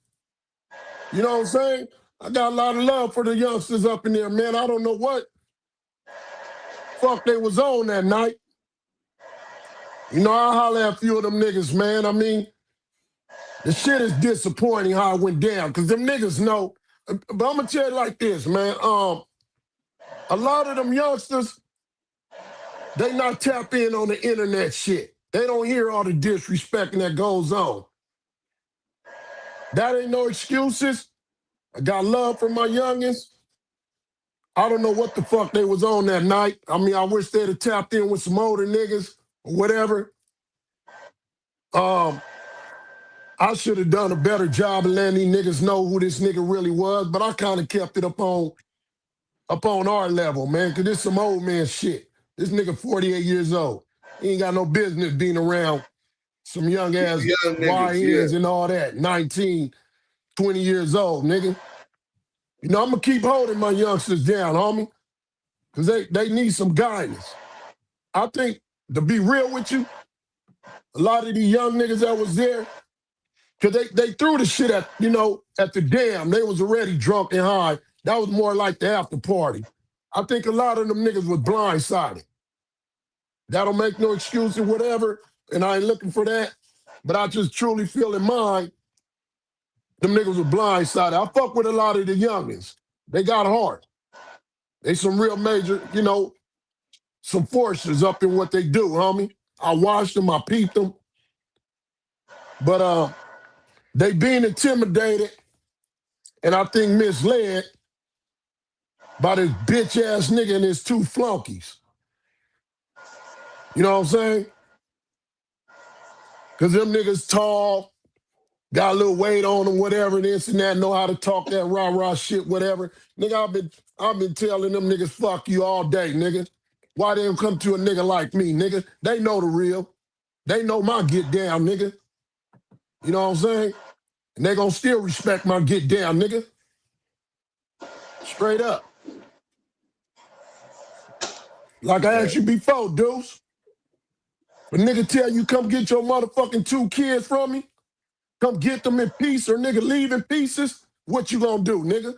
You know what I'm saying? I got a lot of love for the youngsters up in there, man. I don't know what fuck they was on that night. You know, I holler at a few of them niggas, man. I mean, the shit is disappointing how it went down, because them niggas know. But I'm gonna tell you like this, man. A lot of them youngsters, they not tap in on the internet shit. They don't hear all the disrespecting that goes on. That ain't no excuses. I got love for my youngins. I don't know what the fuck they was on that night. I mean, I wish they'd have tapped in with some older niggas or whatever. I should have done a better job of letting these niggas know who this nigga really was, but I kind of kept it up on our level, man, because this some old man shit. This nigga 48 years old. He ain't got no business being around some young-ass YNs and all that, 19, 20 years old, nigga. You know, I'm going to keep holding my youngsters down, homie, because they need some guidance. I think, to be real with you, a lot of these young niggas that was there, because they threw the shit at, you know, at the dam. They was already drunk and high. That was more like the after party. I think a lot of them niggas was blindsided. That don't make no excuse or whatever, and I ain't looking for that. But I just truly feel in mind, them niggas were blindsided. I fuck with a lot of the youngins. They got heart. They some real major, you know, some forces up in what they do, homie. I watched them, I peeped them. But they being intimidated and I think misled by this bitch-ass nigga and his two flunkies. You know what I'm saying? Because them niggas tall, got a little weight on them, whatever, this and that, know how to talk that rah-rah shit, whatever. Nigga, I've been telling them niggas, fuck you all day, nigga. Why they don't come to a nigga like me, nigga? They know the real. They know my get down, nigga. You know what I'm saying? And they gonna still respect my get down, nigga. Straight up. Like I asked you before, Deuce. A nigga tell you come get your motherfucking 2 kids from me, come get them in peace, or nigga leave in pieces, what you gonna do, nigga?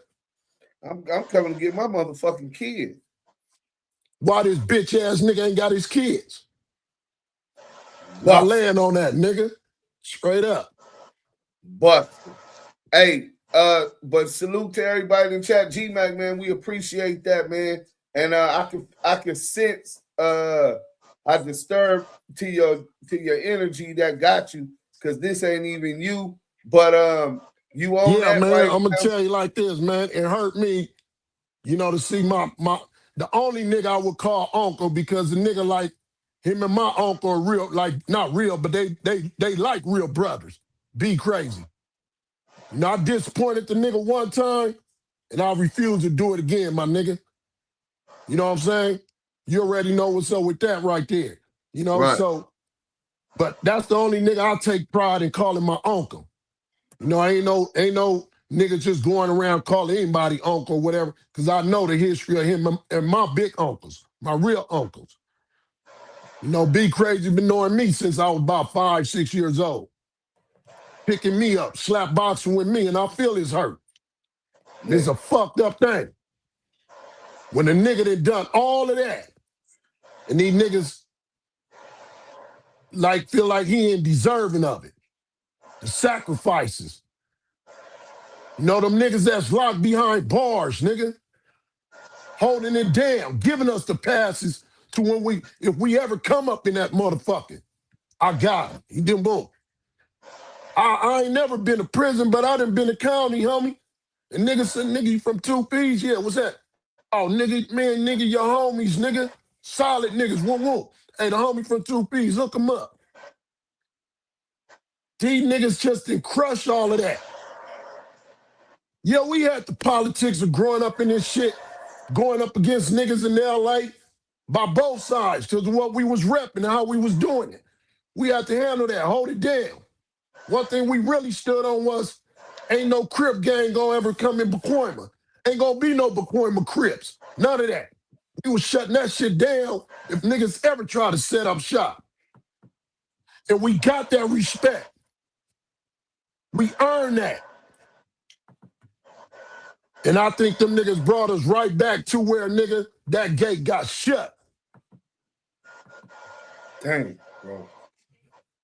I'm coming to get my motherfucking kids. Why this bitch ass nigga ain't got his kids? I laying on that, nigga. Straight up. Busted. Hey, but salute to everybody in the chat. G-Mac, man, we appreciate that, man. And I can sense I disturbed to your energy that got you, because this ain't even you. But you own that, man, right? I'm gonna tell you like this, man. It hurt me, you know, to see the only nigga I would call uncle, because the nigga like him and my uncle are real, like not real, but they like real brothers. Be crazy. You know, I disappointed the nigga one time, and I refuse to do it again, my nigga. You know what I'm saying? You already know what's up with that right there. You know, Right. so, but that's the only nigga I take pride in calling my uncle. You know, ain't no nigga just going around calling anybody uncle or whatever, because I know the history of him and my big uncles, my real uncles. You know, Be Crazy been knowing me since I was about 5, 6 years old. Picking me up, slap boxing with me, and I feel his hurt. Yeah. It's a fucked up thing. When a nigga done all of that, and these niggas like feel like he ain't deserving of it. The sacrifices. You know, them niggas that's locked behind bars, nigga. Holding it down, giving us the passes to when if we ever come up in that motherfucker. I got him. He did boom. I ain't never been to prison, but I done been to county, homie. And nigga said, nigga, you from 2 P's? Yeah, what's that? Oh, nigga, man, nigga, your homies, nigga. Solid niggas, woo. Hey, the homie from 2 P's, hook him up. These niggas just didn't crush all of that. Yeah, we had the politics of growing up in this shit, going up against niggas in LA by both sides, because of what we was repping and how we was doing it. We had to handle that, hold it down. One thing we really stood on was, ain't no Crip gang gonna ever come in Pacoima. Ain't gonna be no Pacoima Crips. None of that. We was shutting that shit down if niggas ever try to set up shop. And we got that respect. We earned that. And I think them niggas brought us right back to where, nigga, that gate got shut. Dang, bro.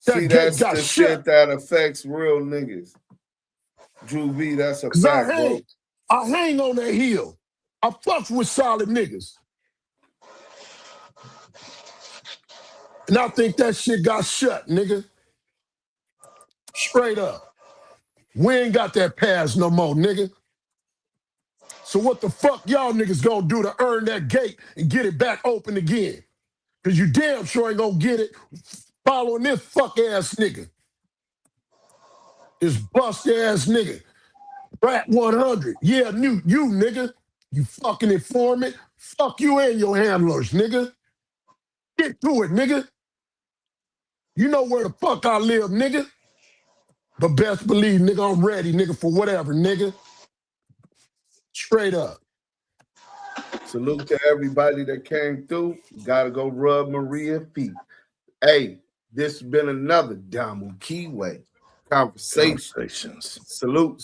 That See, gate that's got the shut. shit that affects real niggas. Drew B, that's a fact, bro. I hang on that hill. I fucks with solid niggas. And I think that shit got shut, nigga. Straight up. We ain't got that pass no more, nigga. So what the fuck y'all niggas gonna do to earn that gate and get it back open again? Because you damn sure ain't gonna get it following this fuck-ass nigga. This bust-ass nigga. Wack100. Yeah, you nigga. You fucking informant. Fuck you and your handlers, nigga. Get to it, nigga. You know where the fuck I live, nigga. But best believe, nigga, I'm ready, nigga, for whatever, nigga. Straight up. Salute to everybody that came through. Gotta go rub Maria's feet. Hey, this has been another Damu Kiwe Conversations. Salute.